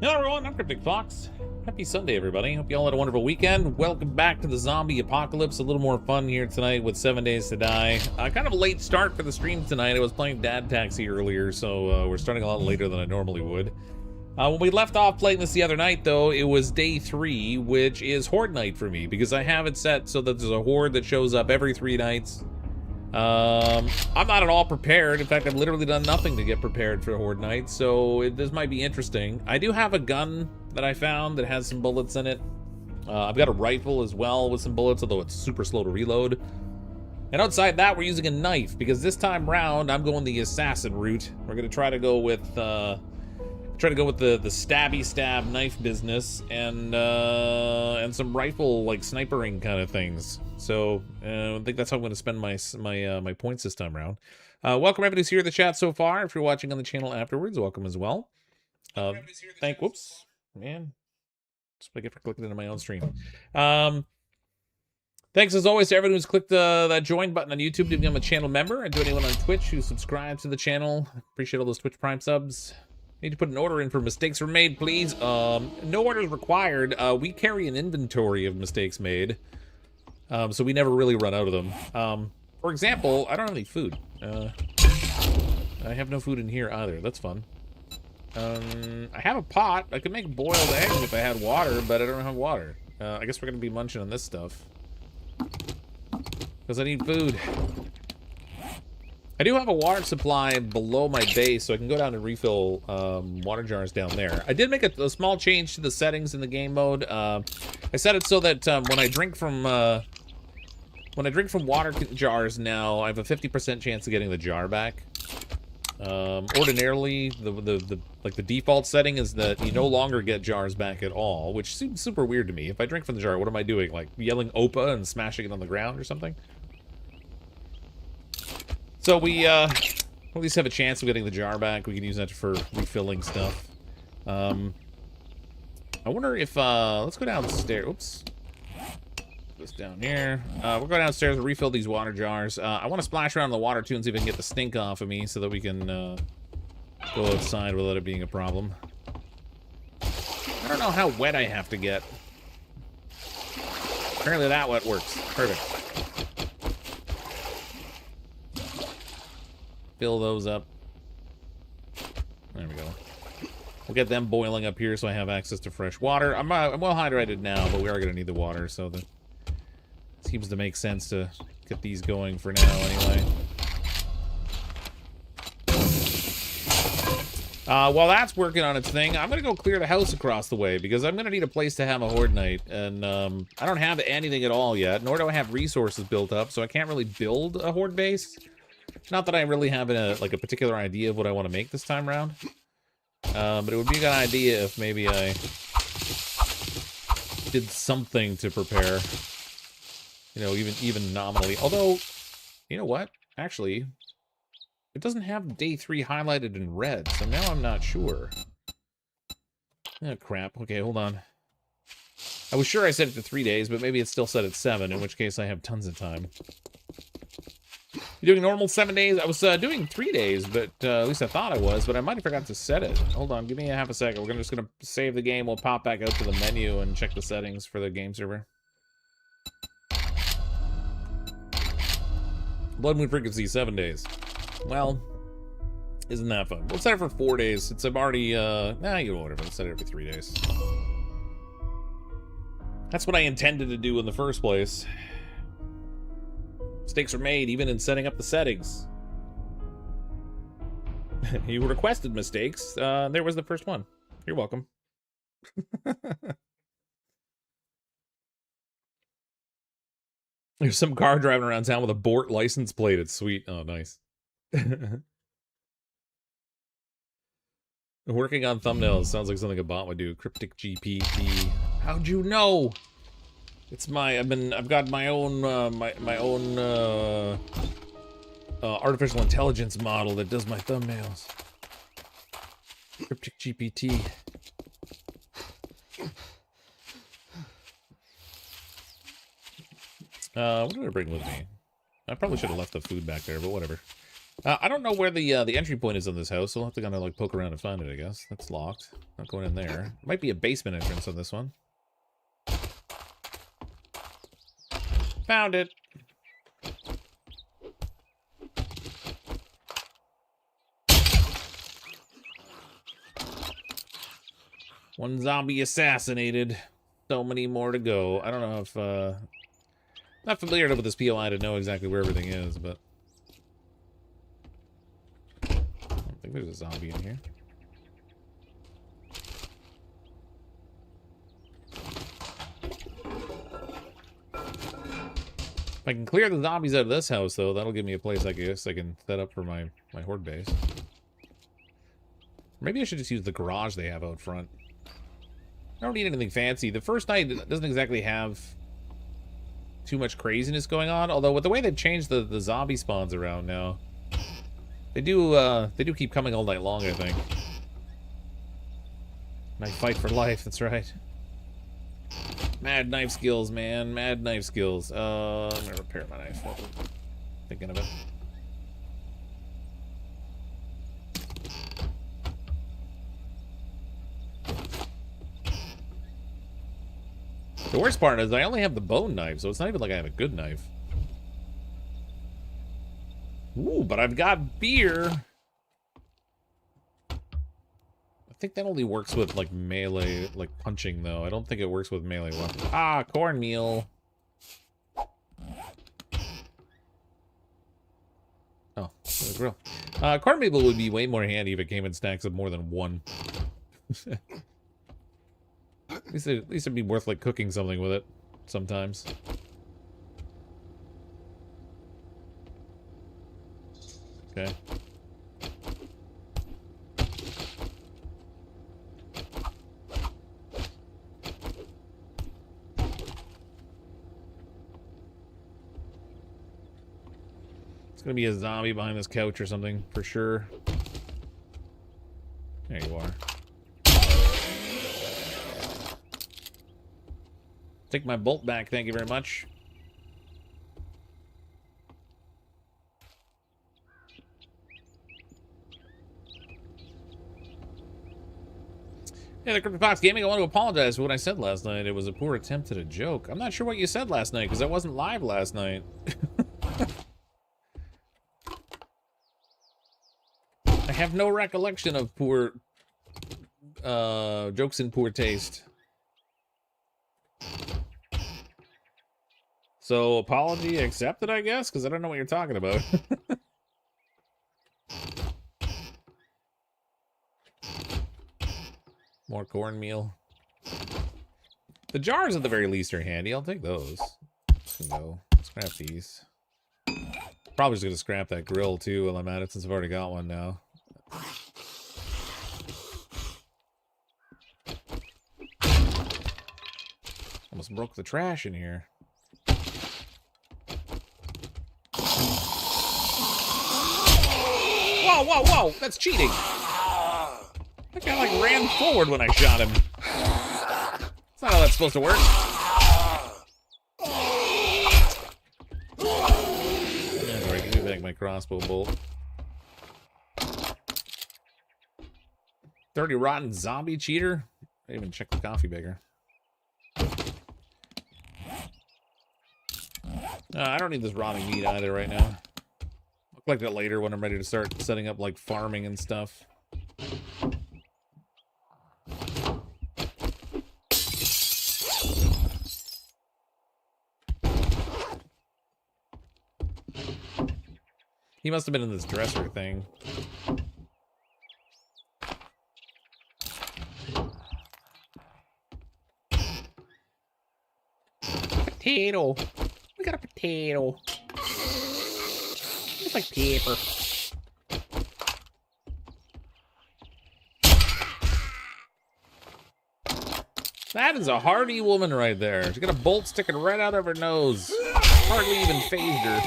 Hello everyone, I'm CrypticFox. Happy Sunday, everybody. Hope you all had a wonderful weekend. Welcome back to the zombie apocalypse. A little more fun here tonight with 7 Days to Die. Kind of a late start for the stream tonight. I was playing Dad Taxi earlier, so we're starting a lot later than I normally would. When we left off playing this the other night, though, it was day 3, which is Horde night for me, because I have it set so that there's a Horde that shows up every 3 nights. I'm not at all prepared. In fact, I've literally done nothing to get prepared for Horde night, so this might be interesting. I do have a gun that I found that has some bullets in it. I've got a rifle as well with some bullets, although it's super slow to reload. And outside that, we're using a knife, because this time round, I'm going the assassin route. We're gonna try to go with, the stabby stab knife business and some rifle like snipering kind of things. So I think that's how I'm going to spend my points this time around. Welcome everybody who's here in the chat so far. If you're watching on the channel afterwards, welcome as well. Whoops, man, just I get for clicking into my own stream. Thanks as always to everyone who's clicked that join button on YouTube to become a channel member, and to anyone on Twitch who subscribes to the channel. Appreciate all those Twitch Prime subs. Need to put an order in for mistakes were made, please. No orders required. We carry an inventory of mistakes made, so we never really run out of them. For example, I don't have any food. I have no food in here either. That's fun. I have a pot. I could make boiled eggs if I had water, but I don't have water. I guess we're gonna be munching on this stuff because I need food. I do have a water supply below my base, so I can go down and refill water jars down there. I did make a small change to the settings in the game mode. I set it so that when I drink from water jars now, I have a 50% chance of getting the jar back. Ordinarily, the default setting is that you no longer get jars back at all, which seems super weird to me. If I drink from the jar, what am I doing? Like yelling "Opa" and smashing it on the ground or something? So we at least have a chance of getting the jar back. We can use that for refilling stuff. I wonder if let's go downstairs. Oops. This down here. We'll go downstairs and refill these water jars. I want to splash around in the water too and see if I can get the stink off of me so that we can go outside without it being a problem. I don't know how wet I have to get. Apparently that wet works. Perfect. Fill those up. There we go. We'll get them boiling up here so I have access to fresh water. I'm well hydrated now, but we are going to need the water, so that seems to make sense to get these going for now anyway. While that's working on its thing, I'm going to go clear the house across the way, because I'm going to need a place to have a Horde night, and I don't have anything at all yet, nor do I have resources built up, so I can't really build a Horde base. Not that I really have a particular idea of what I want to make this time around. But it would be a good idea if maybe I did something to prepare. You know, even nominally. Although, you know what? Actually, it doesn't have day 3 highlighted in red, so now I'm not sure. Oh, crap. Okay, hold on. I was sure I set it to 3 days, but maybe it's still set at 7, in which case I have tons of time. You're doing normal 7 days? I was doing 3 days, but at least I thought I was, but I might have forgot to set it. Hold on, give me a half a second. We're just gonna save the game. We'll pop back out to the menu and check the settings for the game server. Blood Moon frequency 7 days. Well, isn't that fun? We'll set it for 4 days since I'm already you know, whatever. Let's set it for 3 days. That's what I intended to do in the first place. Mistakes are made even in setting up the settings. You requested mistakes. There was the first one. You're welcome. There's some car driving around town with a Bort license plate. It's sweet. Oh, nice. Working on thumbnails sounds like something a bot would do. Cryptic GPT. How'd you know? It's I've got my own artificial intelligence model that does my thumbnails. Cryptic GPT. What did I bring with me? I probably should have left the food back there, but whatever. I don't know where the entry point is on this house, so we'll have to kind of like poke around and find it, I guess. That's locked. Not going in there. Might be a basement entrance on this one. Found it. One zombie assassinated. So many more to go. I don't know if, not familiar enough with this POI to know exactly where everything is, but... I don't think there's a zombie in here. If I can clear the zombies out of this house, though, that'll give me a place I guess I can set up for my horde base. Maybe I should just use the garage they have out front. I don't need anything fancy. The first night doesn't exactly have too much craziness going on, although with the way they've changed the zombie spawns around now, they do keep coming all night long, I think. Knife fight for life, that's right. Mad knife skills, man. Mad knife skills. I'm gonna repair my knife. Thinking of it. The worst part is I only have the bone knife, so it's not even like I have a good knife. Ooh, but I've got beer. I think that only works with, like, melee, like, punching, though. I don't think it works with melee weapons. Ah, cornmeal. Oh, the grill. Cornmeal would be way more handy if it came in stacks of more than one. At least it'd be worth, like, cooking something with it sometimes. Okay. It's gonna be a zombie behind this couch or something, for sure. There you are. Take my bolt back, thank you very much. Yeah, the CrypticFox Gaming, I want to apologize for what I said last night. It was a poor attempt at a joke. I'm not sure what you said last night, because I wasn't live last night. I have no recollection of poor jokes in poor taste. So, apology accepted, I guess? Because I don't know what you're talking about. More cornmeal. The jars, at the very least, are handy. I'll take those. So, scrap these. Probably just going to scrap that grill, too, while I'm at it, since I've already got one now. Almost broke the trash in here. Whoa, whoa, whoa! That's cheating! That guy, like, ran forward when I shot him. That's not how that's supposed to work. That's right, give me back my crossbow bolt. Dirty, rotten zombie cheater? I didn't even check the coffee maker. I don't need this rotting meat either right now. I'll collect it later when I'm ready to start setting up, like, farming and stuff. He must have been in this dresser thing. Potato. We got a potato. It's like paper. That is a hardy woman right there. She's got a bolt sticking right out of her nose. Hardly even phased her.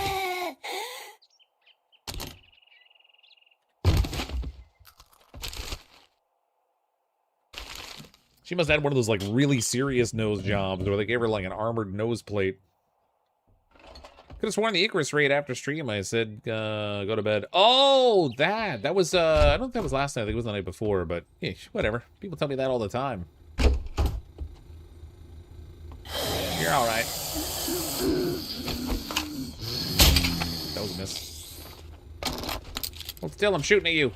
She must have had one of those, like, really serious nose jobs where they gave her, like, an armored nose plate. Could have sworn the Icarus raid after stream I said go to bed. Oh, that was I don't think that was last night. I think it was the night before, but whatever. People tell me that all the time. You're all right. That was a miss. Hold still, I'm shooting at you.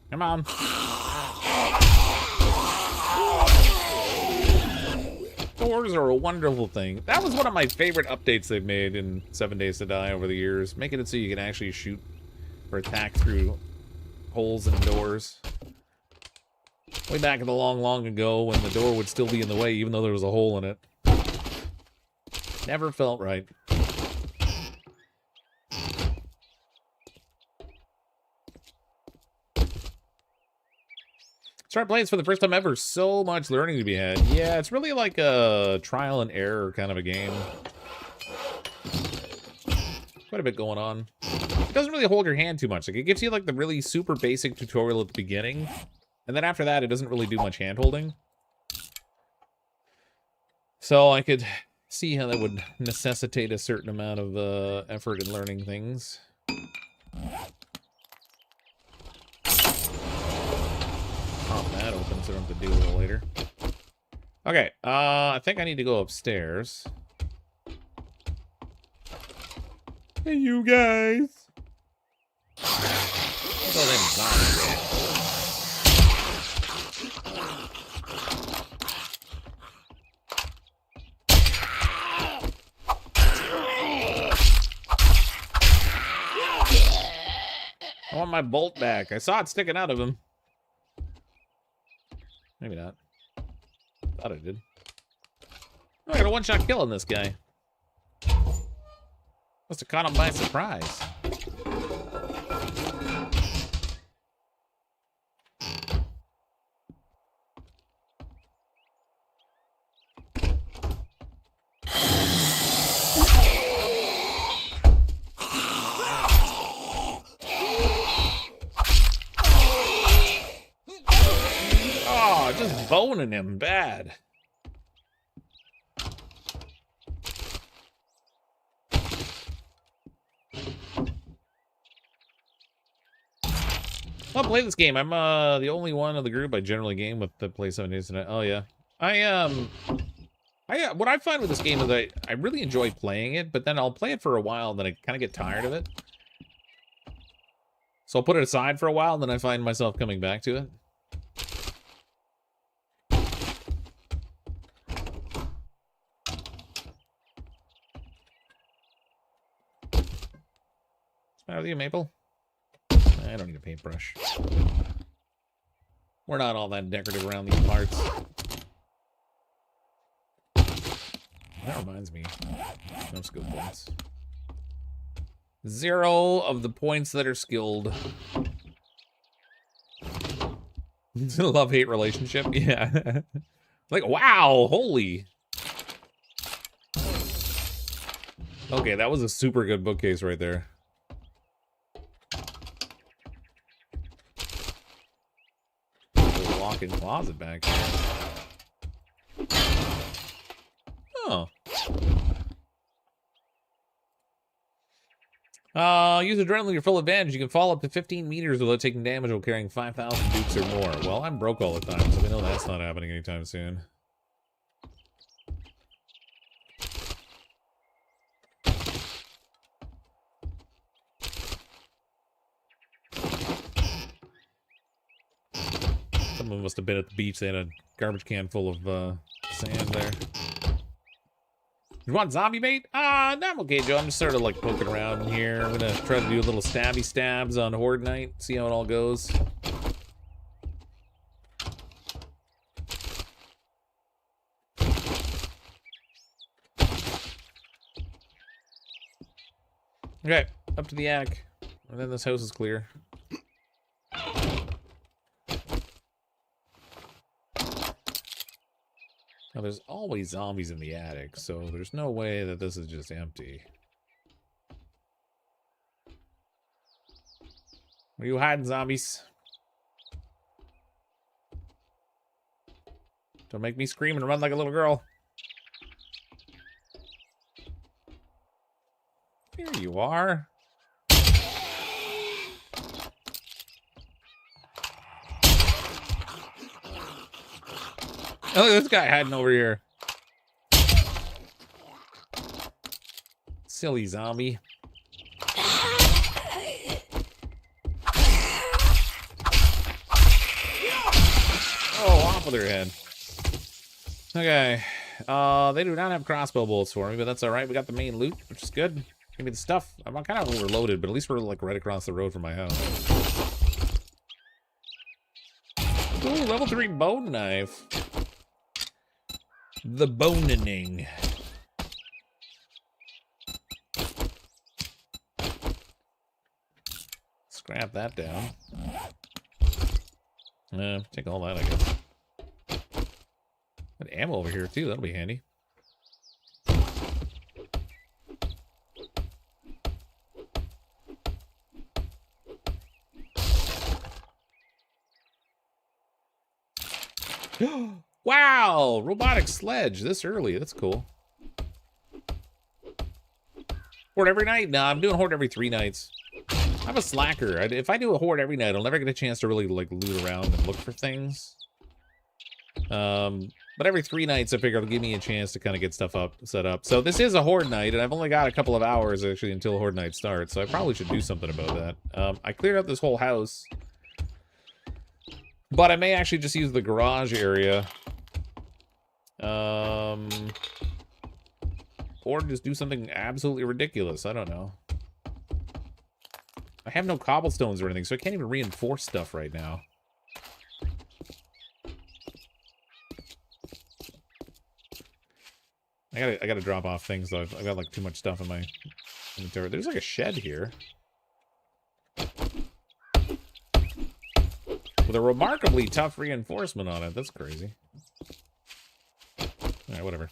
Come on. Doors are a wonderful thing. That was one of my favorite updates they've made in 7 Days to Die over the years. Making it so you can actually shoot or attack through holes in doors. Way back in the long ago when the door would still be in the way even though there was a hole in it. Never felt right. Start playing this for the first time ever. So much learning to be had. Yeah, it's really like a trial and error kind of a game. Quite a bit going on. It doesn't really hold your hand too much. Like, it gives you like the really super basic tutorial at the beginning. And then after that, it doesn't really do much hand holding. So I could see how that would necessitate a certain amount of effort in learning things. Oh, that opens. I don't have to deal with it later. Okay, I think I need to go upstairs. Hey, you guys. Oh, them zombies. I want my bolt back. I saw it sticking out of him. Maybe not. Thought I did. Oh, I got a one-shot kill on this guy. Must have caught him by surprise. Oh, just boning him bad. I'll play this game. I'm the only one of the group I generally game with that play 7 days tonight. Oh yeah, what I find with this game is I really enjoy playing it, but then I'll play it for a while, and then I kind of get tired of it. So I'll put it aside for a while, and then I find myself coming back to it. What's the matter with you, Maple? I don't need a paintbrush. We're not all that decorative around these parts. That reminds me. No skill points. 0 of the points that are skilled. It's a love-hate relationship. Yeah. Like, wow, holy. Okay, that was a super good bookcase right there. Walk-in closet back here. Oh. Use adrenaline, you're full advantage. You can fall up to 15 meters without taking damage while carrying 5,000 dukes or more. Well, I'm broke all the time, so we know that's not happening anytime soon. Someone must have been at the beach. They had a garbage can full of sand there. You want zombie bait? No, I'm okay, Joe. I'm just sort of like poking around here. I'm gonna try to do a little stabby stabs on Horde night. See how it all goes. Okay, up to the attic. And then this house is clear. Now, there's always zombies in the attic, so there's no way that this is just empty. Where you hiding, zombies? Don't make me scream and run like a little girl. Here you are. Oh, look at this guy hiding over here. Silly zombie. Oh, off with her head. Okay. They do not have crossbow bolts for me, but that's alright. We got the main loot, which is good. Give me the stuff. I'm kind of overloaded, but at least we're like right across the road from my house. Ooh, level 3 bone knife. The bonening. Scrap that down. Take all that, I guess. Got ammo over here, too. That'll be handy. Wow! Robotic sledge this early. That's cool. Horde every night? Nah, I'm doing Horde every 3 nights. I'm a slacker. If I do a Horde every night, I'll never get a chance to really like loot around and look for things. But every 3 nights, I figure it'll give me a chance to kind of get stuff set up. So this is a Horde night, and I've only got a couple of hours actually until Horde night starts. So I probably should do something about that. I cleared out this whole house, but I may actually just use the garage area. Or just do something absolutely ridiculous. I don't know. I have no cobblestones or anything, so I can't even reinforce stuff right now. I gotta drop off things though. I've got like too much stuff in my inventory. There's like a shed here with a remarkably tough reinforcement on it. That's crazy. Alright, whatever.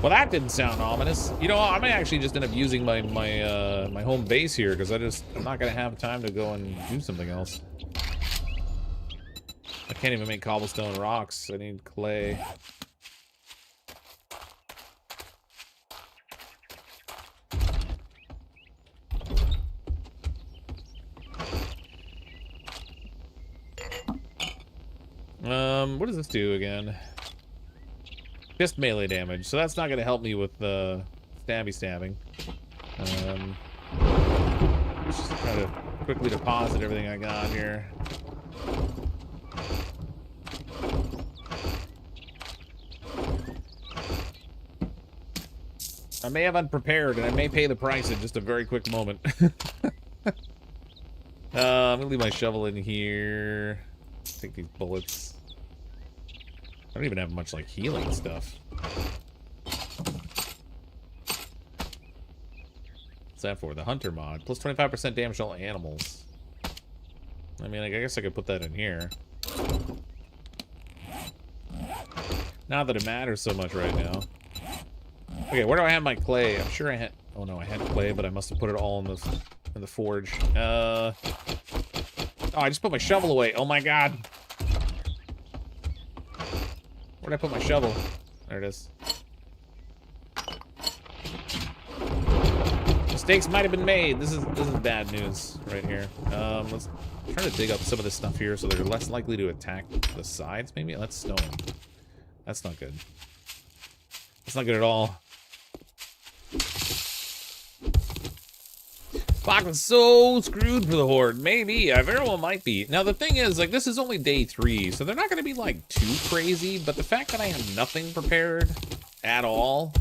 Well, that didn't sound ominous. You know, I may actually just end up using my home base here because I'm not gonna have time to go and do something else. I can't even make cobblestone rocks. I need clay. What does this do again? Just melee damage, so that's not going to help me with stabbing. Let's just try to quickly deposit everything I got here. I may have unprepared, and I may pay the price in just a very quick moment. I'm gonna leave my shovel in here. Take these bullets. I don't even have much, like, healing stuff. What's that for? The Hunter mod. Plus 25% damage to all animals. I mean, I guess I could put that in here. Not that it matters so much right now. Okay, where do I have my clay? I'm sure I had... Oh, no, I had clay, but I must have put it all in the forge. Oh, I just put my shovel away. Oh, my God. Where'd I put my shovel? There it is. Mistakes might have been made. This is bad news right here. Let's try to dig up some of this stuff here so they're less likely to attack the sides, maybe? That's stone. That's not good. That's not good at all. Fuck, I'm so screwed for the Horde. Maybe. I very well might be. Now, the thing is, like, this is only day 3, so they're not going to be, like, too crazy, but the fact that I have nothing prepared at all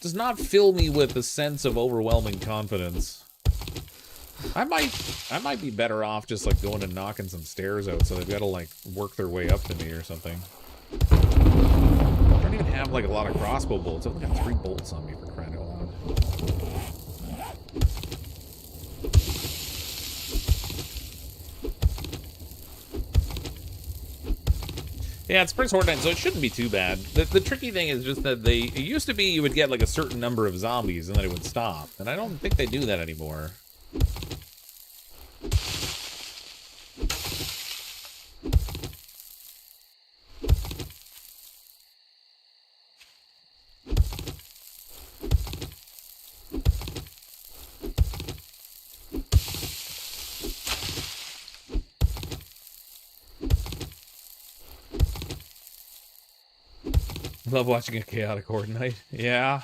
does not fill me with a sense of overwhelming confidence. I might be better off just, like, going and knocking some stairs out so they've got to, like, work their way up to me or something. I don't even have, like, a lot of crossbow bolts. I've only got 3 bolts on me, for crying out loud. Yeah, it's first Horde night, so it shouldn't be too bad. The tricky thing is just that it used to be you would get like a certain number of zombies and then it would stop. And I don't think they do that anymore. Love watching a chaotic Horde night. Yeah.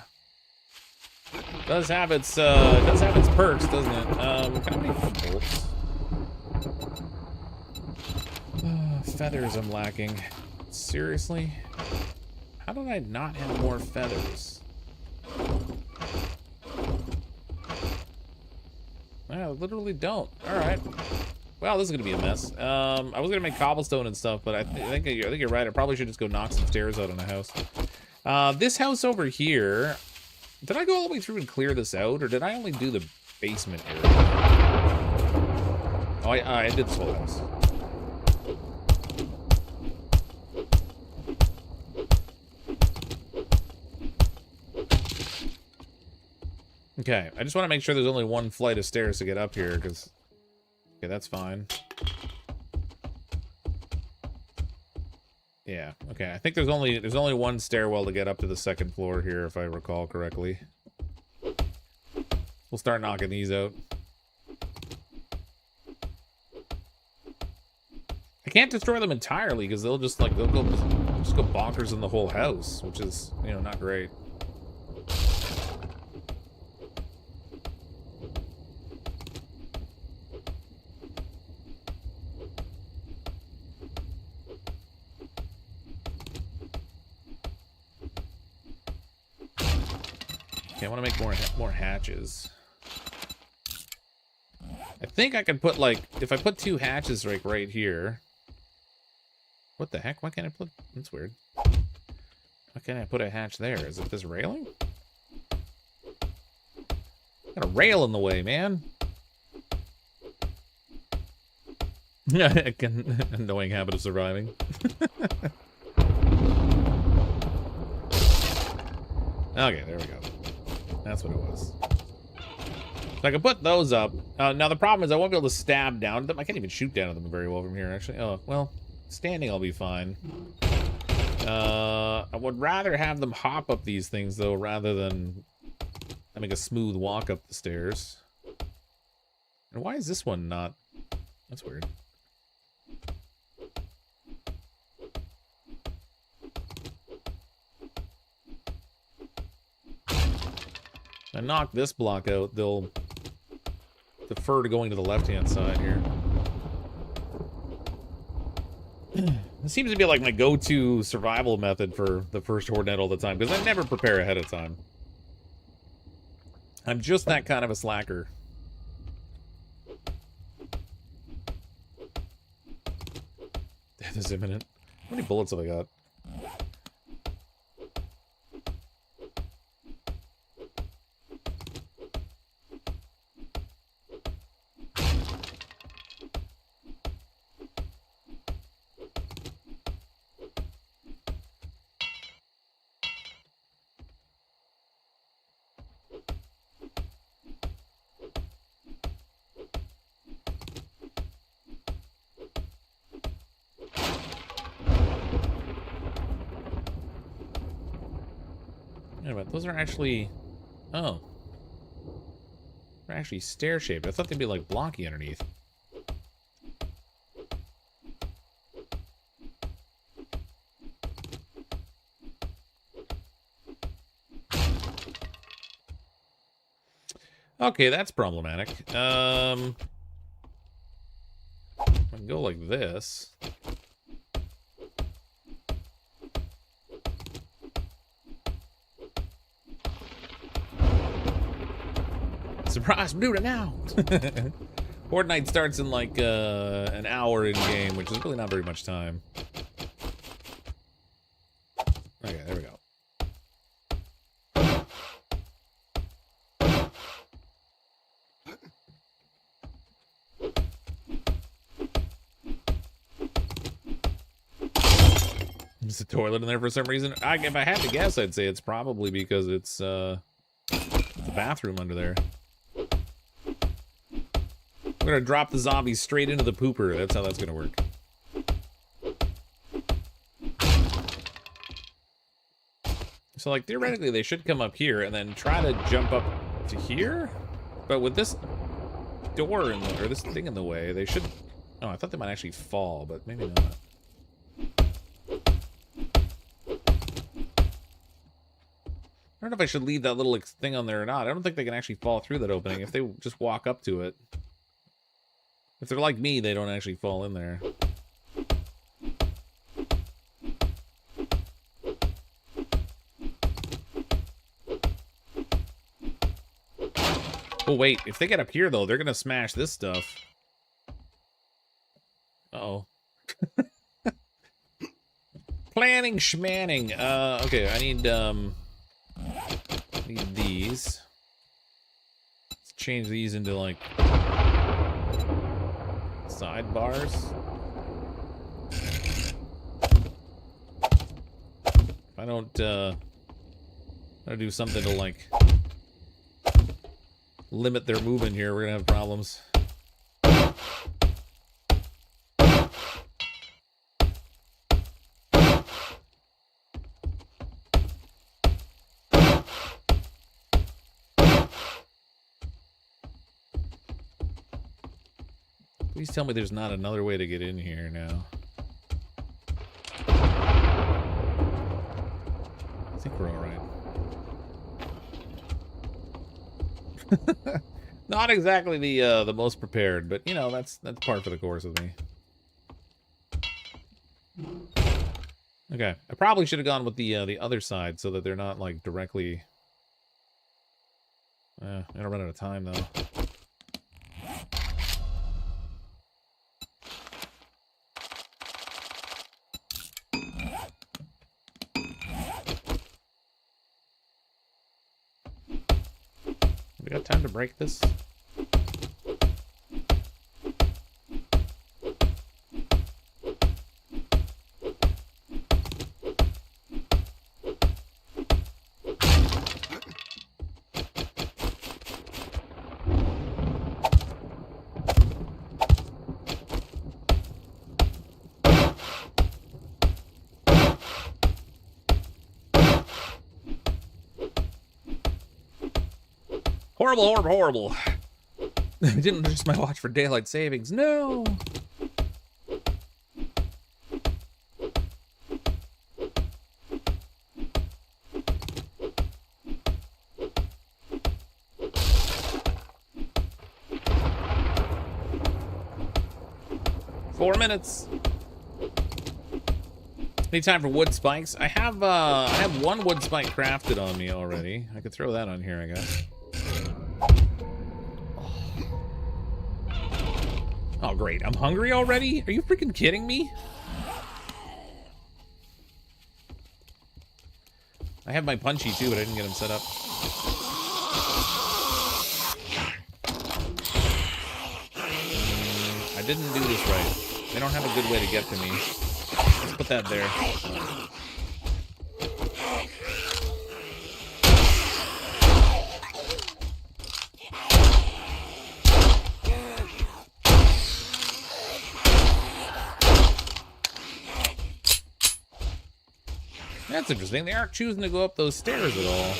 Does have its perks, doesn't it? Can I make bolts? Feathers I'm lacking. Seriously? How did I not have more feathers? I literally don't. Alright. Well, this is gonna be a mess. I was gonna make cobblestone and stuff, but I think you're right. I probably should just go knock some stairs out in a house. This house over here. Did I go all the way through and clear this out, or did I only do the basement area? Oh, I did this whole house. Okay, I just want to make sure there's only one flight of stairs to get up here, because... Okay, that's fine. Yeah, okay. I think there's only one stairwell to get up to the second floor here, if I recall correctly. We'll start knocking these out. I can't destroy them entirely because they'll just go bonkers in the whole house, which is, you know, not great. I want to make more hatches. I think I can put, like, if I put 2 hatches like right here. What the heck? Why can't I put? That's weird. Why can't I put a hatch there? Is it this railing? Got a rail in the way, man. Annoying habit of surviving. Okay, there we go. That's what it was. So I can put those up. Now the problem is I won't be able to stab down them. I can't even shoot down at them very well from here, actually. Oh, well, standing I'll be fine. I would rather have them hop up these things, though, rather than having a smooth walk up the stairs. And why is this one not? That's weird. I knock this block out, they'll defer to going to the left-hand side here. It seems to be like my go-to survival method for the first Horde net all the time, because I never prepare ahead of time. I'm just that kind of a slacker. Death is imminent. How many bullets have I got? But those are actually... Oh. They're actually stair-shaped. I thought they'd be, like, blocky underneath. Okay, that's problematic. I can go like this. Surprise, I'm doing it now! Horde night starts in like an hour in game, which is really not very much time. Okay, there we go. There's a toilet in there for some reason. If I had to guess, I'd say it's probably because it's the bathroom under there. We're gonna drop the zombies straight into the pooper. That's how that's gonna work. So, like, theoretically, they should come up here and then try to jump up to here. But with this door in the, or this thing in the way, they should... Oh, I thought they might actually fall, but maybe not. I don't know if I should leave that little thing on there or not. I don't think they can actually fall through that opening if they just walk up to it. If they're like me, they don't actually fall in there. Oh, wait. If they get up here, though, they're going to smash this stuff. Uh-oh. Planning schmanning. Okay, I need these. Let's change these into, like, sidebars. If I don't, do something to, like, limit their movement here, we're gonna have problems. Please tell me there's not another way to get in here now. I think we're all right. Not exactly the most prepared, but you know, that's par for the course with me. Okay, I probably should have gone with the other side so that they're not like directly. I'm gonna run out of time though. We got time to break this? Horrible, horrible, horrible. I didn't adjust my watch for daylight savings. No. Four minutes. Need time for wood spikes. I have one wood spike crafted on me already. I could throw that on here, I guess. Oh, great. I'm hungry already? Are you freaking kidding me? I have my punchy too, but I didn't get him set up. I didn't do this right. They don't have a good way to get to me. Let's put that there. That's interesting. They aren't choosing to go up those stairs at all.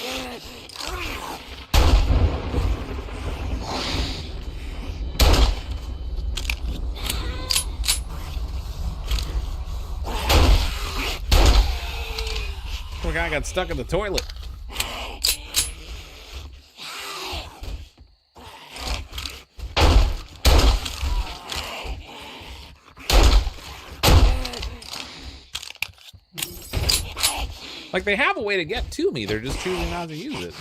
Poor guy got stuck in the toilet. Like, they have a way to get to me. They're just choosing not to use it.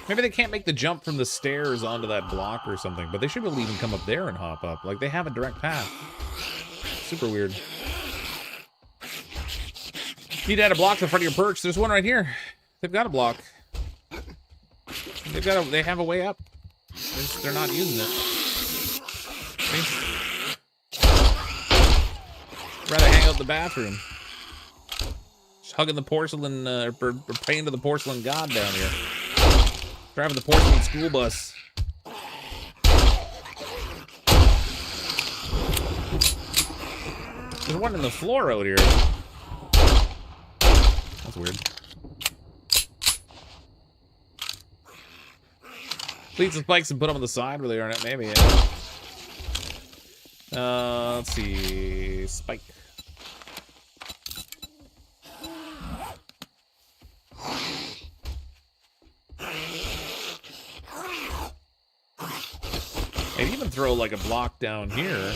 Maybe they can't make the jump from the stairs onto that block or something, but they should be able to even come up there and hop up. Like, they have a direct path. Super weird. Need to add a block in front of your perch. There's one right here. They've got a block. They have a way up. They're not using it. Rather hang out in the bathroom. Just hugging the porcelain, or praying to the porcelain god down here. Driving the porcelain school bus. There's one in the floor out here. That's weird. Cleats and spikes and put them on the side where they are. Maybe, yeah. Let's see. Spike. I'd even throw like a block down here.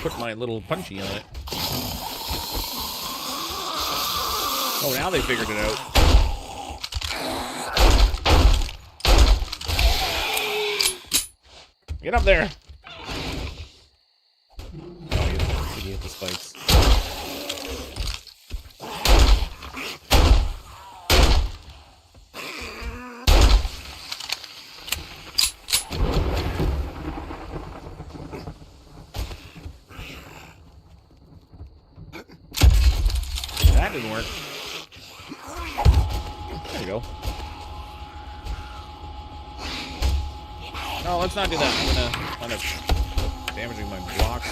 Put my little punchy on it. Oh, now they figured it out. Get up there. Oh, he hit the spikes. That didn't work. There you go. No, let's not do that. I'm gonna end up damaging my blocks.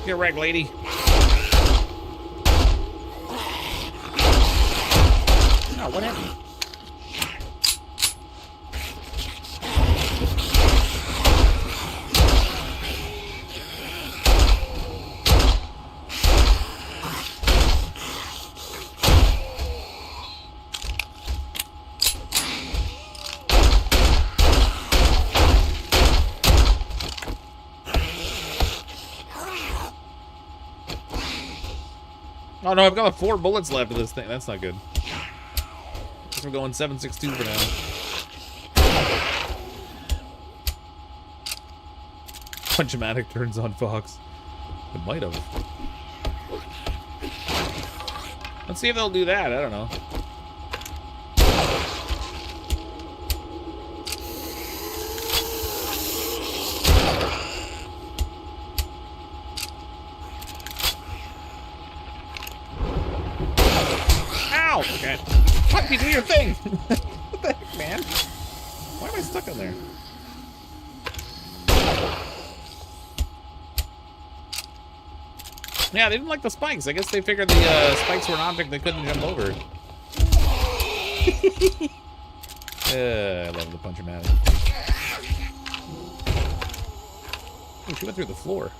Get wrecked, lady. Oh, what happened? Oh no, I've got 4 bullets left of this thing. That's not good. Guess we're going 7.62 for now. Punch-o-matic turns on Fox. It might have. Let's see if they'll do that. I don't know. Ow! Okay. Fuck, you do your thing! What the heck, man? Why am I stuck in there? Yeah, they didn't like the spikes. I guess they figured the spikes were an object they couldn't jump over. I love the punch-o-matic. Oh, she went through the floor.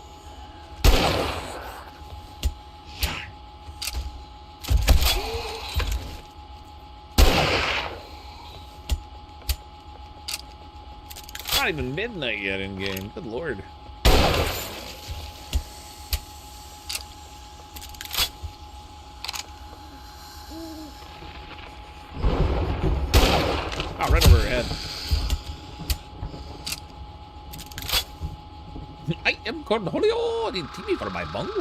Not even midnight yet in game. Good lord. Oh, right over her head. I am Cornholio, the TV for my bungle.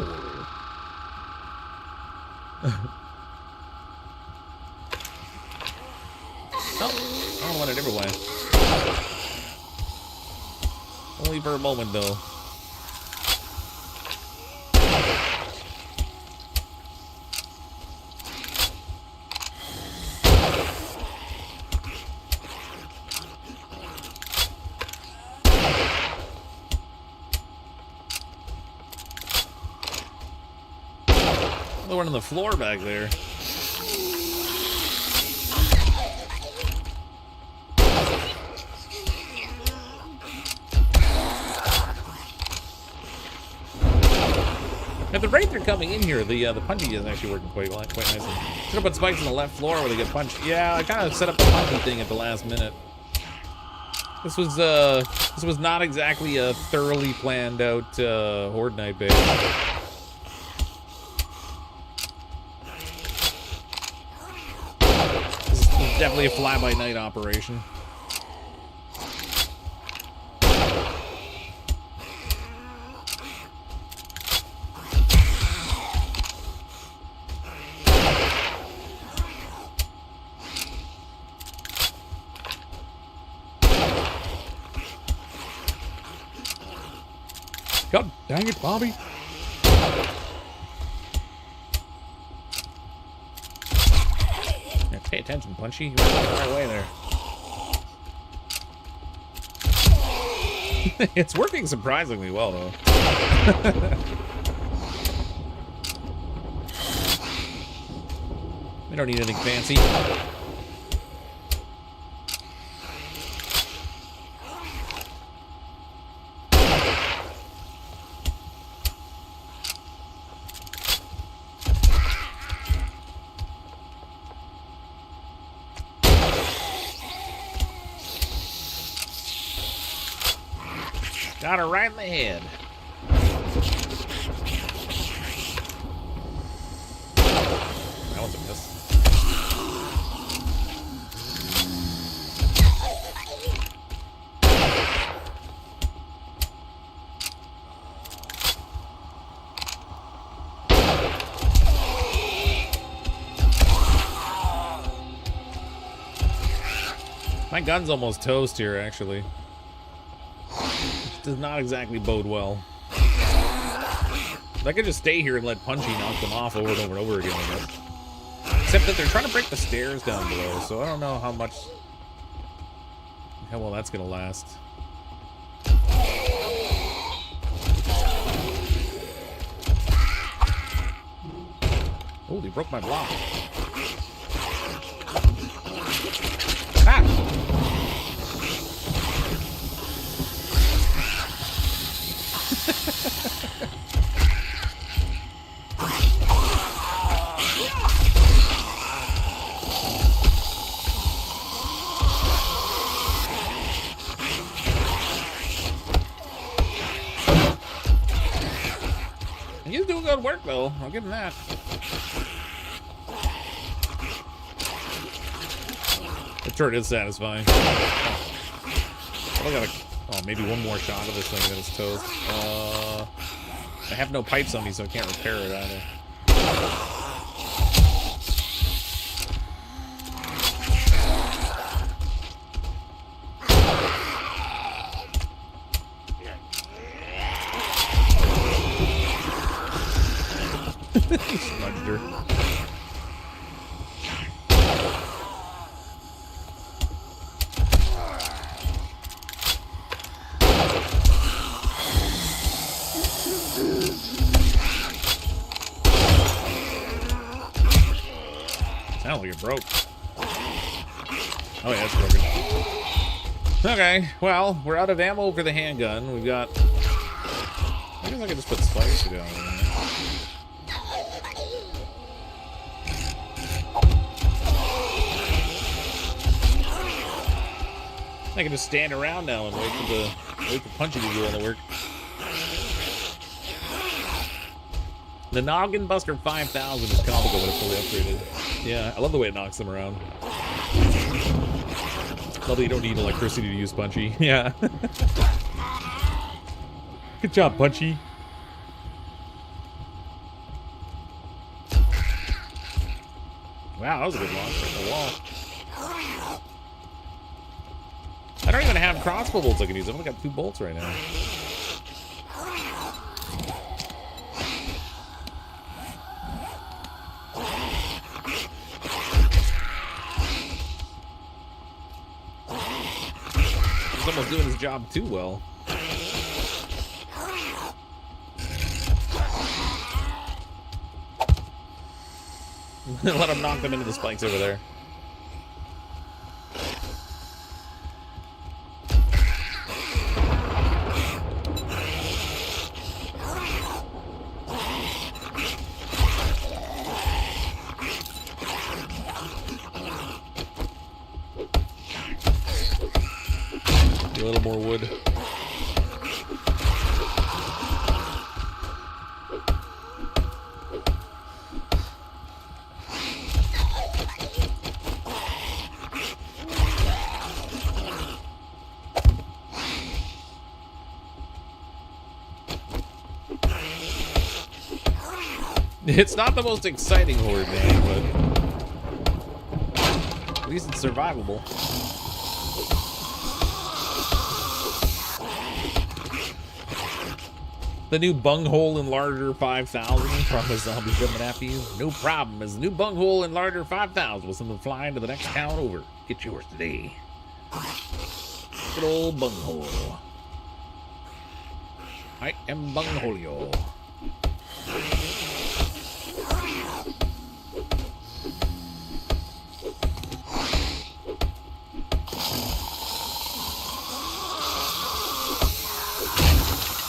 Oh, I don't want it everywhere. Only for a moment, though. Another one on the floor back there. At the rate they're coming in here, the punchy isn't actually working quite nicely. Should have put spikes on the left floor where they get punched. Yeah, I kind of set up the punchy thing at the last minute. This was not exactly a thoroughly planned out Horde night base. This is Definitely a fly-by-night operation. God dang it, Bobby. Yeah, pay attention, Punchy. You went the right way there. It's working surprisingly well, though. We don't need anything fancy. Got her right in the head. That one's a miss. My gun's almost toast here, actually. Does not exactly bode well. I could just stay here and let Punchy knock them off over and over and over again, I guess. Except that they're trying to break the stairs down below, so I don't know how well that's gonna last. Oh, they broke my block. Ah! He's doing good work, though. I'll give him that. The turret is satisfying. I got maybe one more shot of this thing, then it's toast. I have no pipes on me, so I can't repair it either. He smudged her. Sounds like it broke. Oh yeah, it's broken. Okay, well, we're out of ammo for the handgun. We've got... I guess I could just put spikes down in there. I can just stand around now and wait for Punchy to do all the work. The Noggin Buster 5000 is comical when it's fully upgraded. Yeah, I love the way it knocks them around. Love that you don't need electricity to use Punchy. Yeah. Good job, Punchy. Wow, that was a good launch from the wall. I don't even have crossbow bolts I can use. I've only got 2 bolts right now. He's almost doing his job too well. Let him knock them into the spikes over there. A little more wood. It's not the most exciting Horde game, but at least it's survivable. The new bunghole enlarger 5000. Promise zombies coming after you. No problem. As the new bunghole enlarger 5000 will send them flying to the next town over. Get yours today. Good old bunghole. I am Bungholio.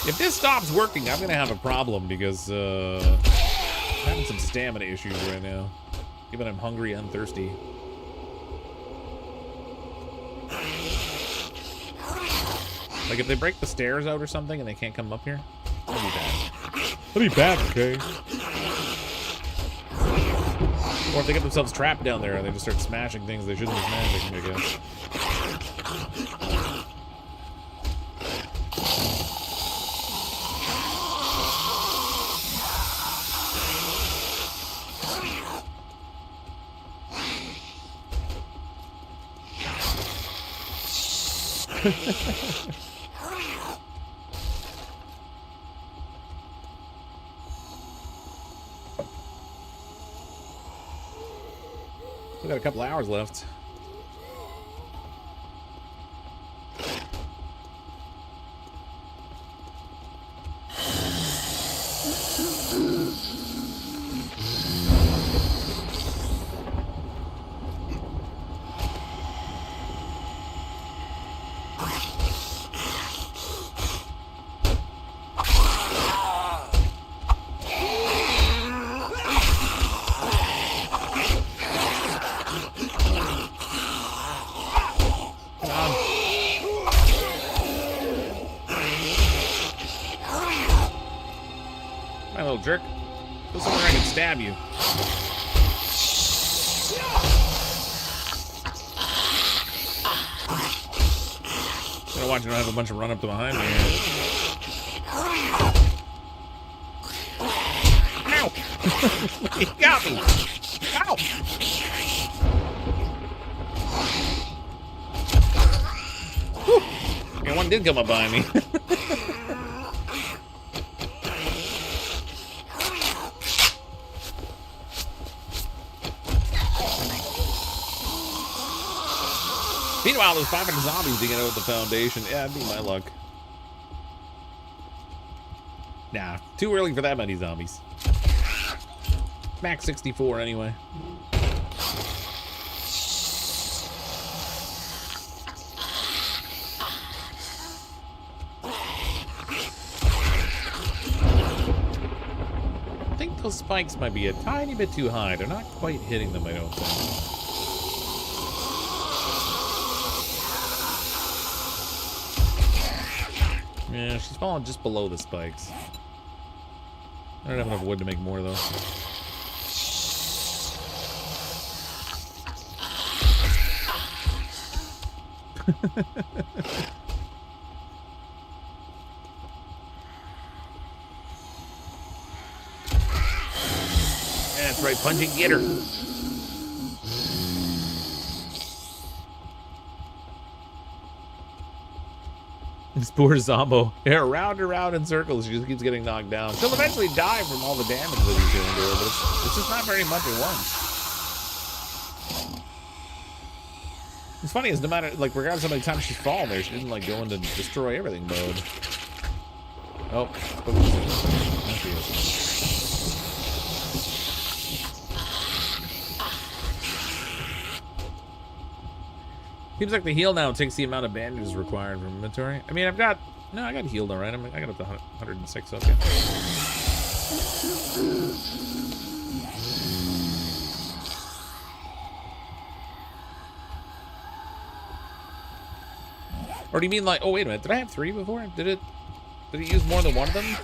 If this stops working, I'm gonna have a problem because I'm having some stamina issues right now. Given I'm hungry and thirsty. Like if they break the stairs out or something and they can't come up here, that'd be bad. That'd be bad, okay? Or if they get themselves trapped down there and they just start smashing things they shouldn't be smashing, I guess. Still got a couple hours left. Jerk. Go somewhere I can stab you. Gotta watch you don't have a bunch of run up to behind me here. Ow! He got me! Ow! Whew. Yeah, one did come up behind me. Meanwhile, there's 500 zombies digging out with the foundation. Yeah, that'd be my luck. Nah, too early for that many zombies. Max 64 anyway. I think those spikes might be a tiny bit too high. They're not quite hitting them, I don't think. Yeah, she's falling just below the spikes. I don't have enough wood to make more, though. That's right, punch and get her. This poor Zombo. Yeah, round and round in circles. She just keeps getting knocked down. She'll eventually die from all the damage that he's doing to her, but it's just not very much at once. It's funny, is no matter, like, regardless of how many times she's fallen there, she didn't, like, go into destroy everything mode. Oh. Seems like the heal now takes the amount of bandages required from inventory. I mean, I got healed alright. I got up to 106, okay. Or do you mean like, oh wait a minute, did I have 3 before? Did it use more than one of them?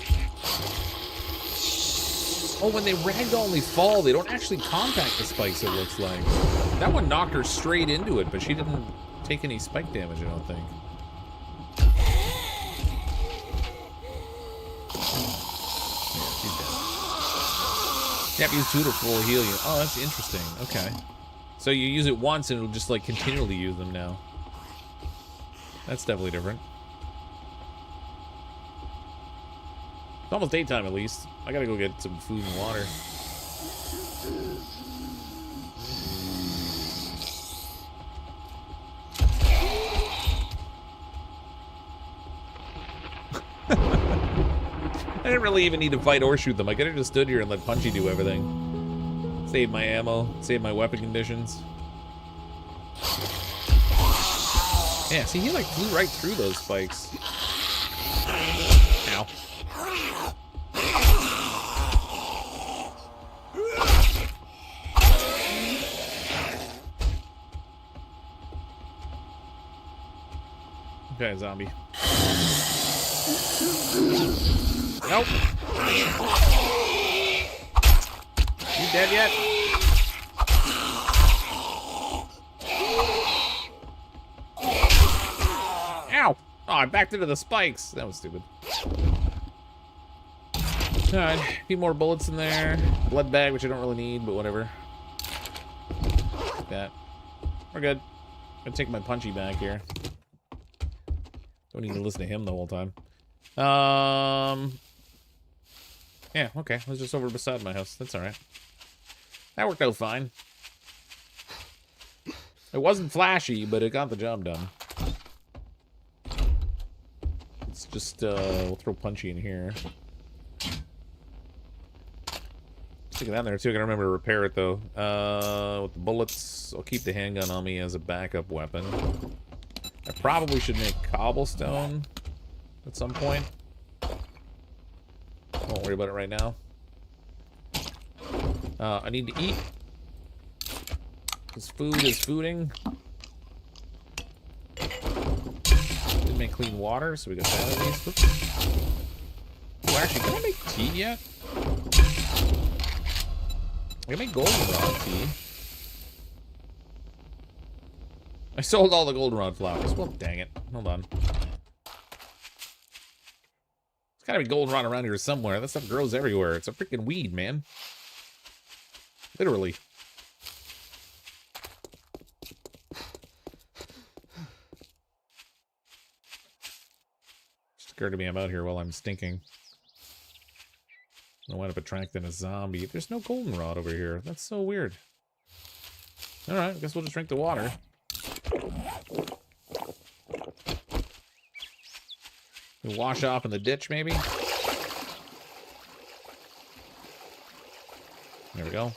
Oh, when they ragdoll fall, they don't actually contact the spikes, it looks like. That one knocked her straight into it, but she didn't take any spike damage, I don't think. Yeah, she's dead. You have to use 2 to fully heal you. Oh, that's interesting. Okay. So you use it once and it'll just like continually use them now. That's definitely different. It's almost daytime at least. I gotta go get some food and water. I didn't really even need to fight or shoot them. I could have just stood here and let Punchy do everything. Save my ammo, save my weapon conditions. Yeah, see, he like flew right through those spikes. Ow. Okay, zombie. Nope. You dead yet? Ow! Oh, I backed into the spikes. That was stupid. Alright, a few more bullets in there. Blood bag, which I don't really need, but whatever. Like that. We're good. I'm gonna take my Punchy back here. Don't need to listen to him the whole time. Yeah, okay. I was just over beside my house. That's alright. That worked out fine. It wasn't flashy, but it got the job done. Let's just, we'll throw Punchy in here. Stick that in there, too. I gotta remember to repair it, though. With the bullets, I'll keep the handgun on me as a backup weapon. I probably should make cobblestone at some point. Won't worry about it right now. I need to eat. Because food is fooding. Didn't make clean water, so we got that at least. Oops. Oh, actually, can I make tea yet? I can make goldenrod tea. I sold all the goldenrod flowers. Well, dang it. Hold on. There's gotta be goldenrod around here somewhere. That stuff grows everywhere. It's a freaking weed, man. Literally. Scared of me, I'm out here while I'm stinking. I wind up attracting a zombie. There's no goldenrod over here. That's so weird. Alright, I guess we'll just drink the water. We'll wash off in the ditch, maybe? There we go.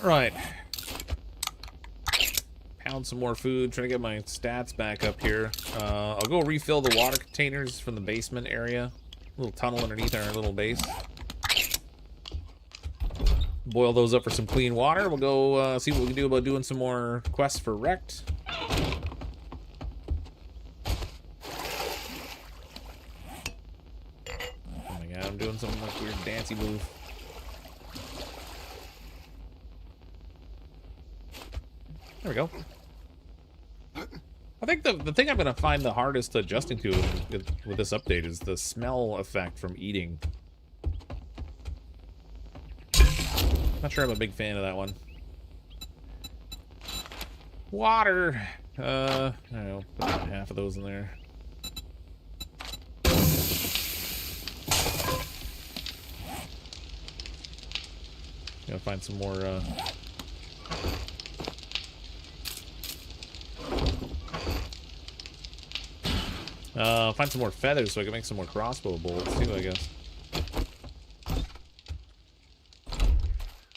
Right. Pound some more food, try to get my stats back up here. I'll go refill the water containers from the basement area. A little tunnel underneath our little base. Boil those up for some clean water. We'll go see what we can do about doing some more quests for Wrecked. Oh my god, I'm doing some like weird dancey move. There we go. I think the thing I'm going to find the hardest adjusting to with this update is the smell effect from eating. Not sure I'm a big fan of that one. Water! I don't know, put half of those in there. Gotta find some more, find some more feathers so I can make some more crossbow bolts too, I guess.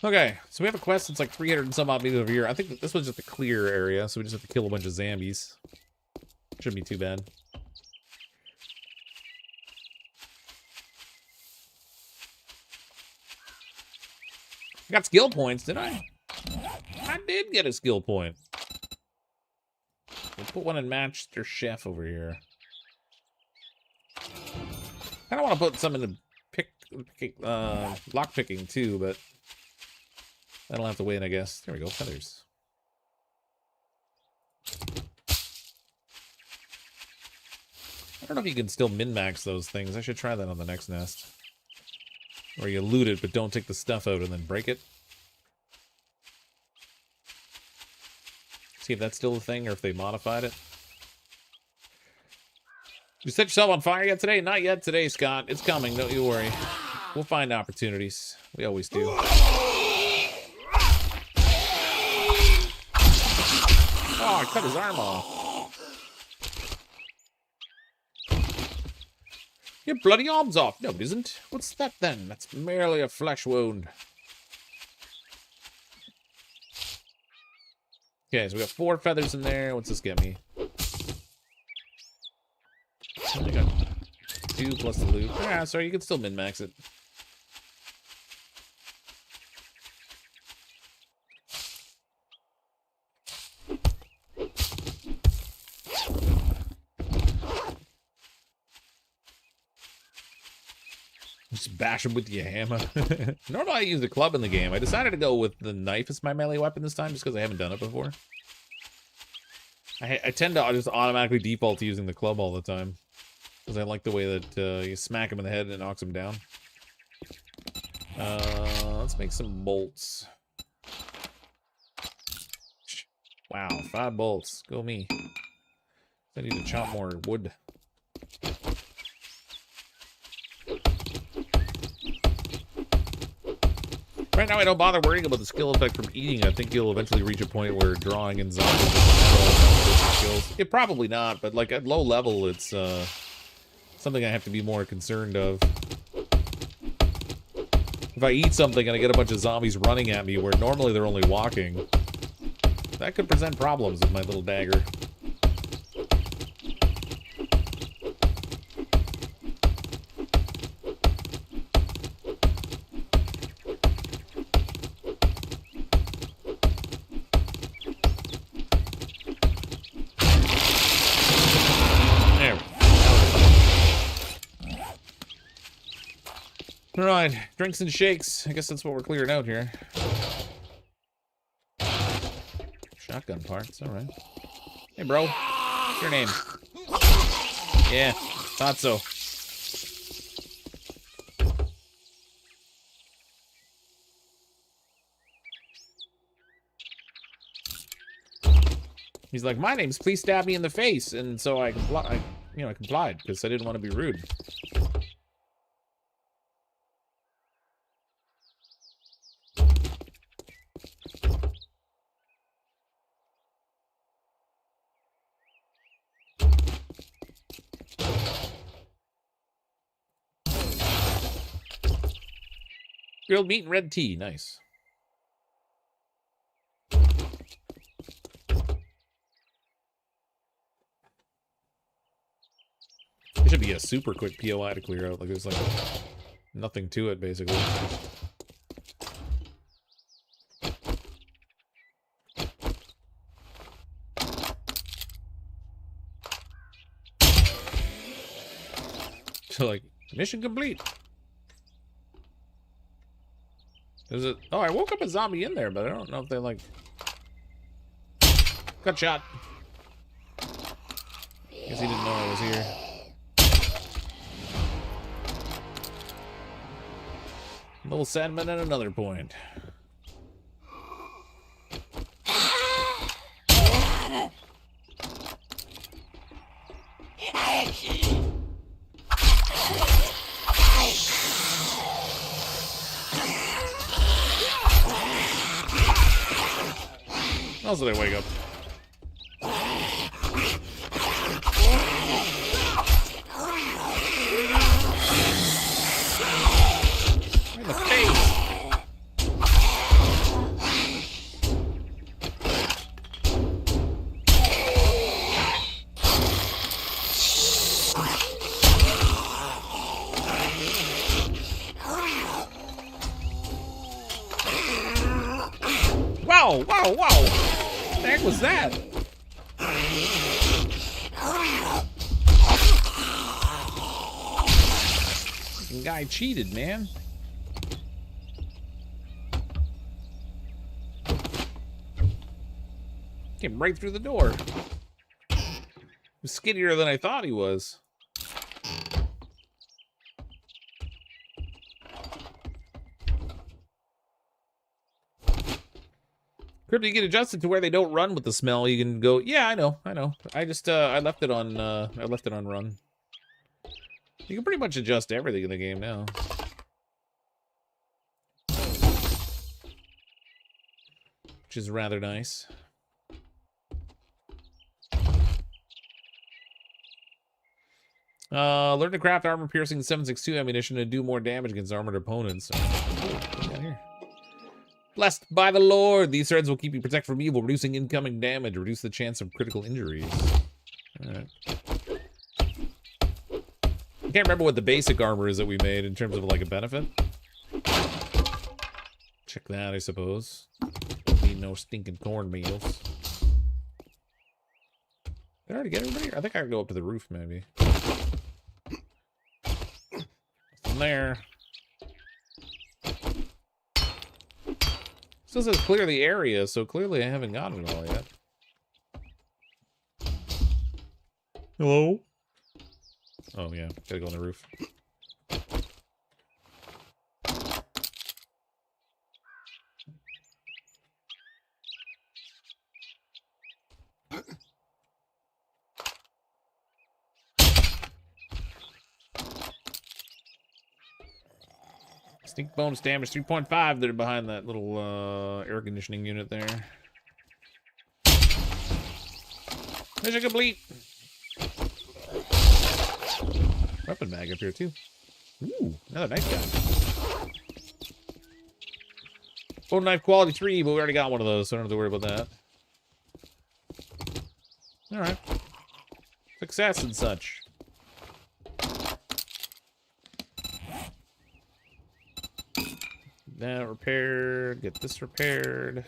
Okay, so we have a quest that's like 300 and some odd meters over here. I think that this was just a clear area, so we just have to kill a bunch of zombies. Shouldn't be too bad. I got skill points, did I? I did get a skill point. We'll put one in Master Chef over here. I don't want to put some in the lock picking too, but That'll have to wait, I guess. There we go, feathers. I don't know if you can still min-max those things. I should try that on the next nest. Where you loot it, but don't take the stuff out and then break it. See if that's still a thing or if they modified it. You set yourself on fire yet today? Not yet today, Scott. It's coming, don't you worry. We'll find opportunities. We always do. Oh, I cut his arm off. Your bloody arm's off. No, it isn't. What's that then? That's merely a flesh wound. Okay, so we got 4 feathers in there. What's this get me? I got 2 plus the loot. Yeah, sorry, you can still min-max it. Just bash him with your hammer. Normally I use the club in the game. I decided to go with the knife as my melee weapon this time just because I haven't done it before. I tend to just automatically default to using the club all the time. Because I like the way that you smack him in the head and it knocks him down. Let's make some bolts. Wow, 5 bolts. Go me. I need to chop more wood. Right now, I don't bother worrying about the skill effect from eating. I think you'll eventually reach a point where drawing and zombies are skills. It probably not, but like at low level, it's something I have to be more concerned of. If I eat something and I get a bunch of zombies running at me where normally they're only walking, that could present problems with my little dagger. Alright, drinks and shakes. I guess that's what we're clearing out here. Shotgun parts, alright. Hey, bro. What's your name? Yeah, thought so. He's like, my name's Please Stab Me in the Face. And so I complied because I didn't want to be rude. Grilled meat and red tea. Nice. It should be a super quick POI to clear out. Like, there's like nothing to it, basically. So, like, mission complete. Is it? Oh, I woke up a zombie in there, but I don't know if they like got shot. Guess he didn't know I was here. Little sandman at another point. How did I wake up? In the face. Wow, wow, wow. What the heck was that? The guy cheated, man. Came right through the door. He was skinnier than I thought he was. Crypto, you get adjusted to where they don't run with the smell. You can go, yeah, I know. I just, I left it on run. You can pretty much adjust everything in the game now. Which is rather nice. Learn to craft armor-piercing 7.62 ammunition to do more damage against armored opponents. What we got here? Blessed by the Lord, these threads will keep you protected from evil, reducing incoming damage, reduce the chance of critical injuries. Alright. I can't remember what the basic armor is that we made in terms of like a benefit. Check that, I suppose. Need no stinking cornmeals. Did I already get everybody? I think I can go up to the roof, maybe. From there. Still says clear the area, so clearly I haven't gotten it all yet. Hello? Oh yeah, gotta go on the roof. Stink bonus damage 3.5. They're behind that little air conditioning unit there. Mission complete. Weapon bag up here too. Ooh, another knife guy. Bone knife quality 3, but we already got one of those, so I don't have to worry about that. Alright. Success and such. That repaired. Get this repaired.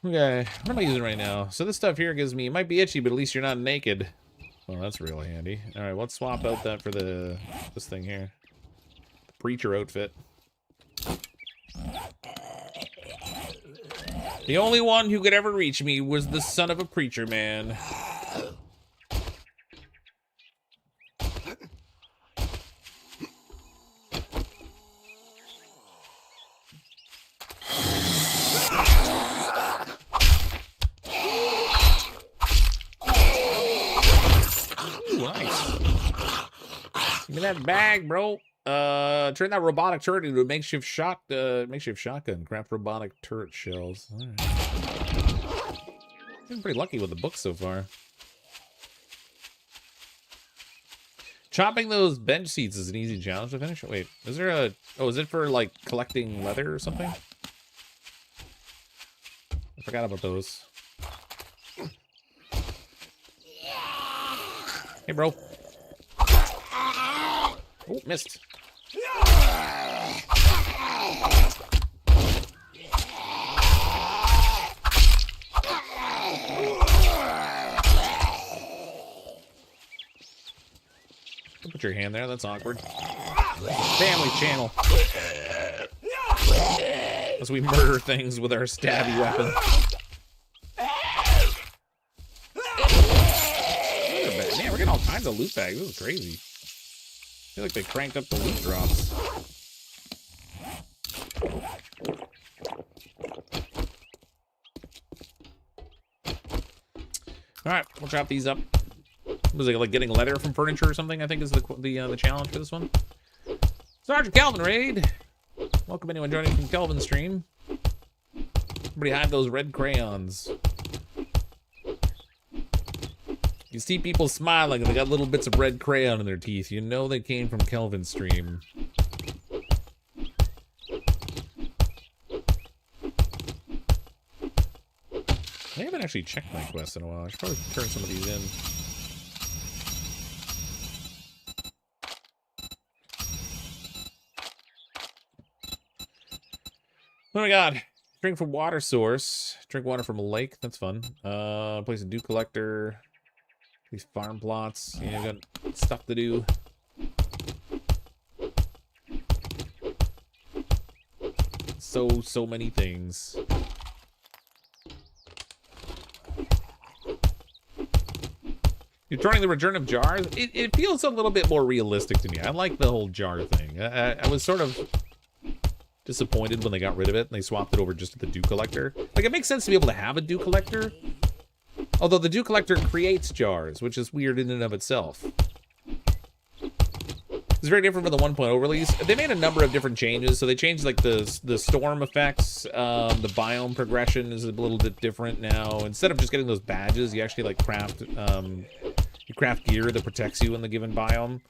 Okay, what am I using right now? So this stuff here gives me, it might be itchy, but at least you're not naked. Well, that's really handy. Alright, let's swap out that for this thing here. The preacher outfit. The only one who could ever reach me was the son of a preacher man. That bag, bro. Turn that robotic turret into a makeshift shotgun. Craft robotic turret shells. All right. Been pretty lucky with the book so far. Chopping those bench seats is an easy challenge to finish. Wait, is there a? Oh, is it for like collecting leather or something? I forgot about those. Hey, bro. Oh, missed. Don't put your hand there, that's awkward. Family channel. As we murder things with our stabby weapon. Man, we're getting all kinds of loot bags. This is crazy. I feel like they cranked up the loot drops. Alright, we'll chop these up. Was it like getting leather from furniture or something? I think is the challenge for this one. Sergeant Calvin raid. Welcome anyone joining from Calvin's stream. Everybody hide those red crayons. You see people smiling and they got little bits of red crayon in their teeth. You know they came from Kelvin's stream. I haven't actually checked my quest in a while. I should probably turn some of these in. What do we got? Drink from water source. Drink water from a lake. That's fun. Place a dew collector. These farm plots, you know, got stuff to do. so many things. You're trying the return of jars? It feels a little bit more realistic to me. I like the whole jar thing. I was sort of disappointed when they got rid of it and they swapped it over just to the dew collector. Like, it makes sense to be able to have a dew collector. Although the dew collector creates jars, which is weird in and of itself. It's very different from the 1.0 release. They made a number of different changes. So they changed like the storm effects. The biome progression is a little bit different now. Instead of just getting those badges, you actually like craft gear that protects you in the given biome.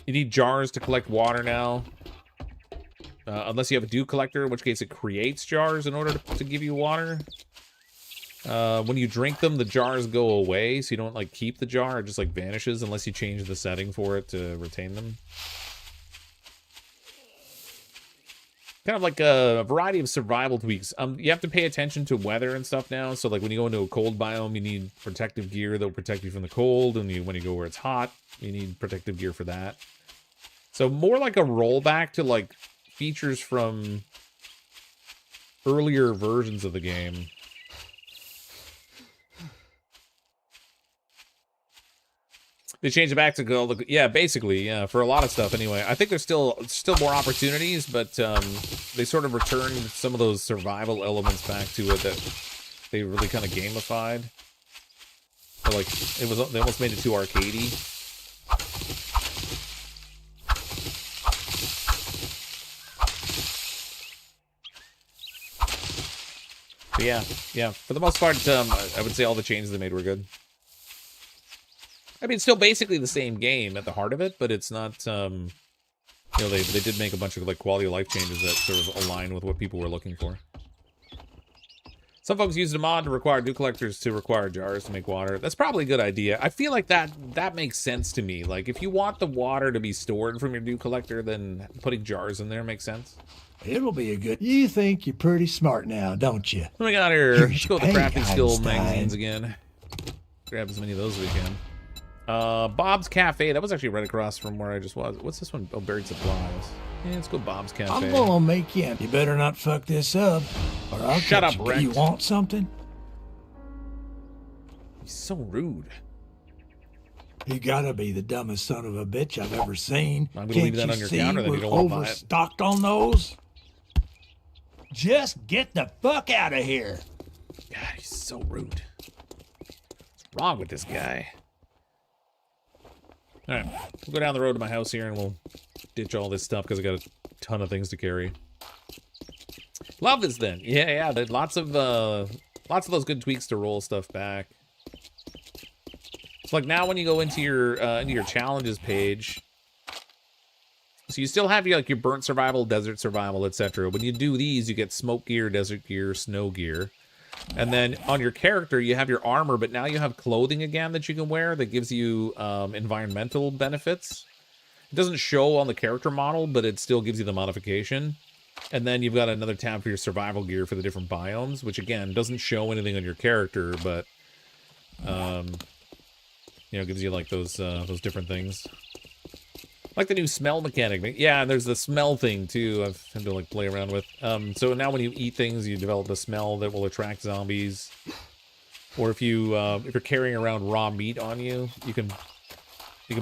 You need jars to collect water now. Unless you have a dew collector, in which case it creates jars in order to give you water. When you drink them, the jars go away, so you don't like keep the jar. It just like vanishes unless you change the setting for it to retain them. Kind of like a variety of survival tweaks. You have to pay attention to weather and stuff now. So like when you go into a cold biome, you need protective gear that will protect you from the cold. And when you go where it's hot, you need protective gear for that. So more like a rollback to like features from earlier versions of the game. They changed it back to go, yeah, basically, yeah, for a lot of stuff anyway. I think there's still more opportunities, but they sort of returned some of those survival elements back to it that they really kind of gamified. So, like, they almost made it too arcadey. But yeah, for the most part, I would say all the changes they made were good. I mean, it's still basically the same game at the heart of it, but it's not, you know, they did make a bunch of, like, quality of life changes that sort of align with what people were looking for. Some folks used a mod to require dew collectors to require jars to make water. That's probably a good idea. I feel like that makes sense to me. Like, if you want the water to be stored from your dew collector, then putting jars in there makes sense. It'll be a good... You think you're pretty smart now, don't you? What do we got here? Let's go with the crafting skill magazines again. Grab as many of those as we can. Bob's Cafe. That was actually right across from where I just was. What's this one? Oh, buried supplies. Yeah, let's go Bob's Cafe. I'm gonna make you. You better not fuck this up, or I'll shut up, you. Rex. You want something? He's so rude. You gotta be the dumbest son of a bitch I've ever seen. I'm gonna leave that on your counter, then you don't want to buy it. Overstocked on those. Just get the fuck out of here. God, he's so rude. What's wrong with this guy? All right, we'll go down the road to my house here and we'll ditch all this stuff because I got a ton of things to carry. Love this then. Yeah, there's lots of those good tweaks to roll stuff back. So like now when you go into your challenges page, so you still have your burnt survival, desert survival, etc. When you do these, you get smoke gear, desert gear, snow gear. And then on your character, you have your armor, but now you have clothing again that you can wear that gives you environmental benefits. It doesn't show on the character model, but it still gives you the modification. And then you've got another tab for your survival gear for the different biomes, which again doesn't show anything on your character, but you know, gives you like those different things. Like the new smell mechanic. Yeah, and there's the smell thing too I've had to like play around with. So now when you eat things, you develop a smell that will attract zombies. Or if you're carrying around raw meat on you, you can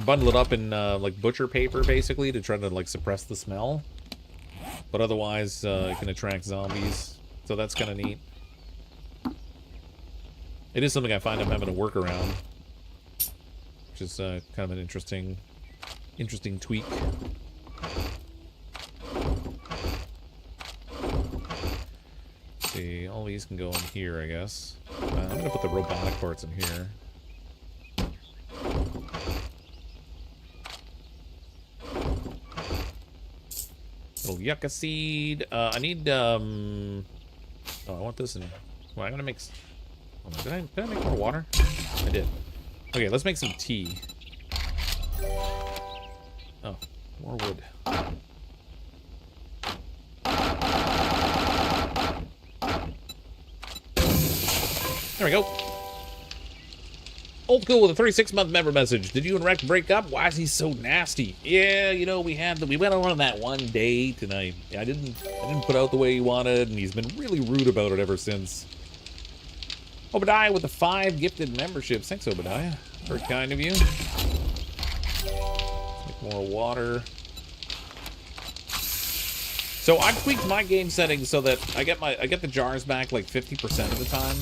bundle it up in like butcher paper basically to try to like suppress the smell. But otherwise, it can attract zombies. So that's kind of neat. It is something I find I'm having to work around, which is kind of an interesting tweak. Let's see, all these can go in here, I guess. I'm gonna put the robotic parts in here. Little yucca seed. I need oh, I want this in. Well, I'm gonna make. Oh, did I make more water? I did. Okay, let's make some tea. Oh, more wood. There we go. Old Cool with a 36-month member message. Did you and Rex break up? Why is he so nasty? Yeah, you know, we went on that one date, and I didn't put out the way he wanted, and he's been really rude about it ever since. Obadiah with the 5 gifted memberships. Thanks, Obadiah. Very kind of you. Let's make more water. So I've tweaked my game settings so that I get the jars back like 50% of the time.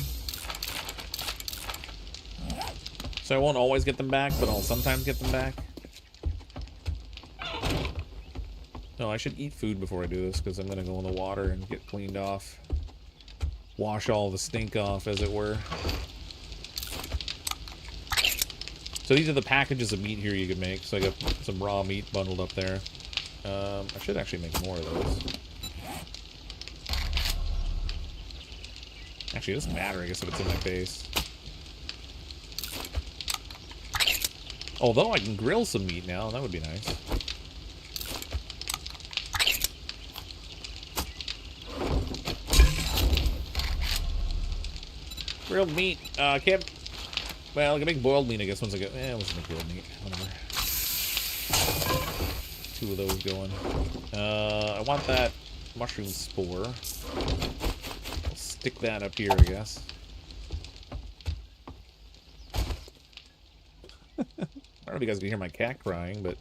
So I won't always get them back, but I'll sometimes get them back. No, I should eat food before I do this because I'm gonna go in the water and get cleaned off. Wash all the stink off, as it were. So these are the packages of meat here you can make. So I got some raw meat bundled up there. I should actually make more of those. Actually, it doesn't matter, I guess, if it's in my base. Although I can grill some meat now, that would be nice. Grilled meat, can't... Well, I can make boiled meat, I guess, once I get... let's make grilled meat, whatever. 2 of those going. I want that mushroom spore. I'll stick that up here, I guess. I don't know if you guys can hear my cat crying, but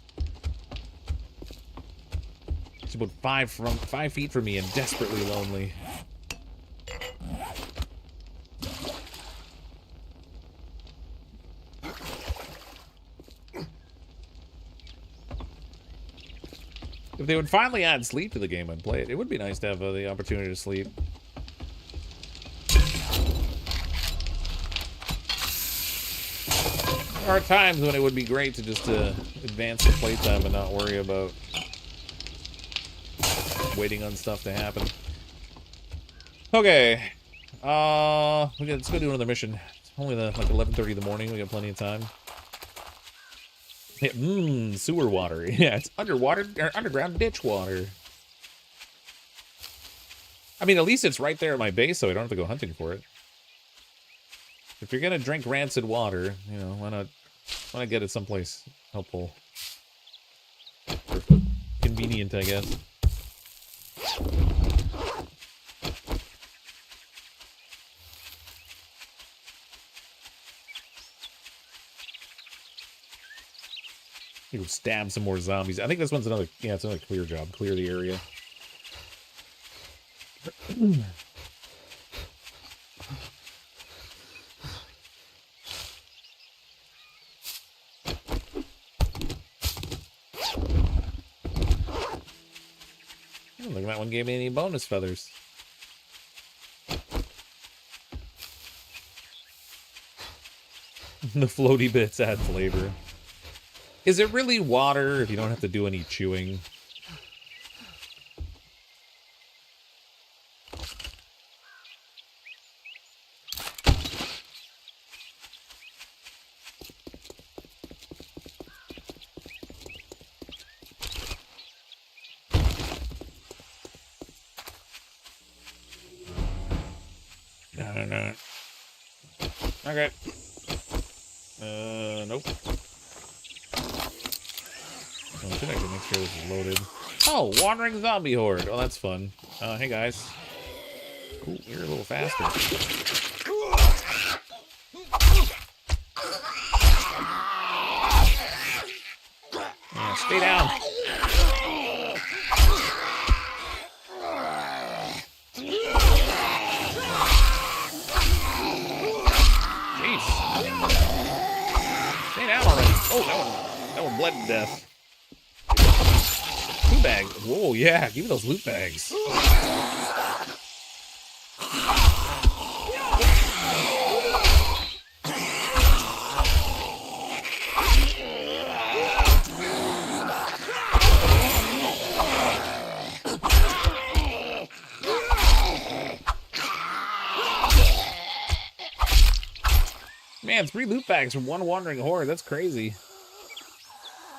it's about 5 feet from me and desperately lonely. If they would finally add sleep to the game and play it, it would be nice to have the opportunity to sleep. There are times when it would be great to just advance the playtime and not worry about waiting on stuff to happen. Okay. Let's go do another mission. It's only like 11:30 in the morning. We got plenty of time. Yeah, sewer water. Yeah, it's underwater or underground ditch water. I mean, at least it's right there at my base, so I don't have to go hunting for it. If you're gonna drink rancid water, you know, why not get it someplace helpful? Or convenient, I guess. You would stab some more zombies. I think this one's another... Yeah, it's another clear job. Clear the area. I don't think that one gave me any bonus feathers. The floaty bits add flavor. Is it really water if you don't have to do any chewing? No. Okay. Nope. I should actually make sure this is loaded. Oh, wandering zombie horde. Oh, that's fun. Hey guys. Ooh, you're a little faster. Yeah, stay down. Jeez. Stay down already. Oh, that one bled to death. Loot bag. Whoa, yeah, give me those loot bags. Man, 3 loot bags from one wandering horde. That's crazy.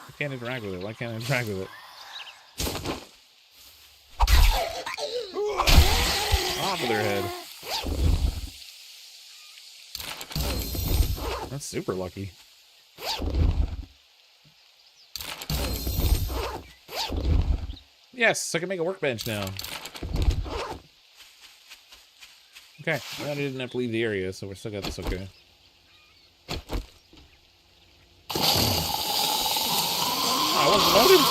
I can't interact with it. Why can't I interact with it? Off of their head. That's super lucky. Yes, I can make a workbench now. Okay, well, I didn't have to leave the area, so we're still got this okay. Oh, I wasn't loaded?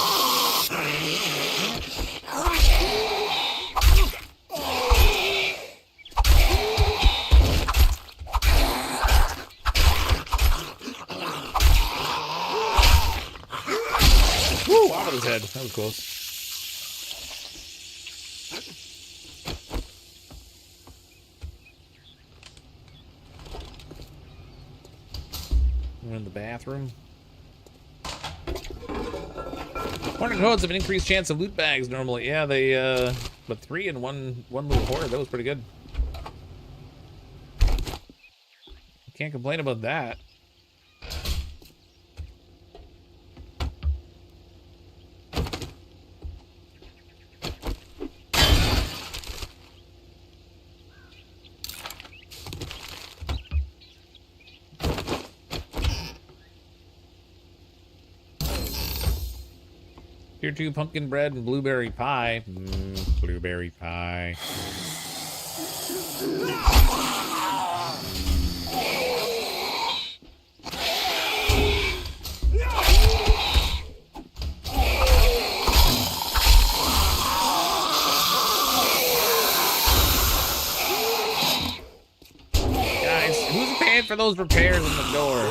Woo, off of his head. That was close. We're in the bathroom. Hornet codes have an increased chance of loot bags normally. Yeah, they, but 3 in one little horde. That was pretty good. Can't complain about that. Tier 2 pumpkin bread and blueberry pie. Blueberry pie. Guys, who's paying for those repairs in the door?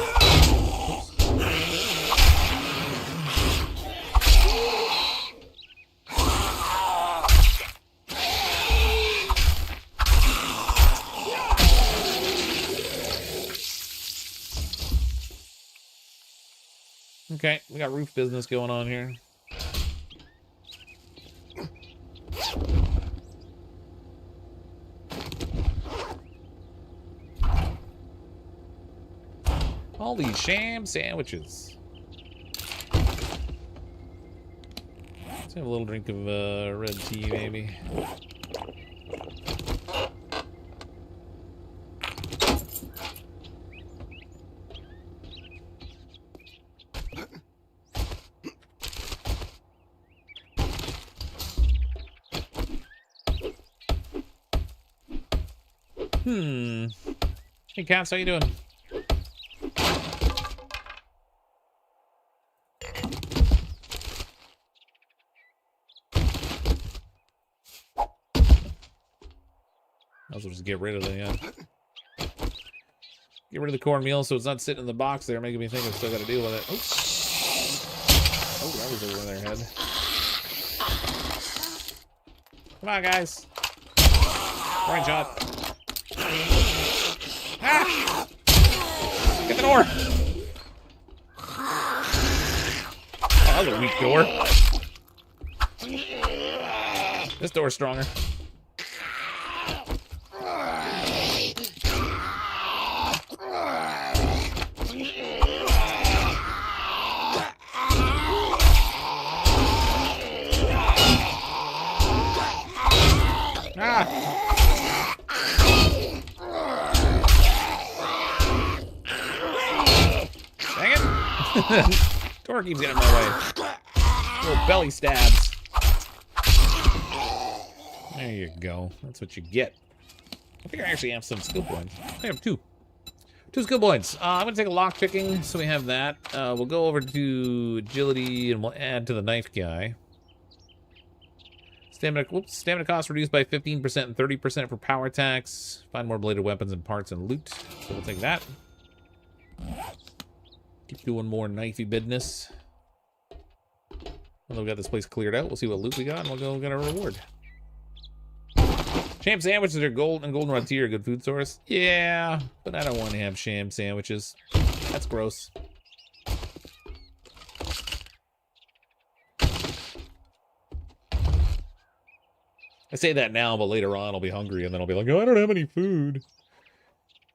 Okay, we got roof business going on here. All these sham sandwiches. Let's have a little drink of red tea, maybe. Hey, Cass, how you doing? Might as well just get rid of the, get rid of the cornmeal so it's not sitting in the box there, making me think I've still got to deal with it. Oops. Oh, that was over their head. Come on, guys. Right shot. Ah! Get the door! Oh, that was a weak door. This door's stronger. Door keeps getting in my way. Little belly stabs. There you go. That's what you get. I think I actually have some skill points. I have two. Two skill points. I'm going to take a lock picking, so we have that. We'll go over to agility, and we'll add to the knife guy. Stamina cost reduced by 15% and 30% for power attacks. Find more bladed weapons and parts and loot. So we'll take that. Keep doing more knifey business. Well, we got this place cleared out. We'll see what loot we got, and we'll go get our reward. Sham sandwiches are gold, and golden rod tea are a good food source. Yeah, but I don't want to have sham sandwiches. That's gross. I say that now, but later on I'll be hungry, and then I'll be like, oh, I don't have any food.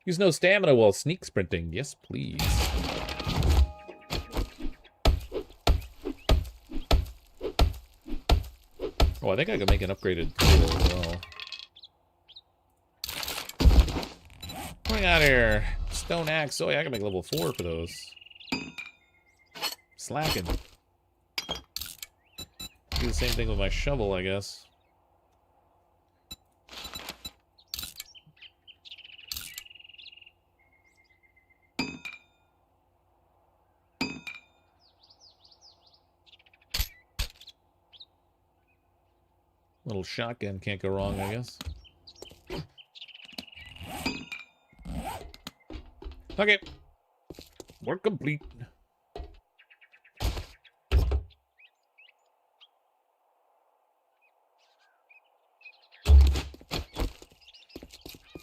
Use no stamina while sneak sprinting. Yes, please. Oh, I think I can make an upgraded tool as well. What do we got here? Stone axe. Oh yeah, I can make level 4 for those. Slacking. Do the same thing with my shovel, I guess. Little shotgun can't go wrong, I guess. Okay. Work complete.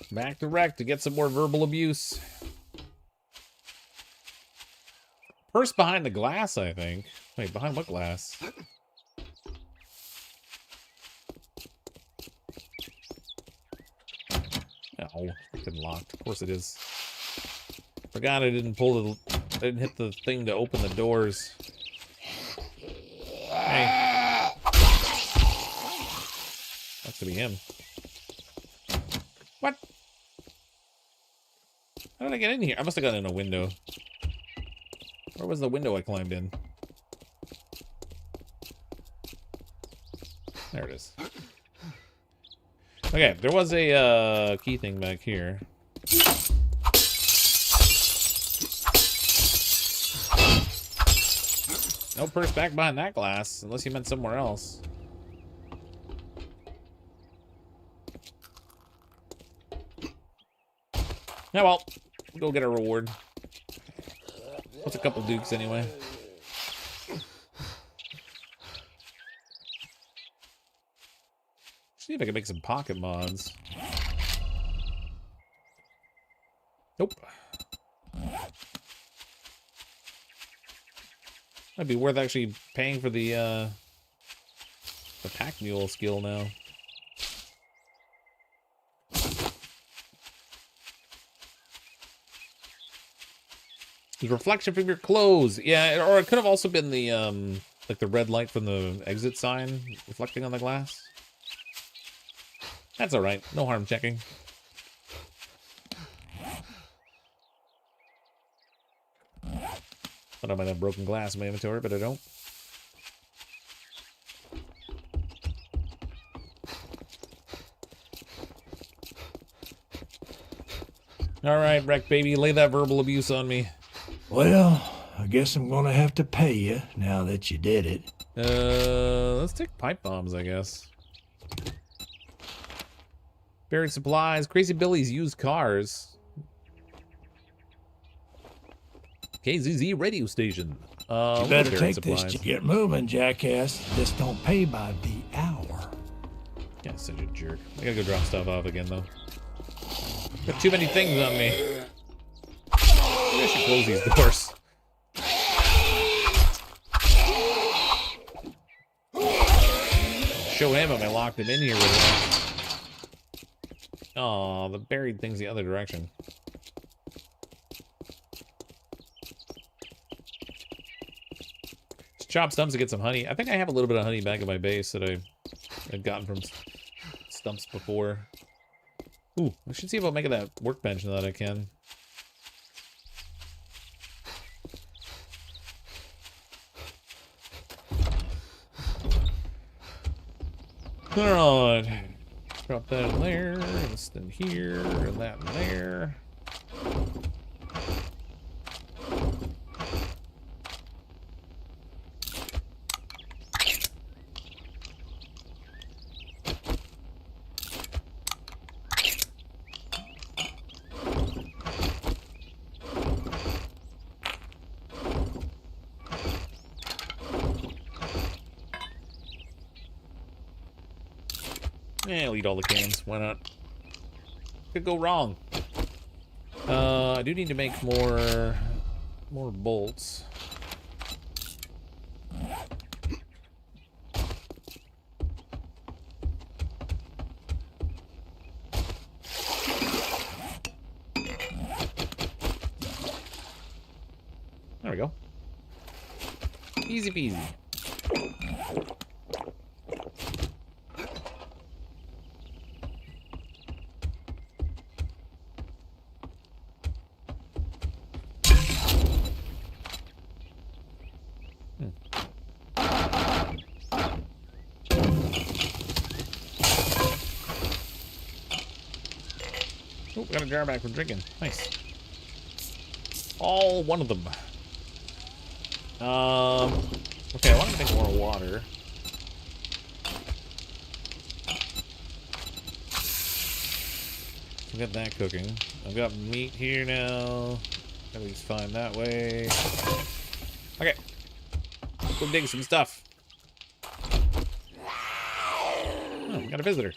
Back to wreck to get some more verbal abuse. Purse behind the glass, I think. Wait, behind what glass? Oh, it's been locked. Of course it is. Forgot I didn't pull the... I didn't hit the thing to open the doors. Hey. That's to be him. What? How did I get in here? I must have gotten in a window. Where was the window I climbed in? There it is. Okay, there was a key thing back here. No purse back behind that glass, unless you meant somewhere else. Yeah, well, we'll go get a reward. What's a couple dukes anyway? See if I can make some pocket mods. Nope. Might be worth actually paying for the pack mule skill now. The reflection from your clothes. Yeah, or it could have also been the like the red light from the exit sign reflecting on the glass. That's alright. No harm checking. Thought I might have broken glass in my inventory, but I don't. Alright, Wreck Baby, lay that verbal abuse on me. Well, I guess I'm gonna have to pay you now that you did it. Let's take pipe bombs, I guess. Buried supplies, Crazy Billy's used cars. KZZ radio station. You better take this to get moving, jackass. This don't pay by the hour. Yeah, such a jerk. I gotta go drop stuff off again, though. Got too many things on me. Maybe I should close these doors. Show him if I locked him in here with it. Oh, the buried thing's the other direction. Just chop stumps to get some honey. I think I have a little bit of honey back at my base that I'd gotten from stumps before. Ooh, I should see about making that workbench now that I can. Alright. Drop that in there, this in here, and that in there. Yeah, I'll eat all the cans. Why not? Could go wrong. I do need to make more bolts. There we go. Easy peasy. Oh, we got a jar back from drinking. Nice. All one of them. Okay, I want to make more water. So get that cooking. I've got meat here now. Everything's fine that way. Okay. Go dig some stuff. Oh, we got a visitor.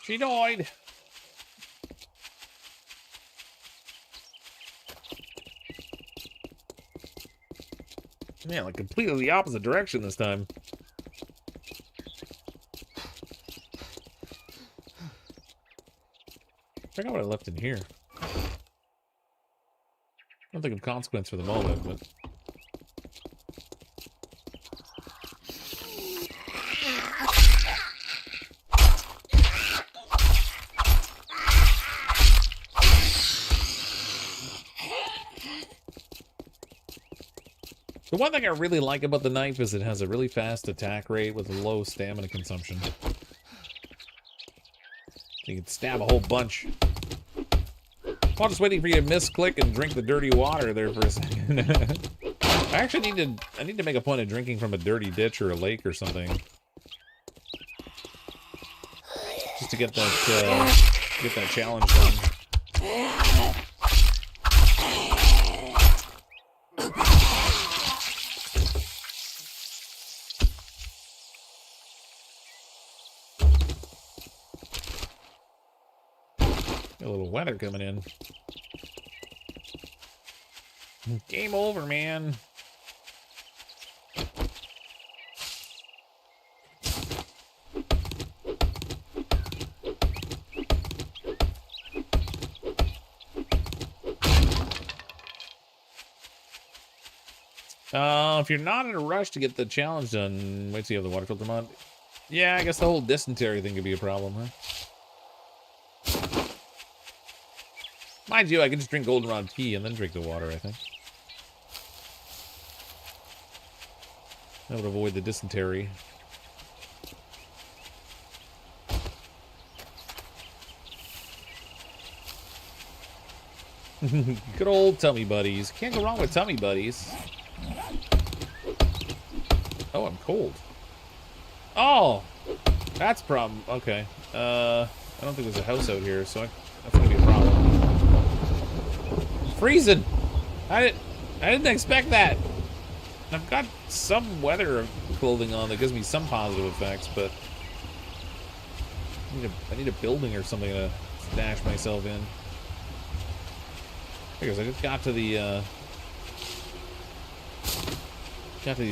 She died. Man, like completely the opposite direction this time. Check out what I left in here. I don't think of consequence for the moment, but... The one thing I really like about the knife is it has a really fast attack rate with low stamina consumption. So you can stab a whole bunch. I'm just waiting for you to misclick and drink the dirty water there for a second. I actually need to make a point of drinking from a dirty ditch or a lake or something. Just to get that challenge done. A little weather coming in. Game over, man. If you're not in a rush to get the challenge done, wait till you have the water filter mod. Yeah, I guess the whole dysentery thing could be a problem, huh? Mind you, I can just drink goldenrod tea and then drink the water, I think. That would avoid the dysentery. Good old tummy buddies. Can't go wrong with tummy buddies. Oh, I'm cold. Oh! That's a problem. Okay. I don't think there's a house out here, so that's gonna be a problem. Freezing! I didn't expect that. I've got some weather clothing on that gives me some positive effects, but I need a building or something to stash myself in. Because I just got to the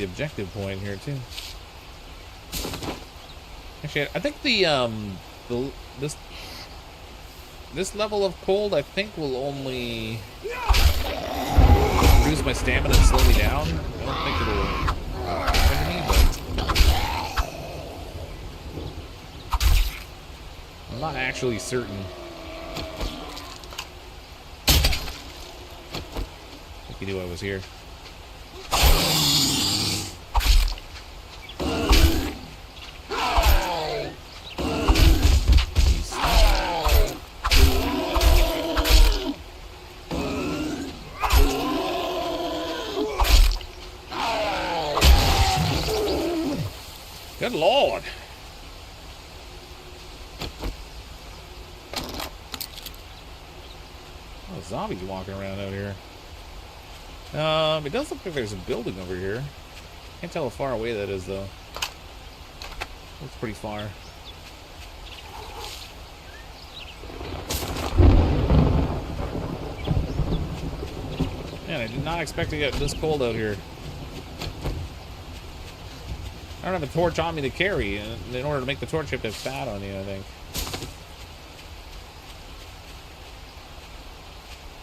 objective point here too. Actually, I think this level of cold, I think, will only reduce my stamina and slow me down. I don't think it'll damage me, but I'm not actually certain. I think you knew I was here. Good Lord. Oh, zombies walking around out here. It does look like there's a building over here. Can't tell how far away that is, though. Looks pretty far. Man, I did not expect to get this cold out here. I don't have a torch on me to carry, and in order to make the torch, you have to have fat on you, I think.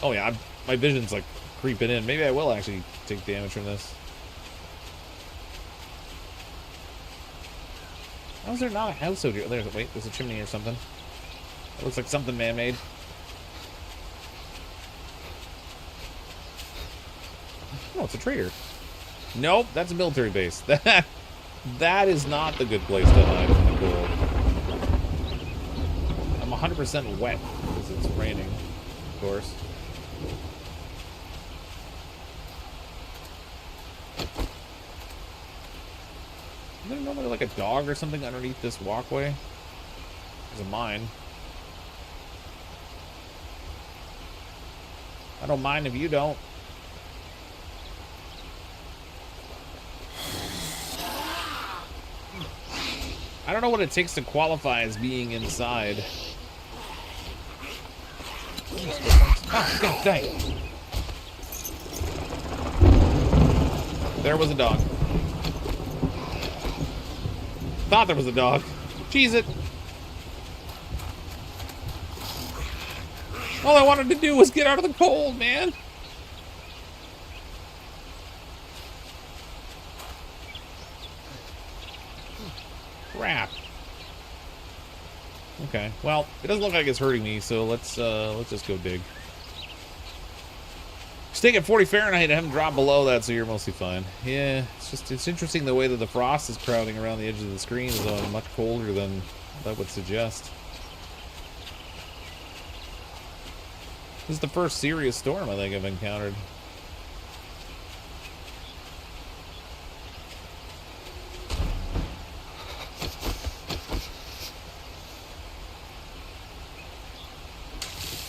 Oh yeah, my vision's like creeping in. Maybe I will actually take damage from this. How is there not a house out here? Wait, there's a chimney or something. It looks like something man-made. Oh, it's a trader. Nope, that's a military base. That is not the good place to hide from the cold. I'm 100% wet because it's raining, of course. Is there normally like a dog or something underneath this walkway? There's a mine. I don't mind if you don't. I don't know what it takes to qualify as being inside. Oh, God dang. There was a dog. Thought there was a dog. Cheese it. All I wanted to do was get out of the cold, man. Crap. Okay, well, it doesn't look like it's hurting me, so let's just go dig. Staying at 40 Fahrenheit, I haven't dropped below that, so you're mostly fine. Yeah, it's interesting the way that the frost is crowding around the edge of the screen is much colder than that would suggest. This is the first serious storm I think I've encountered.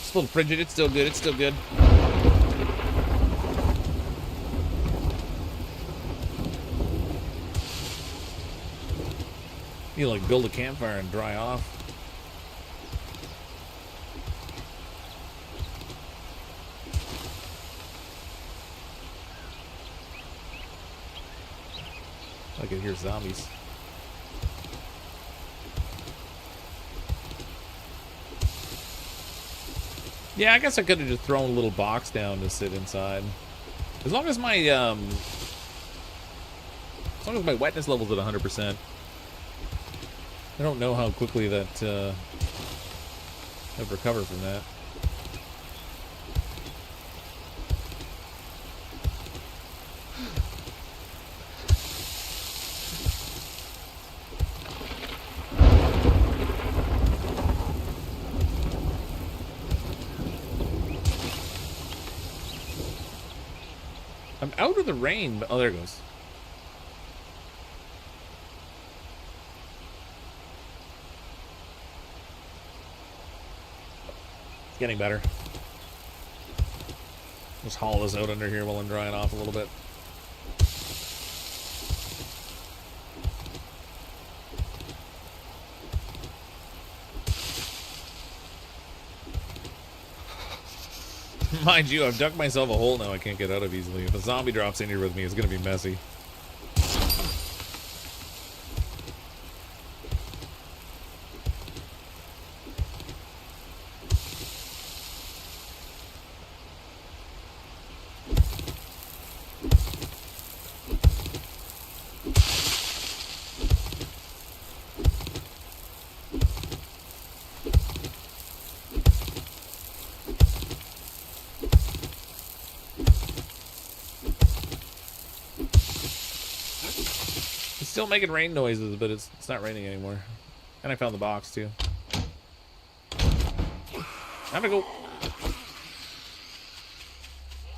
It's a little frigid. It's still good. It's still good. You like build a campfire and dry off. I can hear zombies. Yeah, I guess I could have just thrown a little box down to sit inside. As long as my wetness level's at 100%. I don't know how quickly that I've recovered from that. I'm out of the rain, but oh, there it goes. It's getting better. Just haul this out under here while I'm drying off a little bit. Mind you, I've dug myself a hole now I can't get out of easily. If a zombie drops in here with me, it's gonna be messy. Still making rain noises, but it's not raining anymore. And I found the box too. Time to go.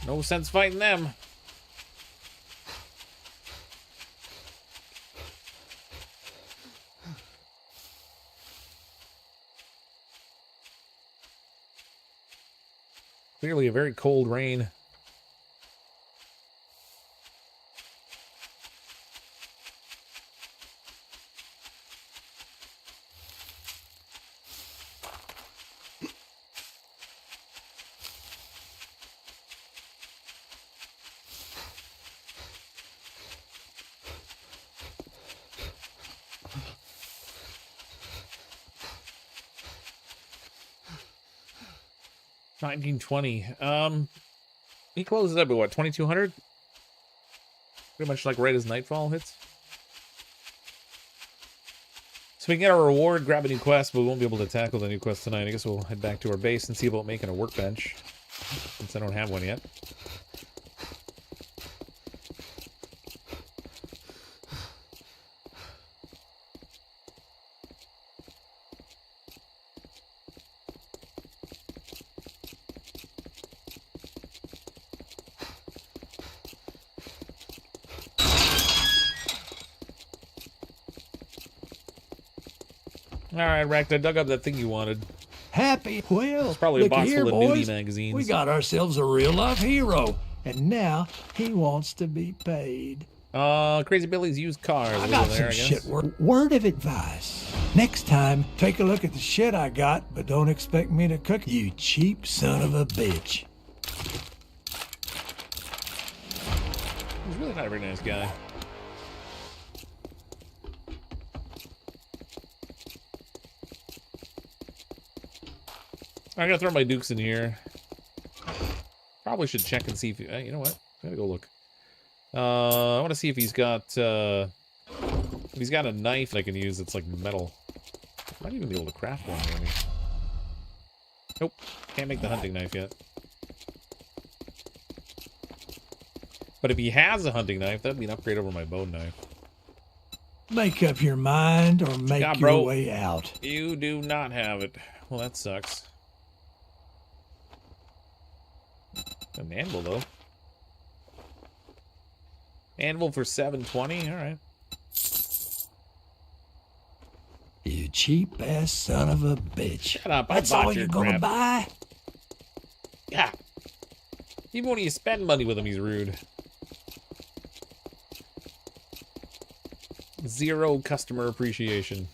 No sense fighting them. Clearly a very cold rain. $19.20. He closes up at what, 2200? Pretty much like right as nightfall hits. So we can get our reward, grab a new quest, but we won't be able to tackle the new quest tonight. I guess we'll head back to our base and see about making a workbench, since I don't have one yet. All right, Rex, I dug up that thing you wanted. Happy? Well, It's probably a look box here, full of boys. nudie magazines. We got ourselves a real-life hero, and now he wants to be paid. Crazy Billy's used cars. I got some shit. Word of advice. Next time, take a look at the shit I got, but don't expect me to cook, you cheap son of a bitch. He's really not a very nice guy. I gotta throw my dukes in here. Probably should check and see if you know what? I gotta go look. I want to see if he's got a knife I can use that's like metal. Might even be able to craft one maybe. Nope, can't make the hunting knife yet. But if he has a hunting knife, that'd be an upgrade over my bone knife. Make up your mind or make your way out. You do not have it. Well, that sucks. An anvil, though. Anvil for 720? Alright. You cheap-ass son of a bitch. Shut up, That's all you're gonna buy? Yeah. Even when you spend money with him, he's rude. Zero customer appreciation.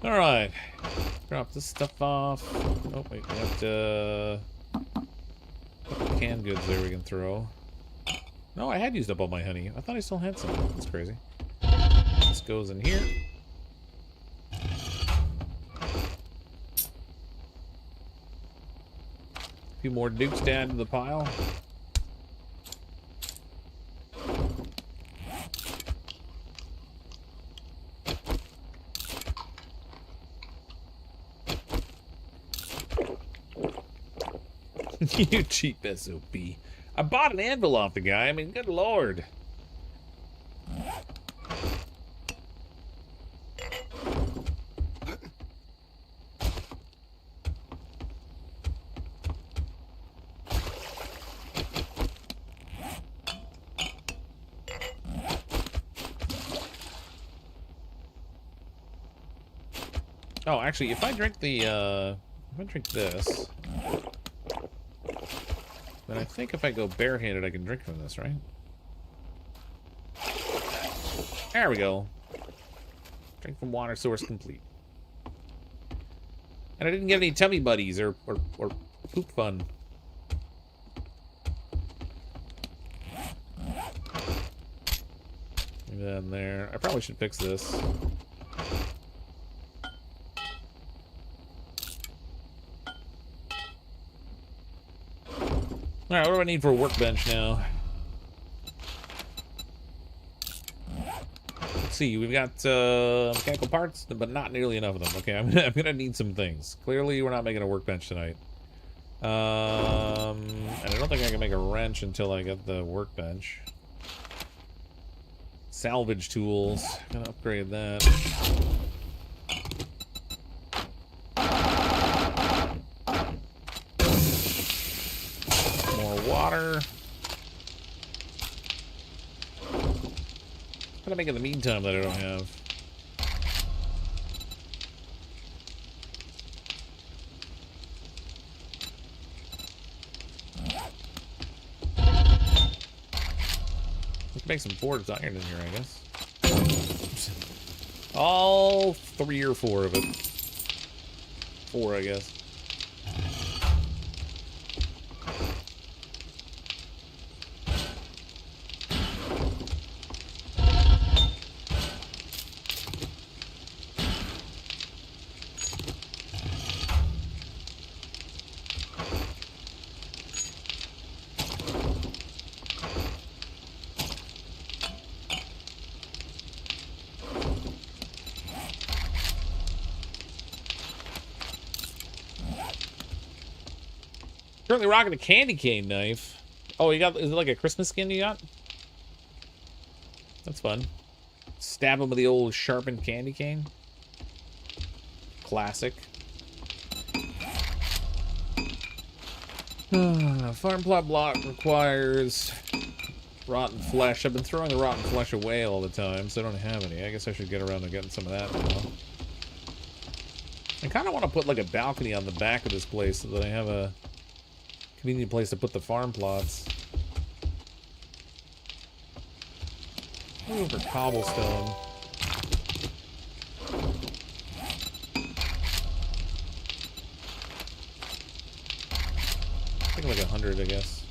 Alright. Drop this stuff off. Oh, wait, we have to... Put canned goods there we can throw. No, I had used up all my honey. I thought I still had some. That's crazy. This goes in here. A few more dukes to add to the pile. You cheap SOB. I bought an anvil off the guy. I mean, good lord. Oh, actually, if I drink the, if I drink this, then I think if I go barehanded, I can drink from this, right? There we go. Drink from water source complete. And I didn't get any tummy buddies or poop fun. Leave that in there. I probably should fix this. Alright, what do I need for a workbench now? Let's see, we've got mechanical parts, but not nearly enough of them. Okay, I'm gonna need some things. Clearly, we're not making a workbench tonight. And I don't think I can make a wrench until I get the workbench. Salvage tools, gotta upgrade that. Water. What can I make in the meantime that I don't have? Let's make some forged iron in here, I guess. All 3 or 4 of it. 4, I guess. Currently rocking a candy cane knife. Oh, you got, is it like a Christmas skin you got? That's fun. Stab him with the old sharpened candy cane. classic. Farm plot block requires rotten flesh. I've been throwing the rotten flesh away all the time, so I don't have any. I guess I should get around to getting some of that now. I kind of want to put like a balcony on the back of this place so that I have a convenient place to put the farm plots. Ooh, for cobblestone. I think like 100, I guess.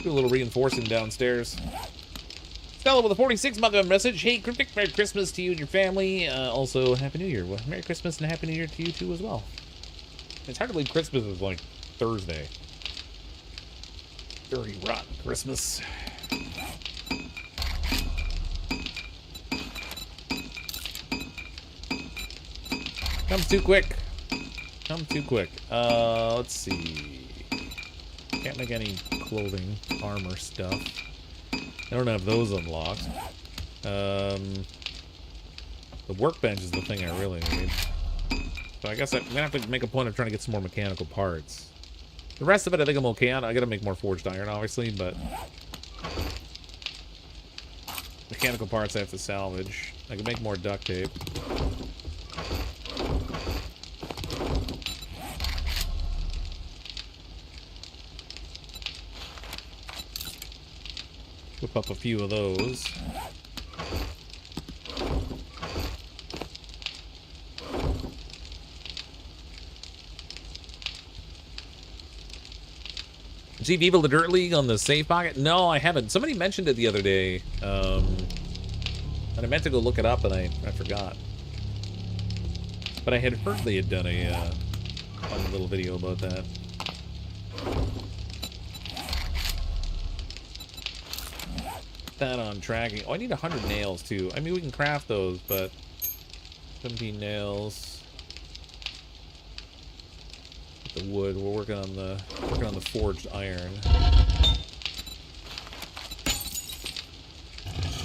Do a little reinforcing downstairs. Stella with a 46-month message. Hey, Cryptic, Merry Christmas to you and your family. Also, Happy New Year. Well, Merry Christmas and Happy New Year to you too as well. It's hard to believe Christmas is like Thursday. Dirty, rotten Christmas. Comes too quick. Comes too quick. Let's see. Can't make any clothing, armor stuff. I don't have those unlocked. The workbench is the thing I really need. So I guess I'm gonna have to make a point of trying to get some more mechanical parts. The rest of it I think I'm okay on. I gotta make more forged iron, obviously, but mechanical parts I have to salvage. I can make more duct tape. Whip up a few of those. See Evil the Dirt League on the save pocket? No, I haven't. Somebody mentioned it the other day. And I meant to go look it up and I forgot. But I had heard they had done a fun little video about that. That on tracking. Oh, I need 100 nails too. I mean, we can craft those, but 17 nails. The wood. We're working on the forged iron.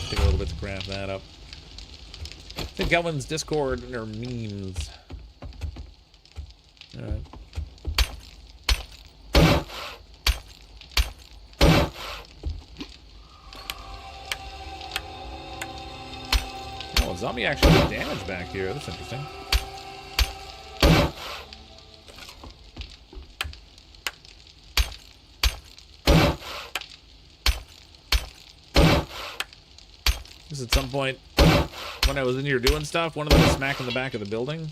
Take a little bit to craft that up. I think Kelvin's Discord or memes. All right. Oh, zombie actually did damage back here. That's interesting. Just at some point, when I was in here doing stuff, one of them was smacking the back of the building.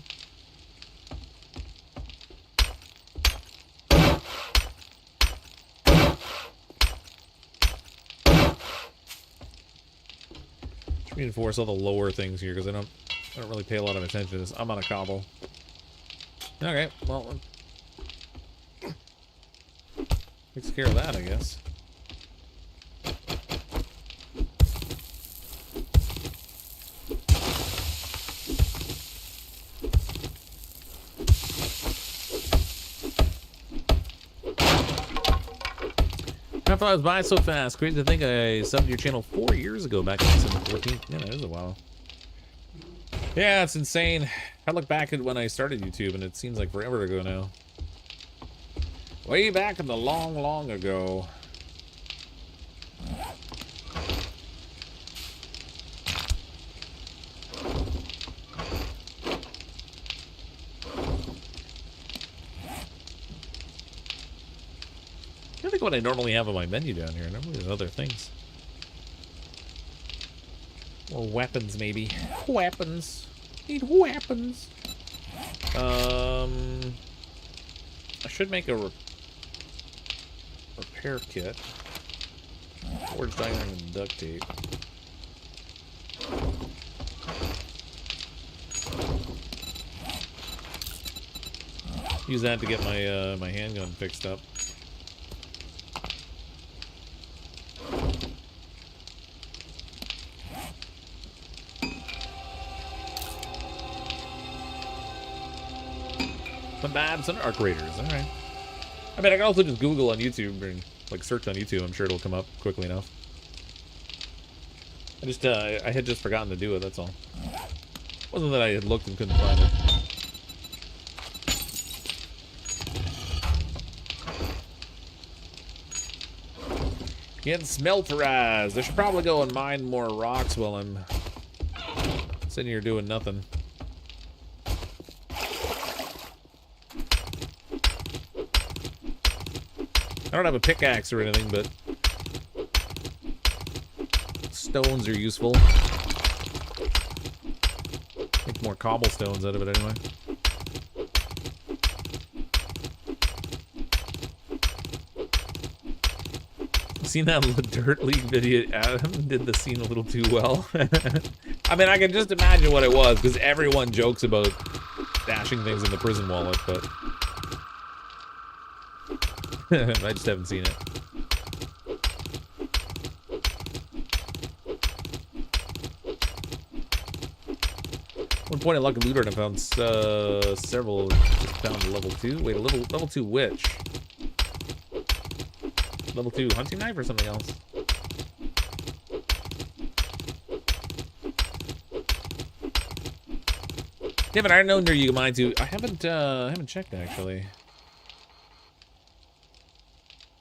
Reinforce all the lower things here because I don't really pay a lot of attention to this. I'm on a cobble. Okay, well, takes care of that, I guess. I thought I was by so fast. Crazy to think I subbed to your channel 4 years ago, back in December 14th. Yeah, that was a while. Yeah, it's insane. I look back at when I started YouTube, and it seems like forever ago now. Way back in the long, long ago. I think what I normally have on my menu down here. Normally there's other things. Or weapons, maybe. Weapons. Need weapons. I should make a repair kit. Forged iron and duct tape. Use that to get my my handgun fixed up. Babs and Arc Raiders. All right. I mean, I can also just Google on YouTube and like search on YouTube. I'm sure it'll come up quickly enough. I had just forgotten to do it. That's all. Wasn't that I had looked and couldn't find it. Getting smelterized. I should probably go and mine more rocks while I'm sitting here doing nothing. I don't have a pickaxe or anything, but stones are useful. Make more cobblestones out of it anyway. Seen that Dirt League video? Adam did the scene a little too well. I mean, I can just imagine what it was, because everyone jokes about dashing things in the prison wallet, but I just haven't seen it. One point I lucky looter and I found several. Just found a level 2. Wait, a level 2 which? Level 2 hunting knife or something else? Yeah, but I know near you mine too. I haven't checked actually.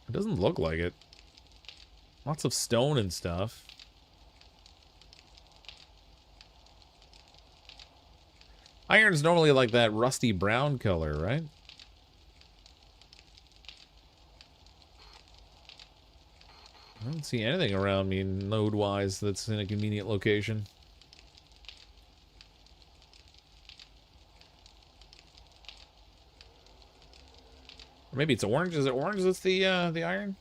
It doesn't look like it. Lots of stone and stuff. Iron's normally like that rusty brown color, right? I don't see anything around me node-wise that's in a convenient location. Or maybe it's orange. Is it orange that's the iron?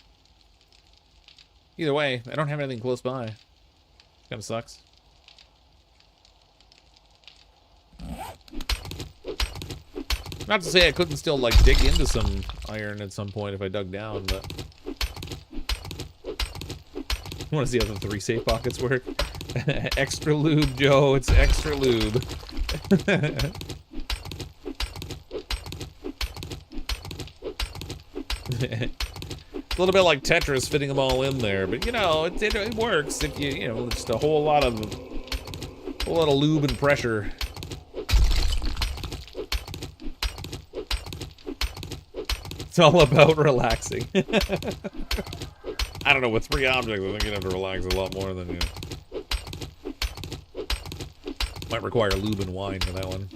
Either way, I don't have anything close by. Kind of sucks. Not to say I couldn't still, like, dig into some iron at some point if I dug down, but... You want to see how the 3 safe pockets work? Extra lube, Joe. It's extra lube. It's a little bit like Tetris fitting them all in there, but you know, it works if you know, just a whole lot of lube and pressure. It's all about relaxing. I don't know, with 3 objects, I think you'd have to relax a lot more than, you know. Might require lube and wine for that one.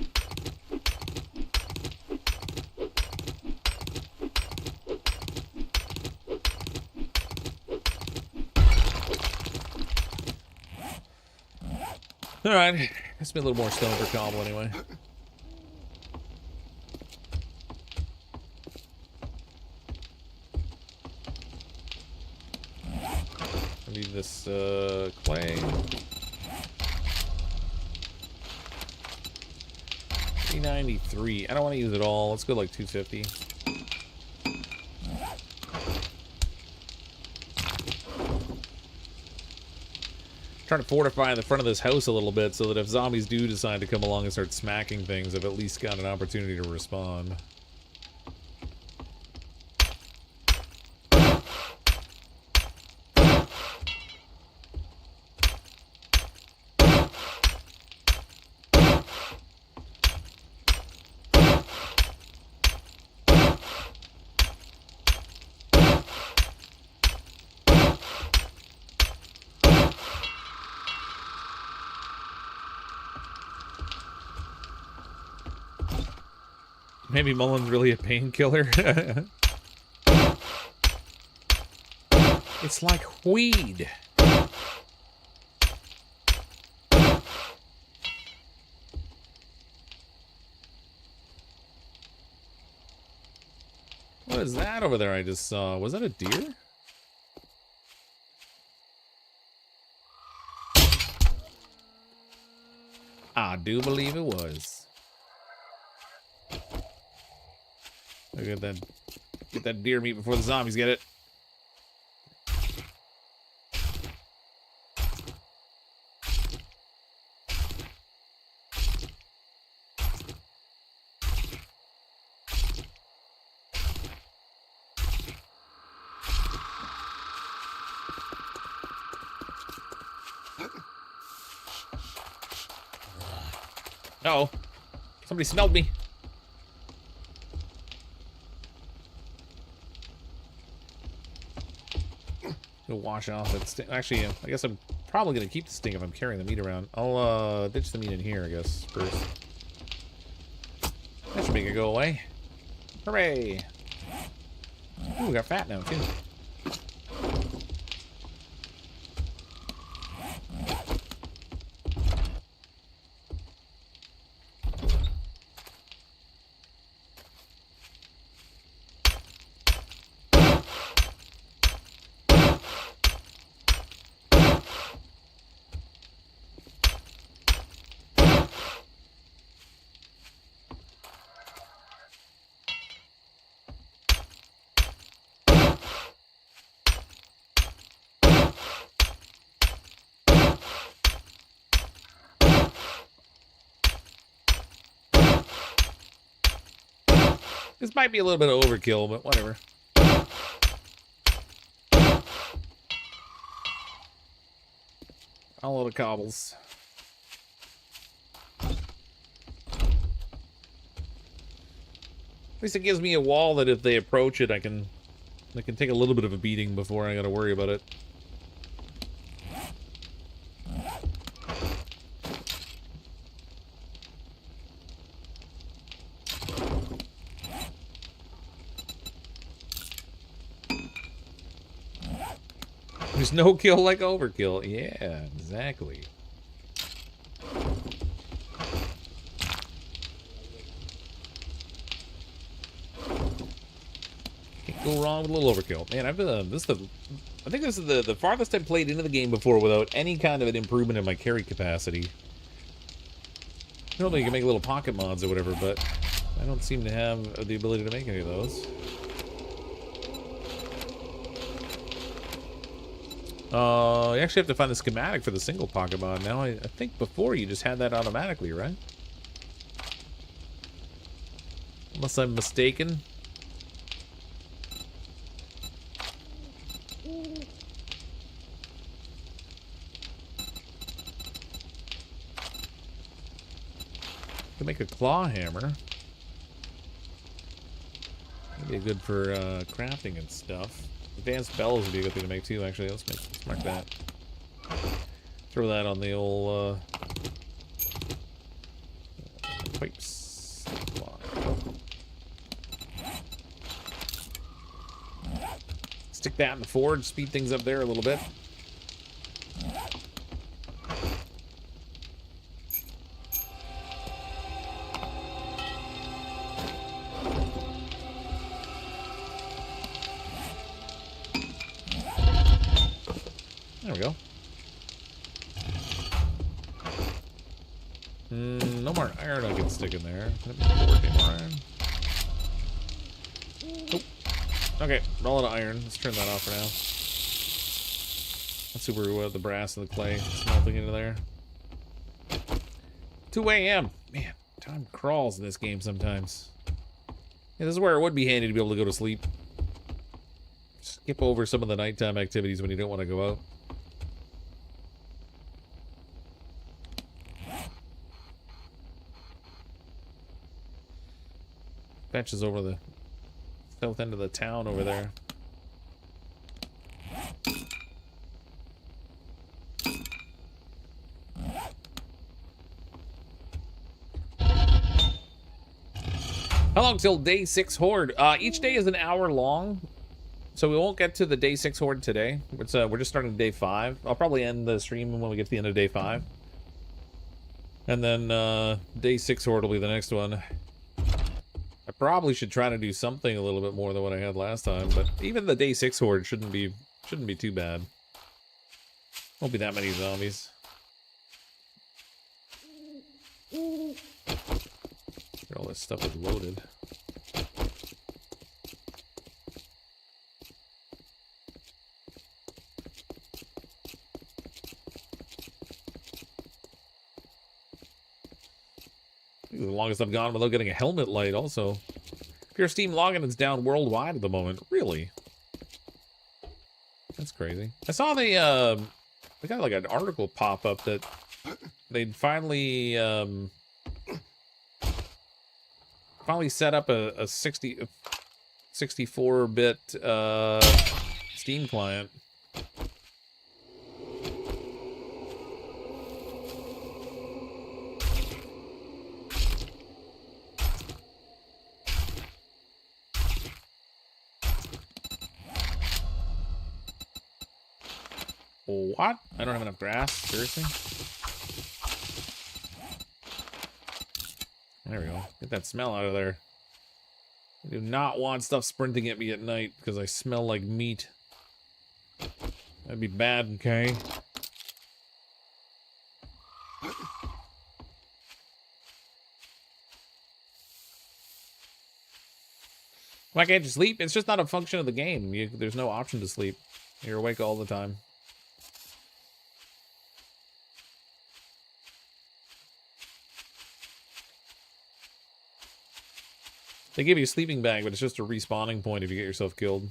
Alright, let's be a little more stone for cobble anyway. I need this clay. 393. I don't want to use it all. Let's go like 250. Trying to fortify the front of this house a little bit so that if zombies do decide to come along and start smacking things, I've at least got an opportunity to respond. Maybe Mullen's really a painkiller. It's like weed. What is that over there I just saw? Was that a deer? I do believe it was. Get that deer meat before the zombies get it. Uh-oh. Somebody smelled me. Go wash off that stink. Actually, I guess I'm probably going to keep the stink if I'm carrying the meat around. I'll ditch the meat in here, I guess, first. That should make it go away. Hooray! Ooh, we got fat now, too. This might be a little bit of overkill, but whatever. A lot of cobbles. At least it gives me a wall that if they approach it, I can take a little bit of a beating before I gotta worry about it. There's no kill like overkill. Yeah, exactly. Can't go wrong with a little overkill. Man, I think this is the farthest I've played into the game before without any kind of an improvement in my carry capacity. Normally you can make little pocket mods or whatever, but I don't seem to have the ability to make any of those. You actually have to find the schematic for the single pocket mod. Now, I think before you just had that automatically, right? Unless I'm mistaken. Can make a claw hammer. That'd be good for crafting and stuff. Advanced bells would be a good thing to make too, actually. Let's mark that. Throw that on the old pipes. Stick that in the forge, speed things up there a little bit. There we go. No more iron I can stick in there. Can it be poured any more iron? Nope. Okay, roll of iron. Let's turn that off for now. Let's see where the brass and the clay smelting into there. 2 a.m. Man, time crawls in this game sometimes. Yeah, this is where it would be handy to be able to go to sleep. Skip over some of the nighttime activities when you don't want to go out. Bench is over the south end of the town over there. How long till day 6 Horde? Each day is an hour long, so we won't get to the day 6 Horde today. We're just starting day 5. I'll probably end the stream when we get to the end of day 5. And then day 6 Horde will be the next one. I probably should try to do something a little bit more than what I had last time, but even the day 6 Horde shouldn't be too bad. Won't be that many zombies. All this stuff is loaded. The longest I've gone without getting a helmet light also. If your Steam login is down worldwide at the moment. Really? That's crazy. I saw they got like an article pop up that they'd finally Finally set up a 64-bit Steam client. What? I don't have enough grass? Seriously? There we go. Get that smell out of there. I do not want stuff sprinting at me at night because I smell like meat. That'd be bad, okay? Why can't you sleep? It's just not a function of the game. There's no option to sleep. You're awake all the time. They give you a sleeping bag, but it's just a respawning point if you get yourself killed.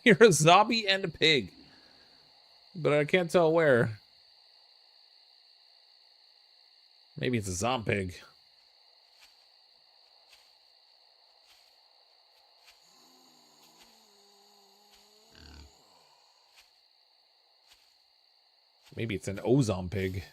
You're a zombie and a pig. But I can't tell where. Maybe it's a zombie. Maybe it's an ozone pig.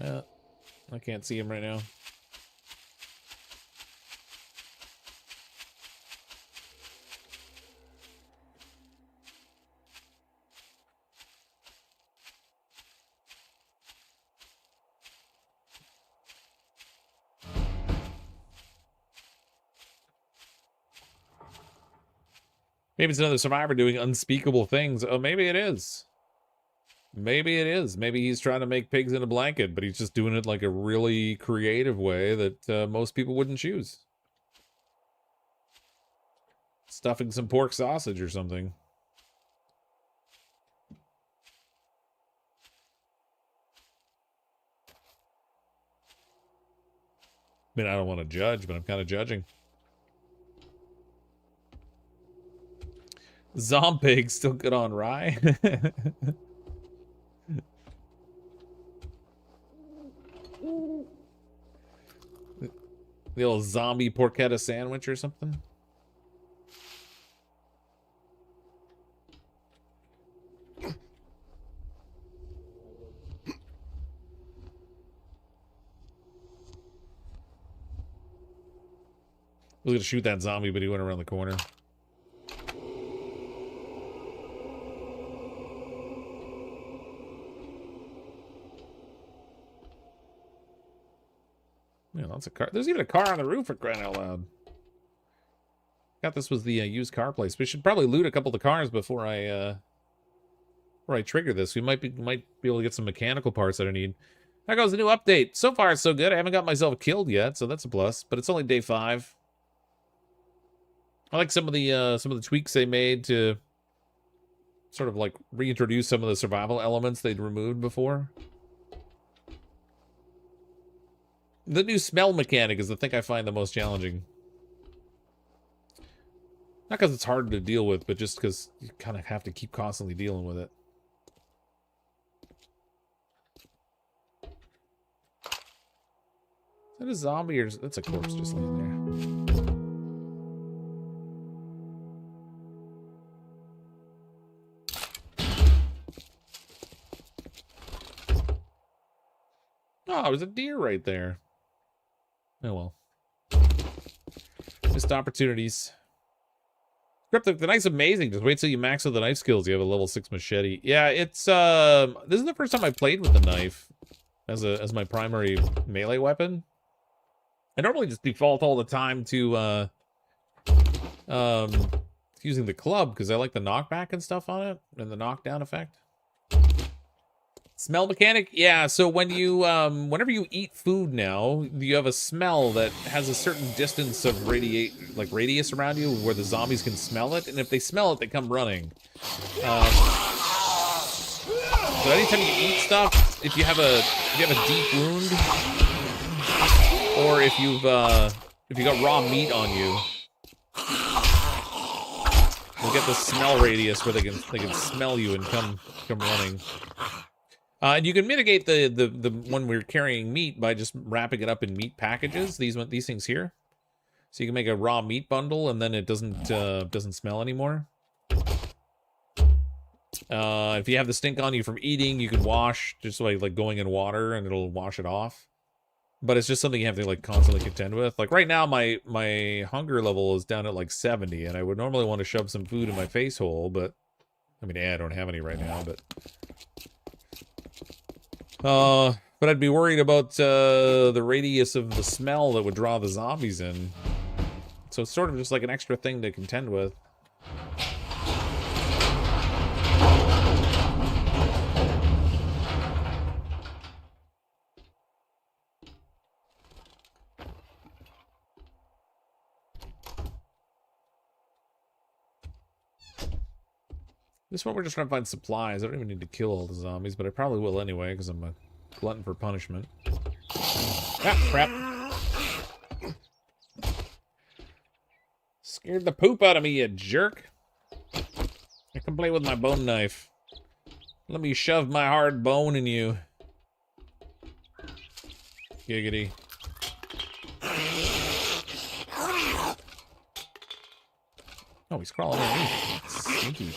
Yeah, I can't see him right now. Maybe it's another survivor doing unspeakable things. Oh, maybe it is. Maybe it is. Maybe he's trying to make pigs in a blanket, but he's just doing it like a really creative way that most people wouldn't choose. Stuffing some pork sausage or something. I mean, I don't want to judge, but I'm kind of judging. Zompig still good on rye. The old zombie porchetta sandwich or something. I was gonna shoot that zombie, but he went around the corner. Yeah, that's a car. There's even a car on the roof for crying out loud. Thought this was the used car place. We should probably loot a couple of the cars before I trigger this. We might be able to get some mechanical parts that I need. There goes the new update. So far, it's so good. I haven't got myself killed yet, so that's a plus. But it's only day 5. I like some of the tweaks they made to sort of like reintroduce some of the survival elements they'd removed before. The new smell mechanic is the thing I find the most challenging. Not because it's hard to deal with, but just because you kind of have to keep constantly dealing with it. Is that a zombie or that's a corpse just laying there? Oh, there's a deer right there. Oh well. Missed opportunities. Cryptic, the knife's amazing. Just wait till you max out the knife skills. You have a level 6 machete. Yeah, it's this is the first time I played with the knife as my primary melee weapon. I normally just default all the time to using the club because I like the knockback and stuff on it and the knockdown effect. Smell mechanic? Yeah, so when you, whenever you eat food now, you have a smell that has a certain distance of radius around you where the zombies can smell it, and if they smell it, they come running. So anytime you eat stuff, if you have a deep wound, or if you got raw meat on you, you'll get the smell radius where they can smell you and come running. And you can mitigate the when we're carrying meat by just wrapping it up in meat packages. These things here, so you can make a raw meat bundle, and then it doesn't smell anymore. If you have the stink on you from eating, you can wash just like going in water, and it'll wash it off. But it's just something you have to like constantly contend with. Like right now, my hunger level is down at like 70, and I would normally want to shove some food in my face hole, but I mean, I don't have any right now, but. But I'd be worried about the radius of the smell that would draw the zombies in. So it's sort of just like an extra thing to contend with. This one we're just trying to find supplies. I don't even need to kill all the zombies, but I probably will anyway, because I'm a glutton for punishment. Ah, crap. Scared the poop out of me, you jerk. I can play with my bone knife. Let me shove my hard bone in you. Giggity. Oh, he's crawling underneath. Sneaky.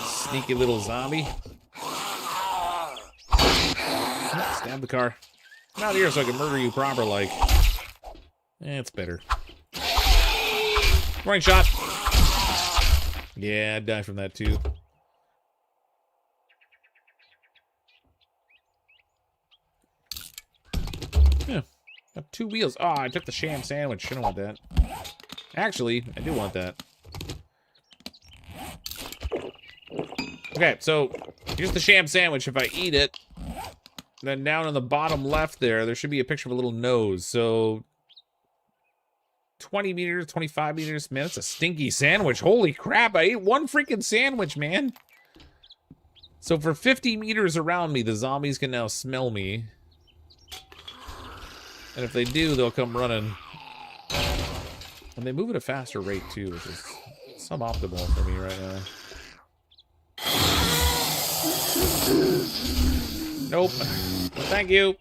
Sneaky little zombie. Oh, stab the car. Come out here so I can murder you proper like. It's better. Warning shot. Yeah, I'd die from that too. Yeah. Got 2 wheels. Oh, I took the sham sandwich. I don't want that. Actually, I do want that. Okay, so here's the sham sandwich. If I eat it, then down on the bottom left there should be a picture of a little nose. So 20 meters, 25 meters. Man, that's a stinky sandwich. Holy crap, I ate one freaking sandwich, man. So for 50 meters around me, the zombies can now smell me. And if they do, they'll come running. And they move at a faster rate, too, which is suboptimal for me right now. Nope. Thank you.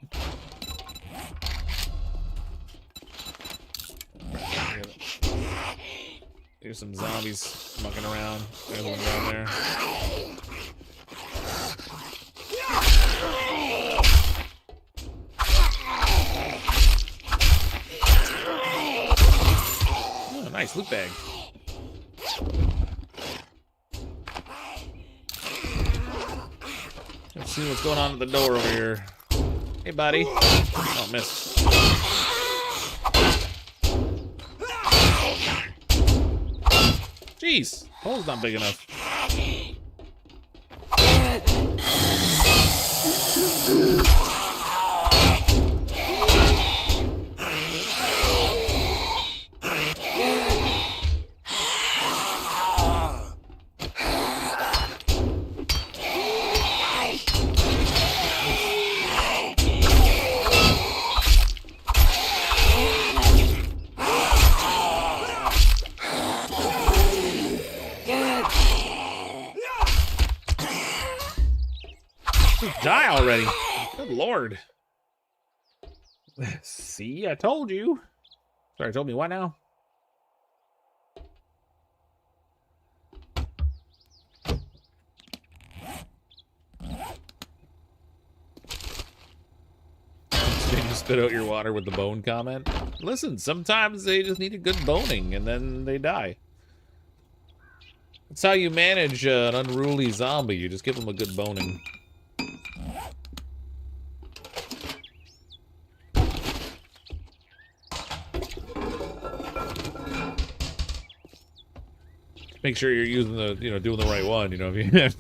There's some zombies mucking around. There's one down there. Oh, nice loot bag. Let's see what's going on at the door over here. Hey, buddy. Oh, missed. Jeez, hole's not big enough. Die already. Good lord. See, I told you. Sorry, told me what now? Did you spit out your water with the bone comment? Listen, sometimes they just need a good boning and then they die. That's how you manage an unruly zombie. You just give them a good boning. Make sure you're using the, doing the right one. If you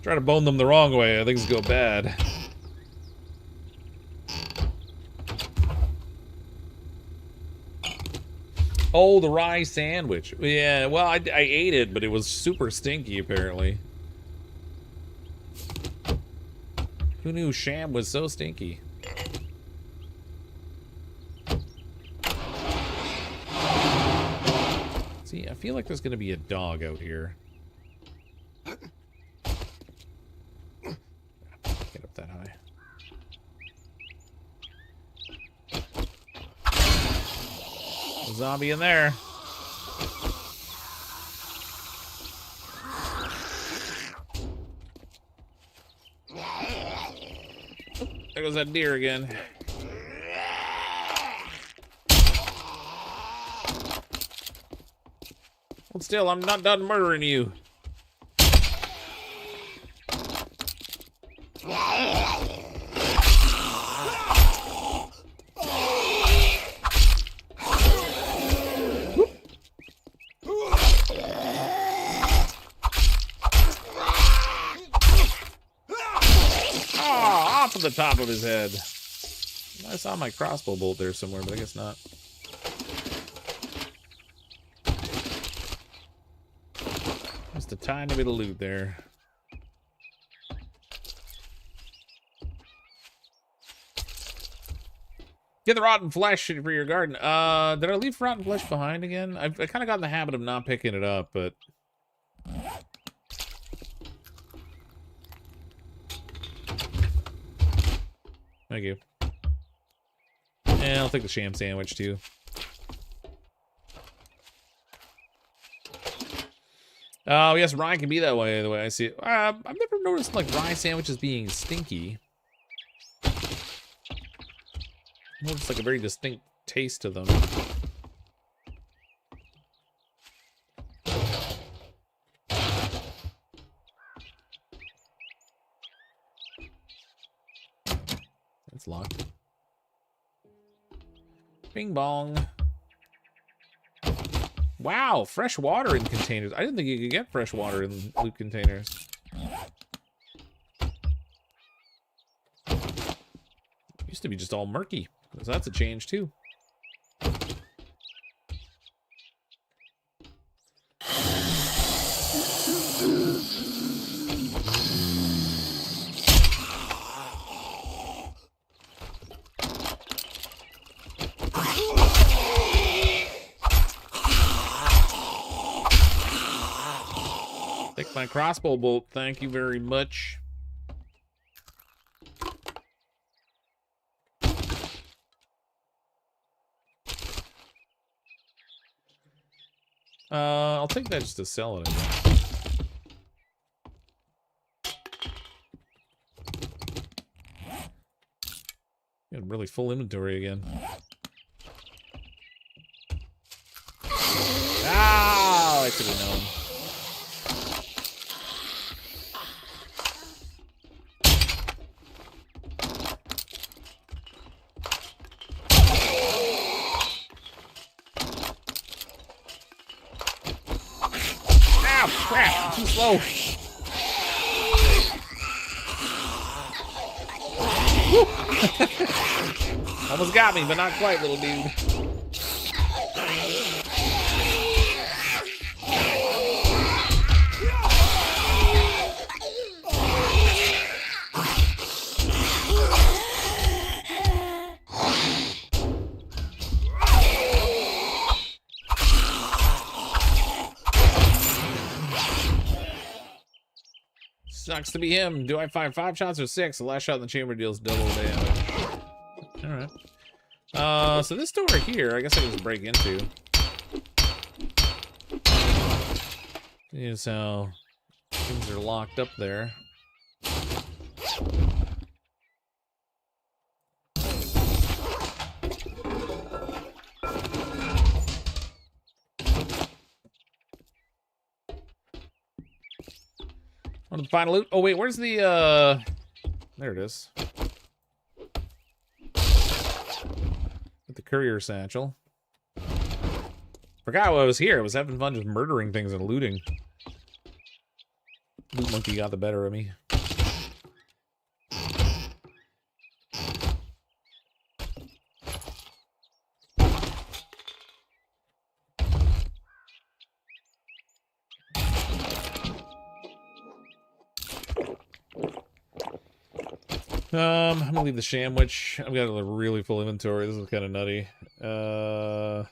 Try to bone them the wrong way, things go bad. Oh, the rye sandwich. Yeah, well, I ate it, but it was super stinky, apparently. Who knew sham was so stinky? See, I feel like there's going to be a dog out here. Get up that high. A zombie in there. There goes that deer again. Hold still, I'm not done murdering you. Off of the top of his head. I saw my crossbow bolt there somewhere, but I guess not. Just a tiny bit of loot there. Get the rotten flesh for your garden. Did I leave rotten flesh behind again? I kind of got in the habit of not picking it up, but... Thank you. And I'll take the sham sandwich, too. Oh, yes, rye can be that way, the way I see it. I've never noticed, like, rye sandwiches being stinky. It's like a very distinct taste to them. It's locked. Bing bong. Wow, fresh water in containers. I didn't think you could get fresh water in loot containers. Used to be just all murky. So that's a change too. Take my crossbow bolt, thank you very much. I'll take that just to sell it, I guess. Got really full inventory again. Ah, I could have known. Crap, too slow. Almost got me, but not quite, little dude. Sucks to be him. Do I fire 5 shots or 6? The last shot in the chamber deals double damage. Alright. So this door here, I guess I can just break into. Here's how things are locked up there. On the final loot. Oh wait, where's the there it is. With the courier satchel. Forgot why I was here. I was having fun just murdering things and looting. Loot monkey got the better of me. I'm gonna leave the sandwich. I've got a really full inventory. This is kind of nutty. I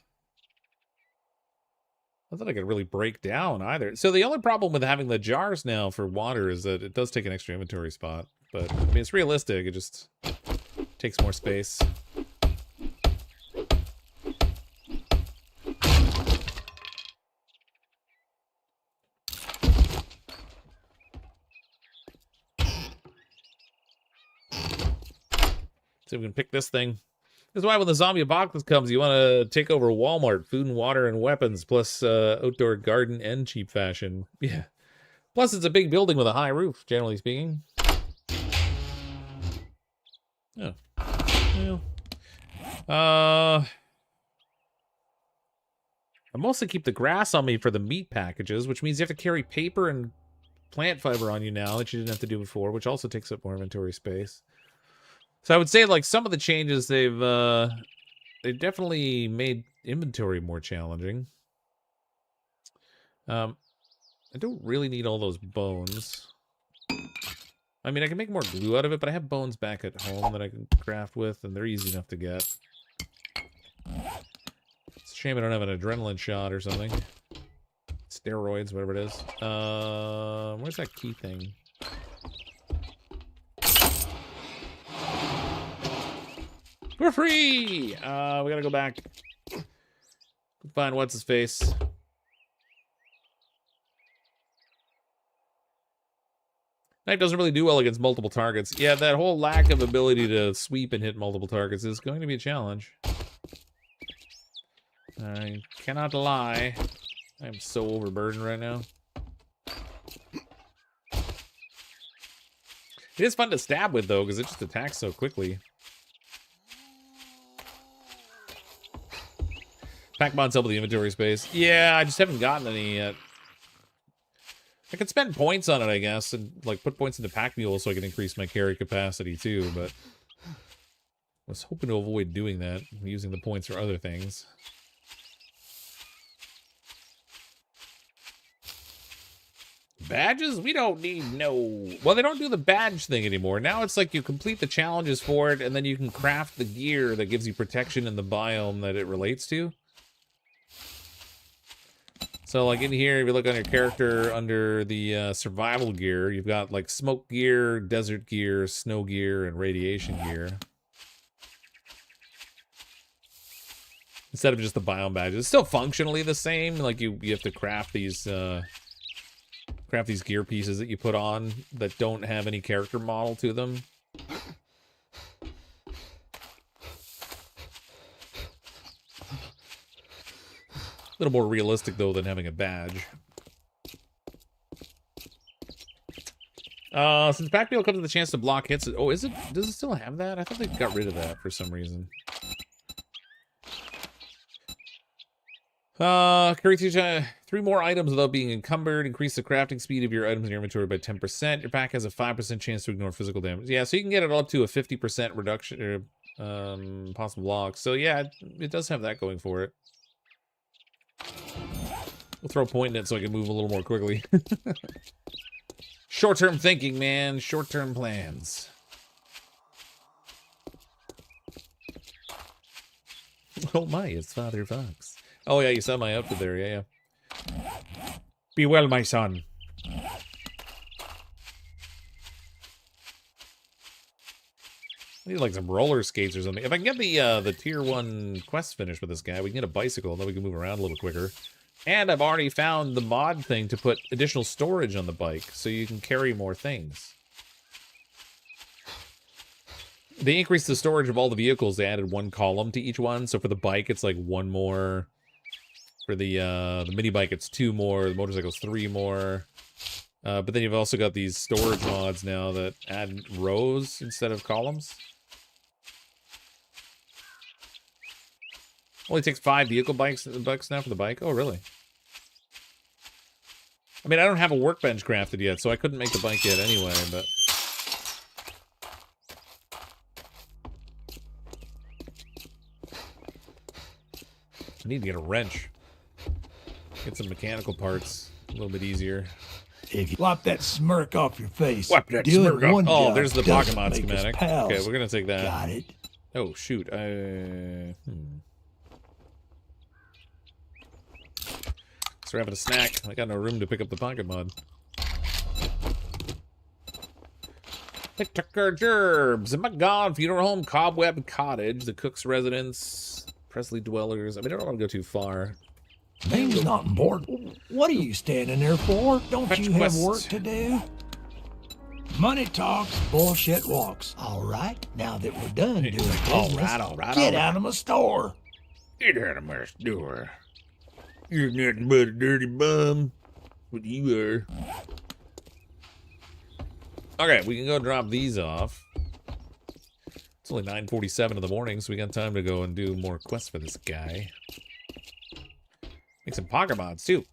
thought I could really break down either. So the only problem with having the jars now for water is that it does take an extra inventory spot. But, I mean, it's realistic. It just takes more space. See if we can pick this thing. This is why when the zombie apocalypse comes, you want to take over Walmart, food and water and weapons, plus outdoor garden and cheap fashion. Yeah. Plus, it's a big building with a high roof, generally speaking. Oh. Well. I mostly keep the grass on me for the meat packages, which means you have to carry paper and plant fiber on you now that you didn't have to do before, which also takes up more inventory space. So I would say, like, some of the changes they've definitely made inventory more challenging. I don't really need all those bones. I mean, I can make more glue out of it, but I have bones back at home that I can craft with, and they're easy enough to get. It's a shame I don't have an adrenaline shot or something. Steroids, whatever it is. Where's that key thing? We're free! We gotta go back. Find what's-his-face. Knife doesn't really do well against multiple targets. Yeah, that whole lack of ability to sweep and hit multiple targets is going to be a challenge. I cannot lie. I'm so overburdened right now. It is fun to stab with, though, because it just attacks so quickly. Pack mods help with the inventory space. Yeah, I just haven't gotten any yet. I could spend points on it, I guess, and like put points into pack mule so I can increase my carry capacity too, but I was hoping to avoid doing that, using the points for other things. Badges? We don't need no... Well, they don't do the badge thing anymore. Now it's like you complete the challenges for it, and then you can craft the gear that gives you protection in the biome that it relates to. So, like, in here, if you look on your character under the survival gear, you've got, like, smoke gear, desert gear, snow gear, and radiation gear. Instead of just the biome badges. It's still functionally the same. Like, you have to craft these gear pieces that you put on that don't have any character model to them. A little more realistic, though, than having a badge. Since pack mule comes with a chance to block hits... Oh, is it? Does it still have that? I thought they got rid of that for some reason. Carry three more items without being encumbered. Increase the crafting speed of your items in your inventory by 10%. Your pack has a 5% chance to ignore physical damage. Yeah, so you can get it up to a 50% reduction, or possible blocks. So yeah, it does have that going for it. We'll throw a point in it so I can move a little more quickly. Short-term thinking, man. Short-term plans. Oh my, it's Father Fox. Oh yeah, you saw my outfit there, yeah. Be well, my son. I need like some roller skates or something. If I can get the tier 1 quest finished with this guy, we can get a bicycle, and then we can move around a little quicker. And I've already found the mod thing to put additional storage on the bike, so you can carry more things. They increased the storage of all the vehicles. They added 1 column to each one. So for the bike, it's like 1 more. For the mini bike, it's 2 more. The motorcycle's 3 more. But then you've also got these storage mods now that add rows instead of columns. Only takes 5 vehicle bucks now for the bike. Oh, really? I mean, I don't have a workbench crafted yet, so I couldn't make the bike yet anyway, but... I need to get a wrench. Get some mechanical parts. A little bit easier. If you wipe that smirk off your face, Wipe that doing smirk off. one Oh, job there's the doesn't Pokemon make us schematic. pals. Okay, we're gonna take that. Got it. Oh, shoot. So we're having a snack. I got no room to pick up the Pokemon. Tucker Gerbs. And my God, funeral home, Cobweb Cottage, the cook's residence, Presley dwellers. I mean, I don't want to go too far. Name's not important. What are you standing there for? Don't Fetch you have quests. work to do? Money talks, bullshit walks. All right, now that we're done doing business, all right. get out of my store. Get out of my store. You're nothing but a dirty bum. What you are. Okay, we can go drop these off. It's only 9:47 in the morning, so we got time to go and do more quests for this guy. Make some Pokemods, too.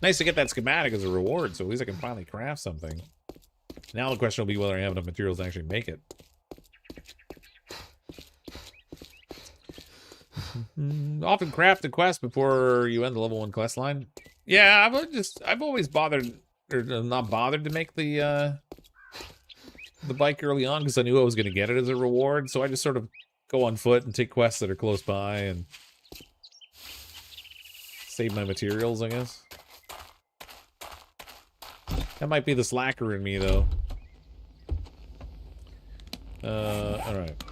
Nice to get that schematic as a reward, so at least I can finally craft something. Now the question will be whether I have enough materials to actually make it. Often craft a quest before you end the level 1 quest line. Yeah, I've always bothered, or not bothered to make the bike early on because I knew I was going to get it as a reward, so I just sort of go on foot and take quests that are close by and save my materials, I guess. That might be the slacker in me, though. Alright.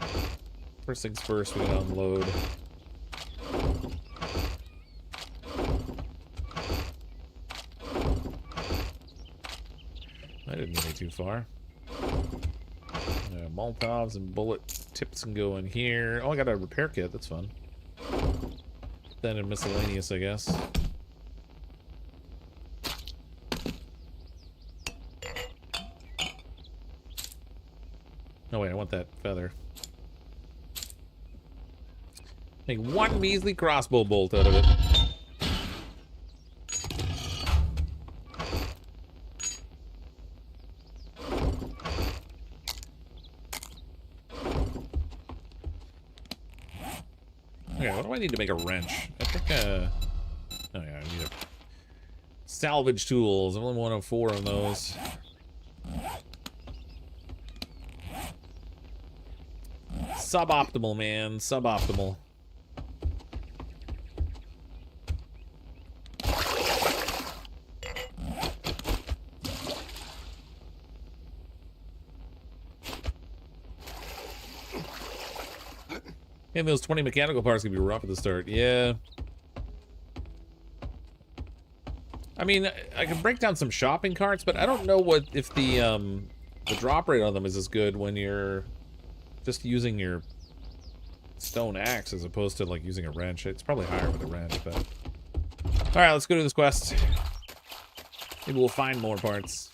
First things first, we gotta unload. I didn't get any too far. Molotovs and bullet tips can go in here. Oh, I got a repair kit. That's fun. Then in miscellaneous, I guess. Oh wait, I want that feather. Make one measly crossbow bolt out of it. Okay, what do I need to make a wrench? I think, oh yeah, I need a salvage tools. I only want 4 of those. Suboptimal, man. Suboptimal. And those 20 mechanical parts can be rough at the start. Yeah. I mean, I can break down some shopping carts, but I don't know what if the drop rate on them is as good when you're just using your stone axe as opposed to like using a wrench. It's probably higher with a wrench, but all right, let's go do this quest. Maybe we'll find more parts.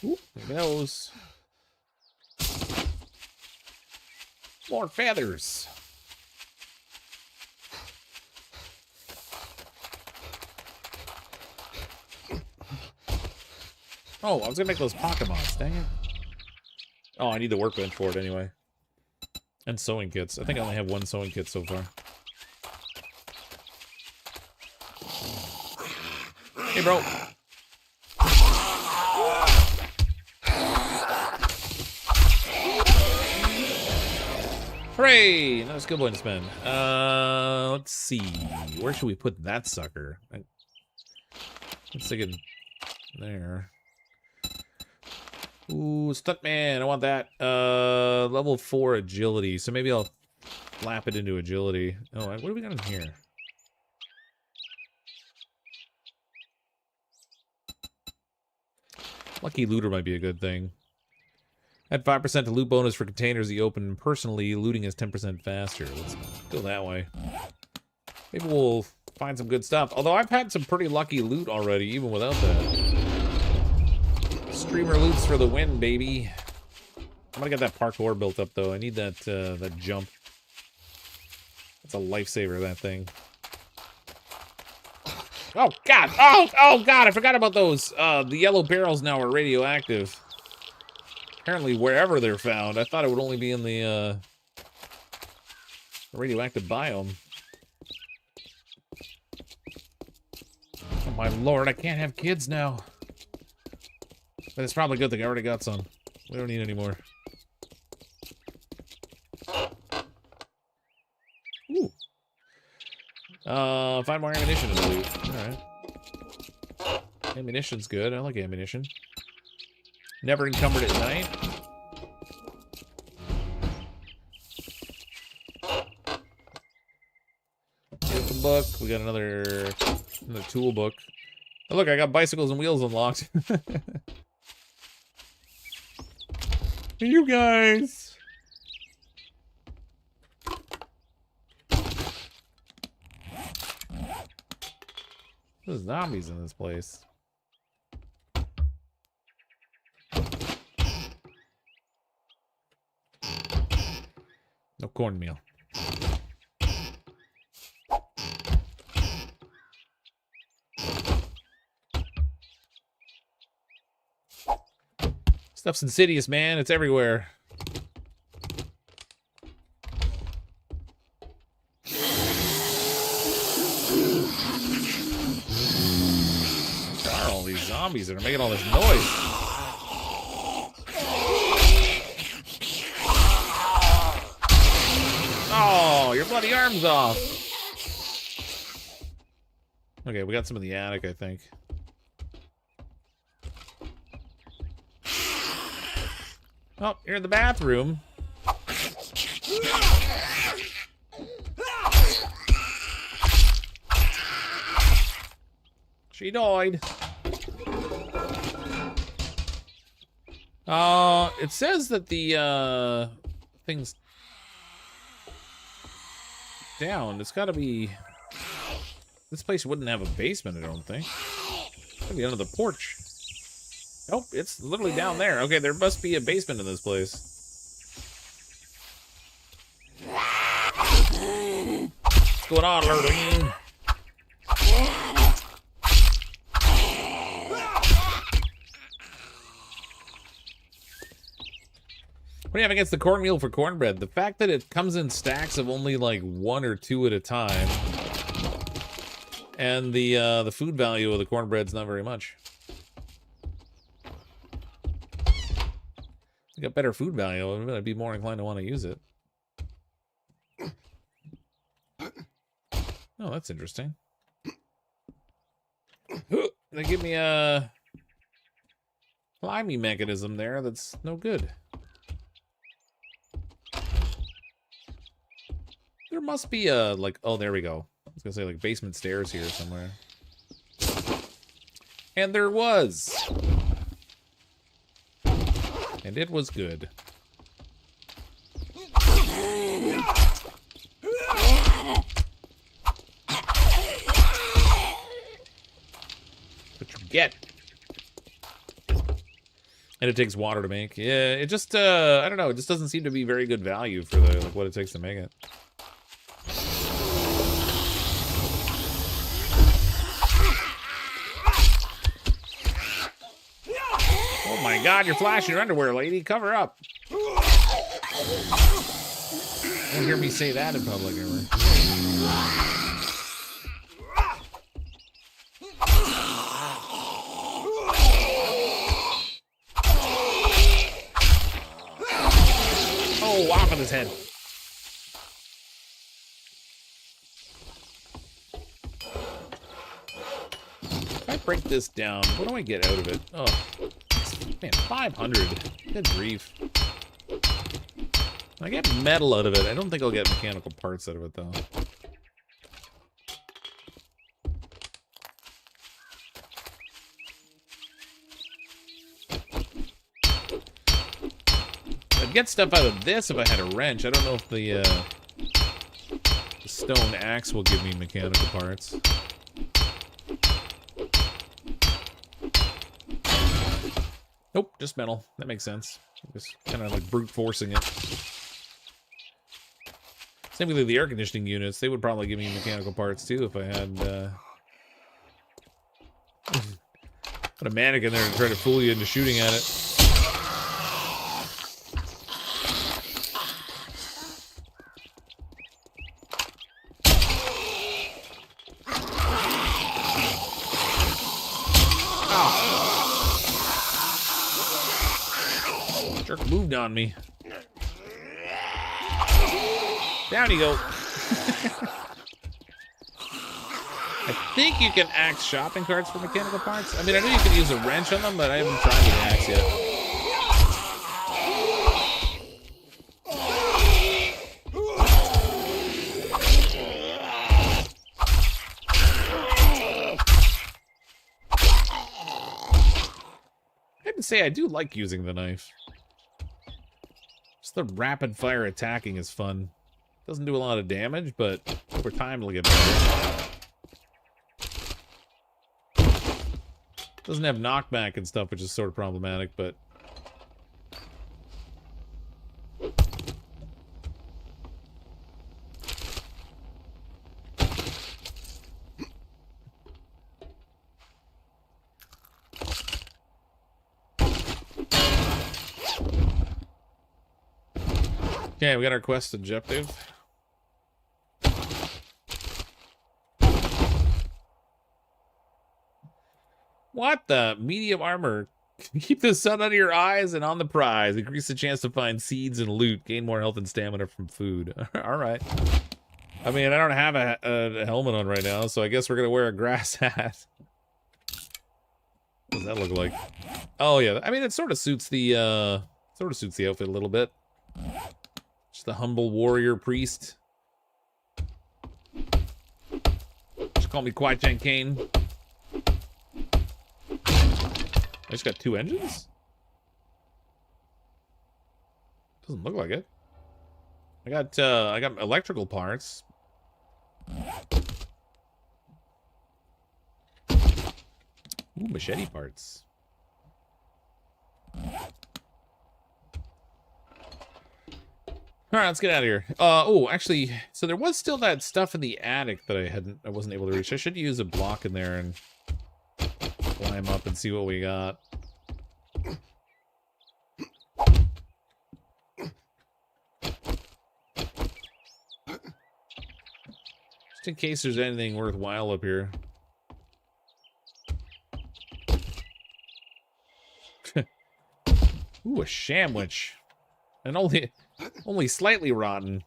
Oop, there goes. More feathers. Oh, I was gonna make those Pokemods, dang it. Oh, I need the workbench for it anyway. And sewing kits. I think I only have 1 sewing kit so far. Hey, bro. Hooray! Another skill point to spend. Let's see. Where should we put that sucker? Let's stick it there. Ooh, Stuntman. I want that. Level 4 agility. So maybe I'll flap it into agility. Oh, what do we got in here? Lucky looter might be a good thing. Add 5% to loot bonus for containers you open personally. Looting is 10% faster. Let's go that way. Maybe we'll find some good stuff. Although I've had some pretty lucky loot already, even without that. Streamer loots for the win, baby. I'm gonna get that parkour built up, though. I need that that jump. That's a lifesaver, that thing. Oh, God! Oh, God! I forgot about those. The yellow barrels now are radioactive. Apparently, wherever they're found. I thought it would only be in the radioactive biome. Oh, my lord, I can't have kids now. But it's probably a good thing. I already got some. We don't need any more. Ooh. Find more ammunition in the loot. Alright. Ammunition's good. I like ammunition. Never encumbered at night. Get the book. We got another tool book. Oh, look, I got bicycles and wheels unlocked. You guys. There's zombies in this place. No cornmeal. Stuff's insidious, man. It's everywhere. There are all these zombies that are making all this noise. Oh, your bloody arm's off. Okay, we got some in the attic, I think. Oh, you're in the bathroom. She died. It says that the, thing's down. It's gotta be... This place wouldn't have a basement, I don't think. It's gotta be under the porch. Nope, it's literally down there. Okay, there must be a basement in this place. What's going on, Lurleen? What do you have against the cornmeal for cornbread? The fact that it comes in stacks of only like 1 or 2 at a time. And the food value of the cornbread's not very much. You got better food value, I'd be more inclined to want to use it. Oh, that's interesting. They give me a climbing mechanism there that's no good. There must be a, like, oh, there we go. I was gonna say, like, basement stairs here somewhere. And there was. And it was good. What you get. And it takes water to make. Yeah, it just, I don't know, it just doesn't seem to be very good value for the, like, what it takes to make it. Oh my god, you're flashing your underwear, lady. Cover up. Don't hear me say that in public ever. Oh, off of his head. If I break this down, what do I get out of it? Oh. Man, 500. Good grief. I get metal out of it. I don't think I'll get mechanical parts out of it, though. I'd get stuff out of this if I had a wrench. I don't know if the stone axe will give me mechanical parts. Nope, just metal. That makes sense. Just kind of like brute forcing it. Same with the air conditioning units. They would probably give me mechanical parts too if I had put a mannequin there to try to fool you into shooting at it. Jerk moved on me. Down you go. I think you can axe shopping carts for mechanical parts. I mean, I know you can use a wrench on them, but I haven't tried the axe yet. I have to say, I do like using the knife. Just the rapid fire attacking is fun. Doesn't do a lot of damage, but over time it'll get better. Doesn't have knockback and stuff, which is sort of problematic, but... Okay, we got our quest objective. What the? Medium armor. Keep the sun under your eyes and on the prize. Increase the chance to find seeds and loot. Gain more health and stamina from food. Alright. I mean, I don't have a helmet on right now, so I guess we're gonna wear a grass hat. What does that look like? Oh yeah, I mean it sort of suits the outfit a little bit. Just the humble warrior priest. Just call me Kwai-Chang Kane. I just got 2 engines? Doesn't look like it. I got electrical parts. Ooh, machete parts. Alright, let's get out of here. Oh, actually, so there was still that stuff in the attic that I wasn't able to reach. I should use a block in there and climb up and see what we got. Just in case there's anything worthwhile up here. Ooh, a shamwich. And only slightly rotten.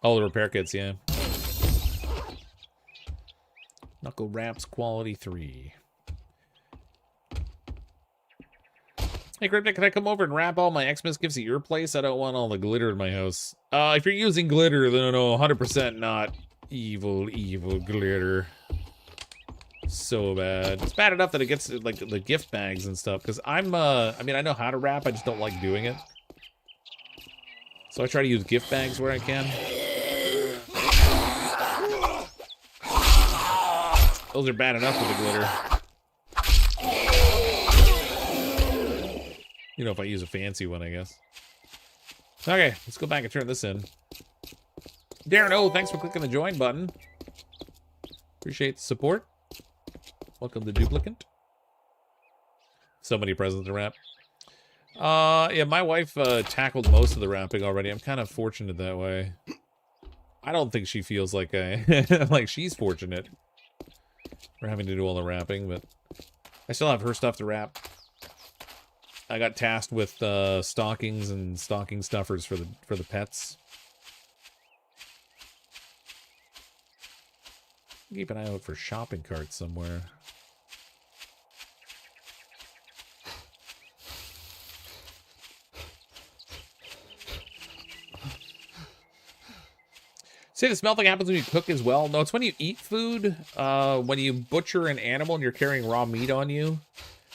Oh, the repair kits, yeah. Knuckle wraps quality 3. Hey, Cryptic, can I come over and wrap all my Xmas gifts at your place? I don't want all the glitter in my house. If you're using glitter, then no, 100% not evil glitter. So bad. It's bad enough that it gets like the gift bags and stuff. Because I mean, I know how to wrap. I just don't like doing it. So I try to use gift bags where I can. Those are bad enough with the glitter. You know, if I use a fancy one, I guess. Okay, let's go back and turn this in. Darren O, thanks for clicking the join button. Appreciate the support. Welcome to Duplicant. So many presents to wrap. Yeah, my wife tackled most of the wrapping already. I'm kind of fortunate that way. I don't think she feels like like she's fortunate for having to do all the wrapping, but I still have her stuff to wrap. I got tasked with stockings and stocking stuffers for the pets. Keep an eye out for shopping carts somewhere. Say the smell thing happens when you cook as well. No, it's when you eat food. When you butcher an animal and you're carrying raw meat on you.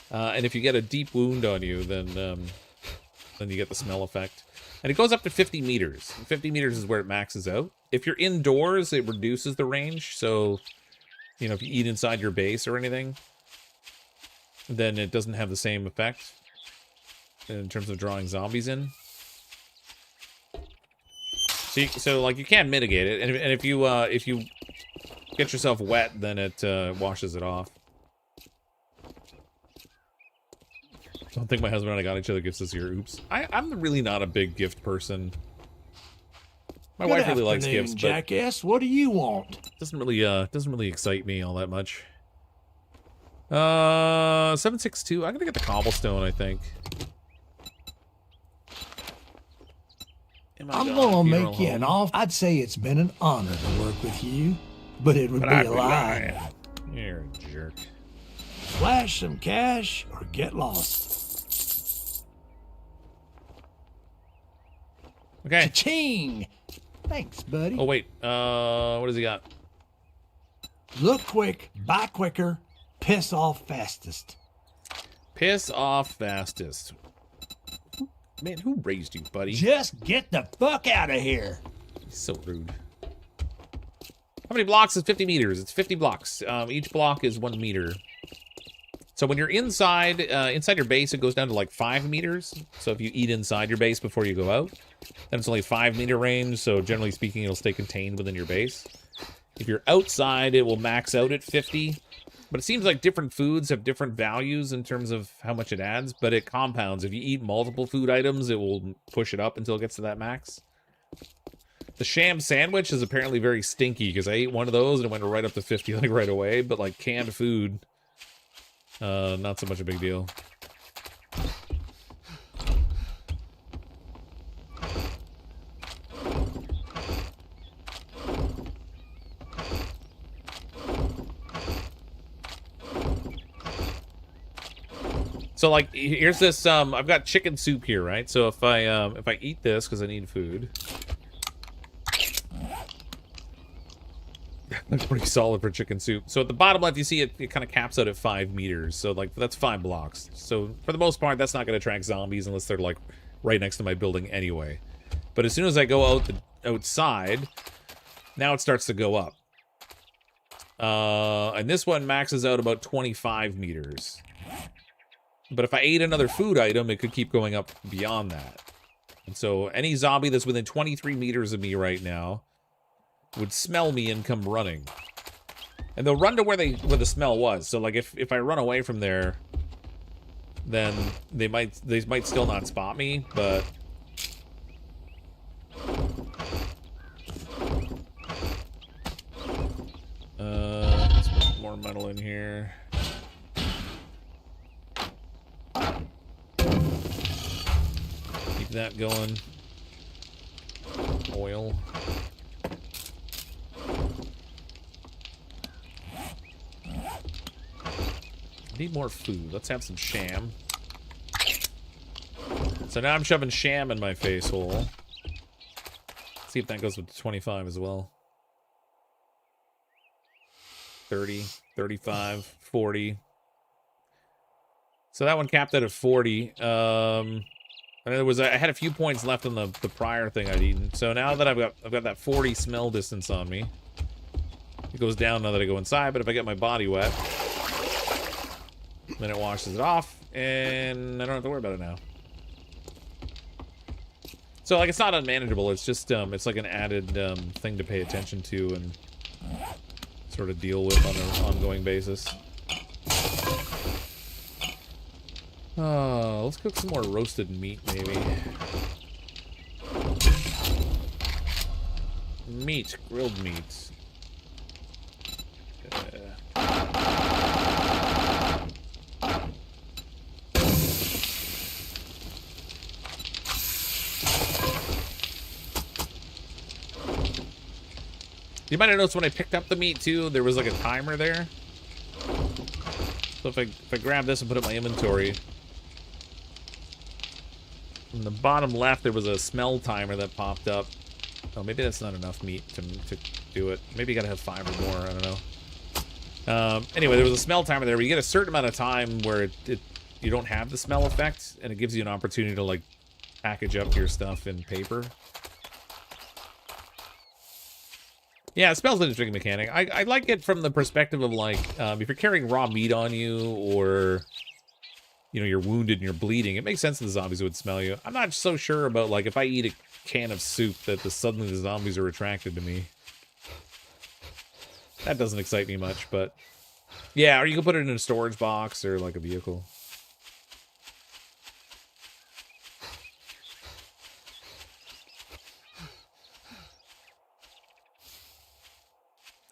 And if you get a deep wound on you, then then you get the smell effect. And it goes up to 50 meters. 50 meters is where it maxes out. If you're indoors, it reduces the range. So, you know, if you eat inside your base or anything, then it doesn't have the same effect in terms of drawing zombies in. So like, you can mitigate it. And if you get yourself wet, then it washes it off. Don't think my husband and I got each other gifts this year. Oops. I'm really not a big gift person. My wife really likes gifts, but jackass, what do you want? doesn't really excite me all that much. 762. I'm gonna get the cobblestone, I think. I'm gonna make you an offer. I'd say it's been an honor to work with you, but it would be a lie. You're a jerk. Flash some cash or get lost. Okay. Cha-ching! Thanks, buddy. Oh, wait. What does he got? Look quick, buy quicker, piss off fastest. Piss off fastest. Man, who raised you, buddy? Just get the fuck out of here. He's so rude. How many blocks is 50 meters? It's 50 blocks. Each block is 1 meter. So when you're inside your base, it goes down to like 5 meters. So if you eat inside your base before you go out, then it's only 5 meter range. So generally speaking, it'll stay contained within your base. If you're outside, it will max out at 50. But it seems like different foods have different values in terms of how much it adds. But it compounds. If you eat multiple food items, it will push it up until it gets to that max. The sham sandwich is apparently very stinky because I ate one of those and it went right up to 50 like right away. But like canned food, not so much a big deal. So like, here's this. I've got chicken soup here, right? So if I eat this because I need food, that's pretty solid for chicken soup. So at the bottom left, you see it kind of caps out at 5 meters. So like that's 5 blocks. So for the most part, that's not going to attract zombies unless they're like right next to my building anyway. But as soon as I go outside, now it starts to go up. And this one maxes out about 25 meters. But if I ate another food item, it could keep going up beyond that. And so any zombie that's within 23 meters of me right now would smell me and come running. And they'll run to where the smell was. So like if I run away from there, then they might still not spot me, but let's put more metal in here. Keep that going. Oil. Need more food. Let's have some sham. So now I'm shoving sham in my face hole. See if that goes with 25 as well. 30, 35, 40. So that one capped out at 40. And I had a few points left on the prior thing I'd eaten. So now that I've got that 40 smell distance on me, it goes down now that I go inside. But if I get my body wet, then it washes it off, and I don't have to worry about it now. So like, it's not unmanageable. It's just it's like an added thing to pay attention to and sort of deal with on an ongoing basis. Let's cook some more roasted meat, maybe. Meat, grilled meat. You might have noticed when I picked up the meat too, there was like a timer there. So if I grab this and put it in my inventory, in the bottom left there was a smell timer that popped up. Oh, maybe that's not enough meat to do it. Maybe you gotta have 5 or more. I don't know. Anyway, there was a smell timer there where you get a certain amount of time where you don't have the smell effect, and it gives you an opportunity to like package up your stuff in paper. Yeah, it smells like a drinking mechanic. I like it from the perspective of, like, if you're carrying raw meat on you, or, you know, you're wounded and you're bleeding, it makes sense that the zombies would smell you. I'm not so sure about, like, if I eat a can of soup that suddenly the zombies are attracted to me. That doesn't excite me much, but... Yeah, or you can put it in a storage box or, like, a vehicle.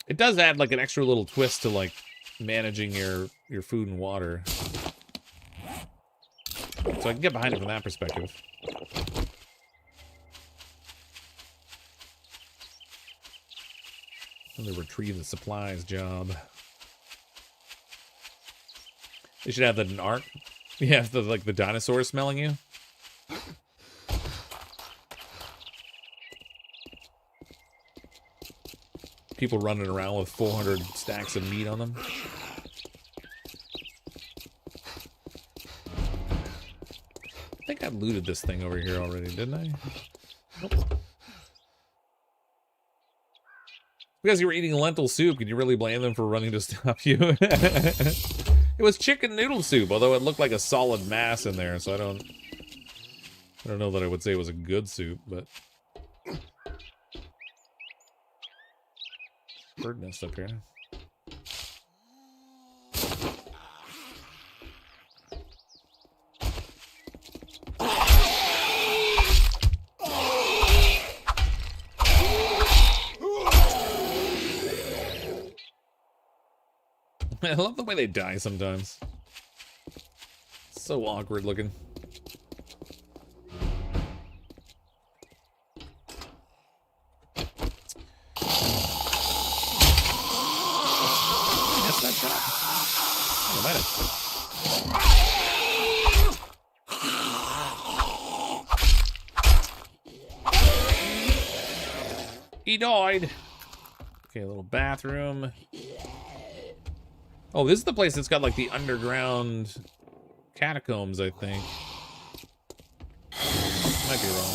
It does add, like, an extra little twist to, like, managing your food and water. So I can get behind it from that perspective. And the retrieve the supplies job. They should have that in art. Yeah, like the dinosaur smelling you. People running around with 400 stacks of meat on them. I think I looted this thing over here already, didn't I? Nope. Because you were eating lentil soup, can you really blame them for running to stop you? It was chicken noodle soup, although it looked like a solid mass in there, so I don't know that I would say it was a good soup, but... Bird nest up here. I love the way they die sometimes. So awkward looking. That's that shot. Oh, might have. He died. Okay, a little bathroom. Oh, this is the place that's got, like, the underground catacombs, I think. Might be wrong.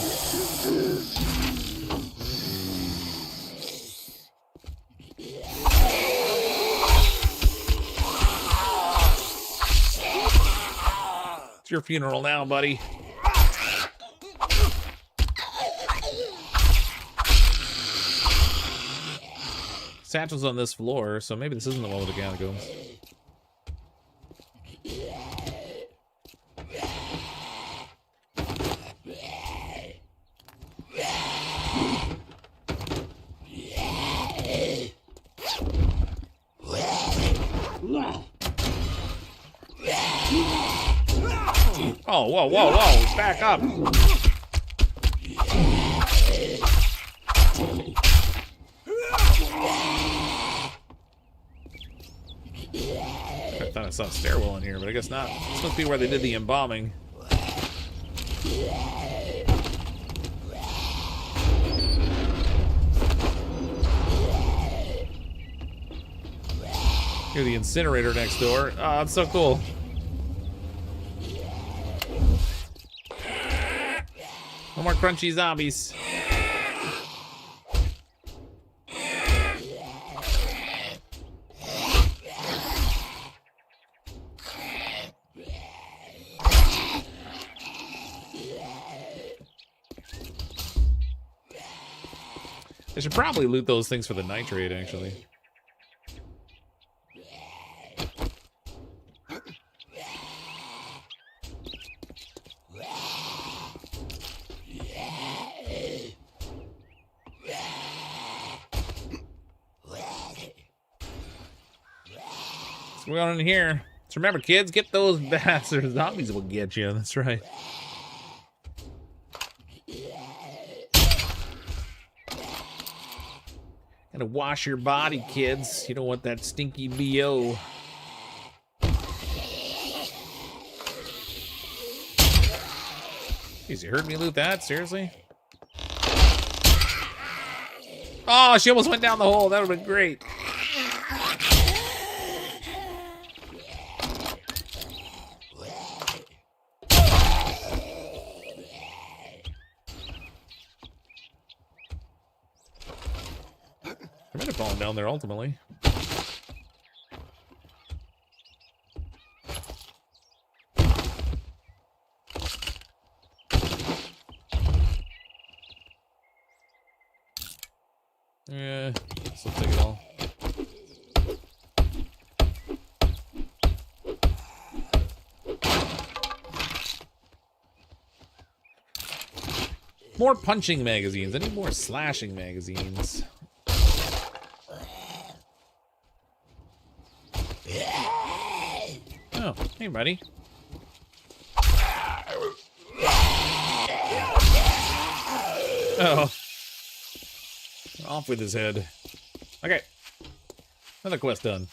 It's your funeral now, buddy. Satchel's on this floor, so maybe this isn't the one with the catacombs. Oh, whoa, whoa, whoa, back up. I thought I saw a stairwell in here, but I guess not. This must be where they did the embalming. Hear the incinerator next door. Oh, that's so cool. No more crunchy zombies. I should probably loot those things for the nitrate, actually. What's going on in here? So remember, kids, get those bats or zombies will get you. That's right. Gotta wash your body, kids. You don't want that stinky BO. Jeez, you heard me loot that? Seriously? Oh, she almost went down the hole. That would have been great. Might have fallen down there ultimately. Yeah, this will take it all. More punching magazines. I need more slashing magazines. Oh, hey, buddy. Oh. Off with his head. Okay. Another quest done.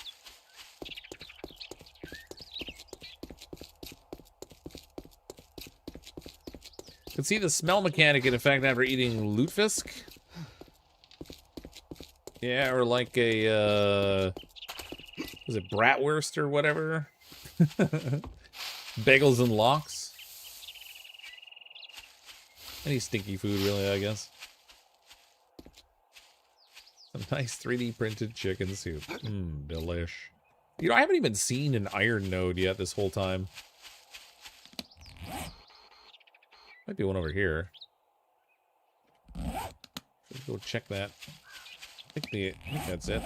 Could see the smell mechanic in effect after eating lutefisk. Yeah, or like a, was it bratwurst or whatever? Bagels and lox. Any stinky food, really, I guess. Some nice 3D printed chicken soup. Mmm, delish. You know, I haven't even seen an iron node yet this whole time. Might be one over here. Let's go check that. I think that's it.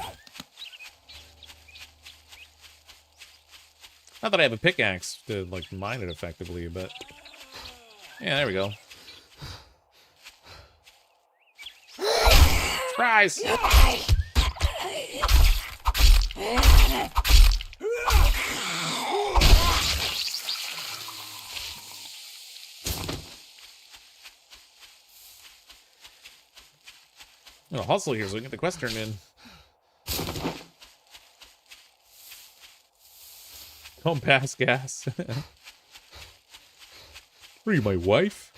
Not that I have a pickaxe to, like, mine it effectively, but... Yeah, there we go. Surprise! Oh, hustle here so we can get the quest turned in. Don't pass gas. Are you my wife?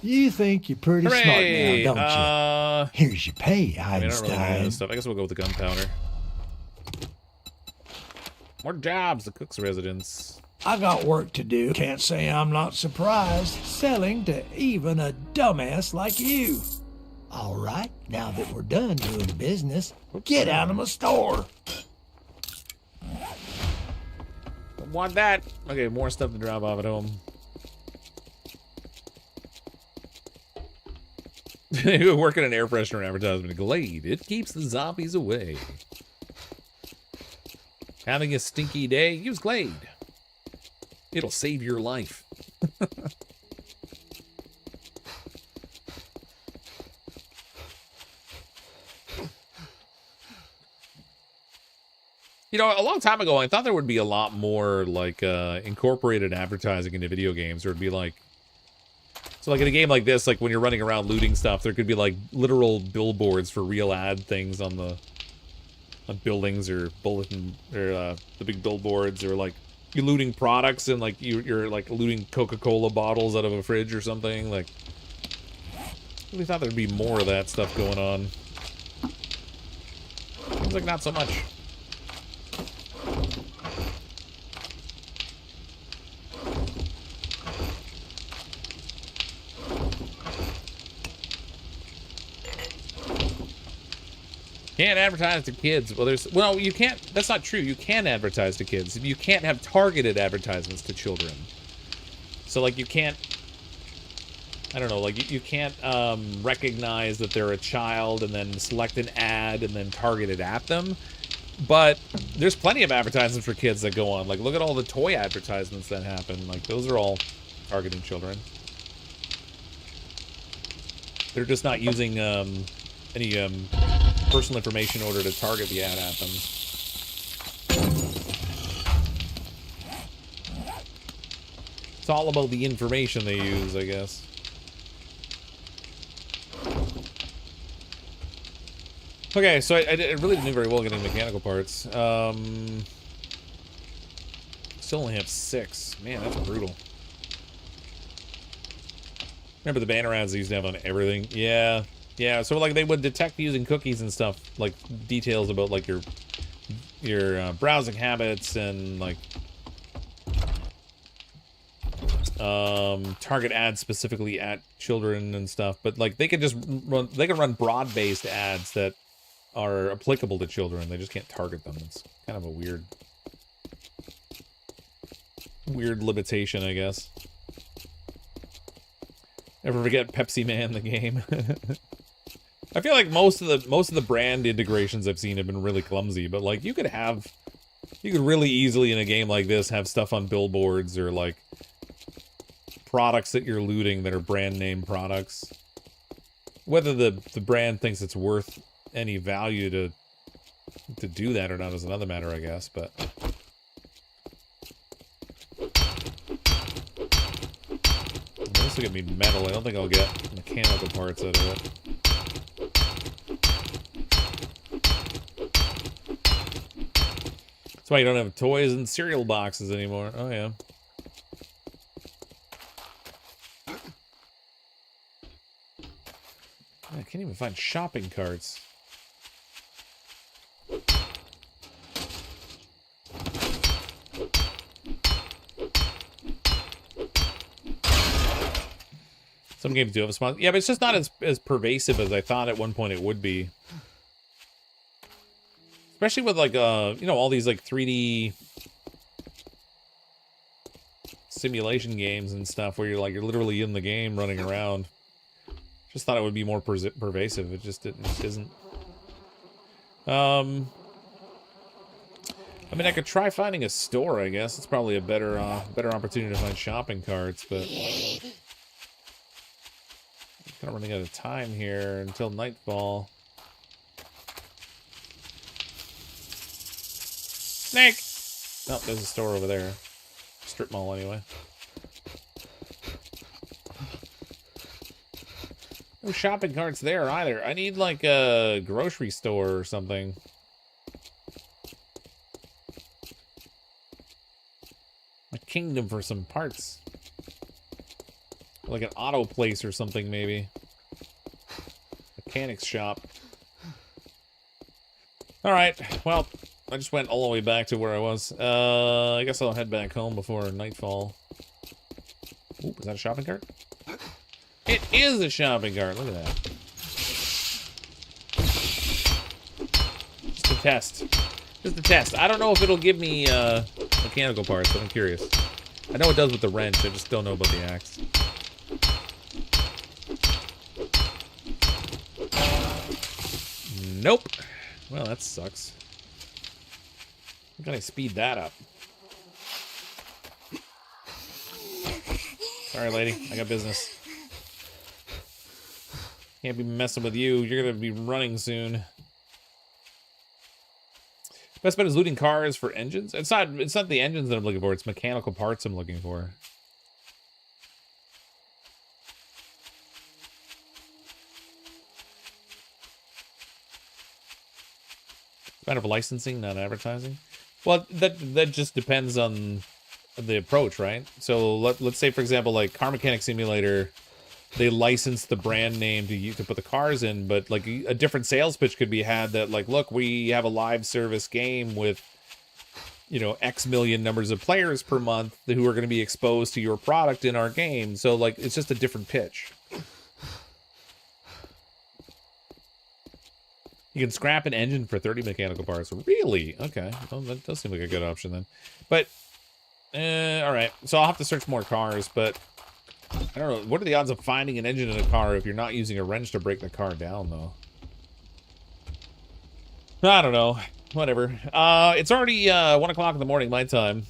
You think you're pretty Hooray! smart now, don't you? Here's your pay, I mean, I don't really need Einstein. this stuff. I guess we'll go with the gunpowder. More jobs, the cook's residence. I got work to do. Can't say I'm not surprised. Selling to even a dumbass like you. All right, now that we're done doing business, get out of my store. Don't want that. Okay, more stuff to drop off at home. Work at an air freshener advertisement. Glade. It keeps the zombies away. Having a stinky day? Use Glade. It'll save your life. You know, a long time ago, I thought there would be a lot more, like, incorporated advertising into video games. Or it'd be like... So, like, in a game like this, like, when you're running around looting stuff, there could be, like, literal billboards for real ad things on the... on buildings or bulletin... or, the big billboards, or, like, you're looting products and, like, you're like, looting Coca-Cola bottles out of a fridge or something, like... I really thought there'd be more of that stuff going on. Seems like not so much. Can't advertise to kids. Well, you can't. That's not true. You can advertise to kids. You can't have targeted advertisements to children. So, like, you can't. I don't know. Like, you can't recognize that they're a child and then select an ad and then target it at them. But there's plenty of advertisements for kids that go on. Like, look at all the toy advertisements that happen. Like, those are all targeting children. They're just not using any personal information in order to target the ad at them. It's all about the information they use, I guess. Okay, so I really didn't do very well getting mechanical parts. Still only have 6. Man, that's brutal. Remember the banner ads they used to have on everything? Yeah. Yeah, so like they would detect using cookies and stuff, like details about like your browsing habits and like target ads specifically at children and stuff, but like they could just run broad-based ads that are applicable to children. They just can't target them. It's kind of a weird limitation, I guess. Never forget Pepsi Man, the game. I feel like most of the brand integrations I've seen have been really clumsy, but like you could really easily in a game like this have stuff on billboards or like products that you're looting that are brand name products. Whether the brand thinks it's worth any value to do that or not is another matter, I guess, but this will get me metal. I don't think I'll get mechanical parts out of it. That's why you don't have toys and cereal boxes anymore. Oh, yeah. I can't even find shopping carts. Some games do have a sponsor. Yeah, but it's just not as pervasive as I thought at one point it would be. Especially with like you know, all these like 3D simulation games and stuff where you're literally in the game running around. Just thought it would be more pervasive. It just isn't. I mean, I could try finding a store, I guess. It's probably a better opportunity to find shopping carts, but I'm kind of running out of time here until nightfall. Snake! Oh, there's a store over there. Strip mall, anyway. No shopping carts there, either. I need, like, a grocery store or something. A kingdom for some parts. Like an auto place or something, maybe. Mechanics shop. Alright, well, I just went all the way back to where I was. I guess I'll head back home before nightfall. Ooh, is that a shopping cart? It is a shopping cart, look at that. Just a test. Just a test. I don't know if it'll give me mechanical parts, but I'm curious. I know it does with the wrench, I just don't know about the axe. Nope. Well, that sucks. How can I speed that up? Sorry, lady. I got business. Can't be messing with you. You're gonna be running soon. Best bet is looting cars for engines. It's not the engines that I'm looking for. It's mechanical parts I'm looking for. Matter of licensing, not advertising. Well, that just depends on the approach, right? So let's say, for example, like Car Mechanic Simulator, they license the brand name to put the cars in, but like a different sales pitch could be had that like, look, we have a live service game with, you know, X million numbers of players per month who are going to be exposed to your product in our game. So like, it's just a different pitch. You can scrap an engine for 30 mechanical parts. Really? Okay. Well, that does seem like a good option then. But, alright. So I'll have to search more cars, but I don't know. What are the odds of finding an engine in a car if you're not using a wrench to break the car down, though? I don't know. Whatever. It's already 1 o'clock in the morning, my time.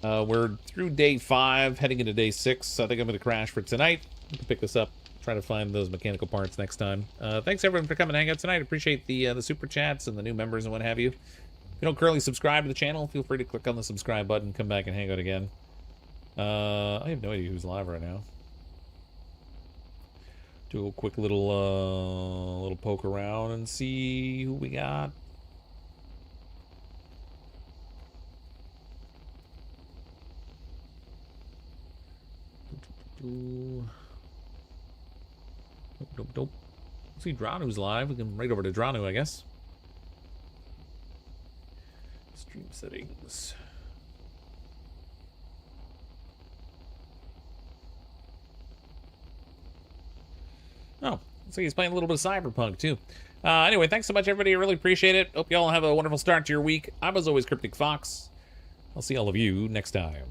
We're through day 5, heading into day 6. I think I'm going to crash for tonight. We can pick this up. Try to find those mechanical parts next time. Thanks everyone for coming and hang out tonight. Appreciate the super chats and the new members and what have you. If you don't currently subscribe to the channel, feel free to click on the subscribe button, come back and hang out again. I have no idea who's live right now. Do a quick little poke around and see who we got. Nope, nope, nope. See, Dranu's live. We can right over to Dranu, I guess. Stream settings. Oh, so he's playing a little bit of Cyberpunk, too. Anyway, thanks so much, everybody. I really appreciate it. Hope you all have a wonderful start to your week. I'm, as always, CrypticFox. I'll see all of you next time.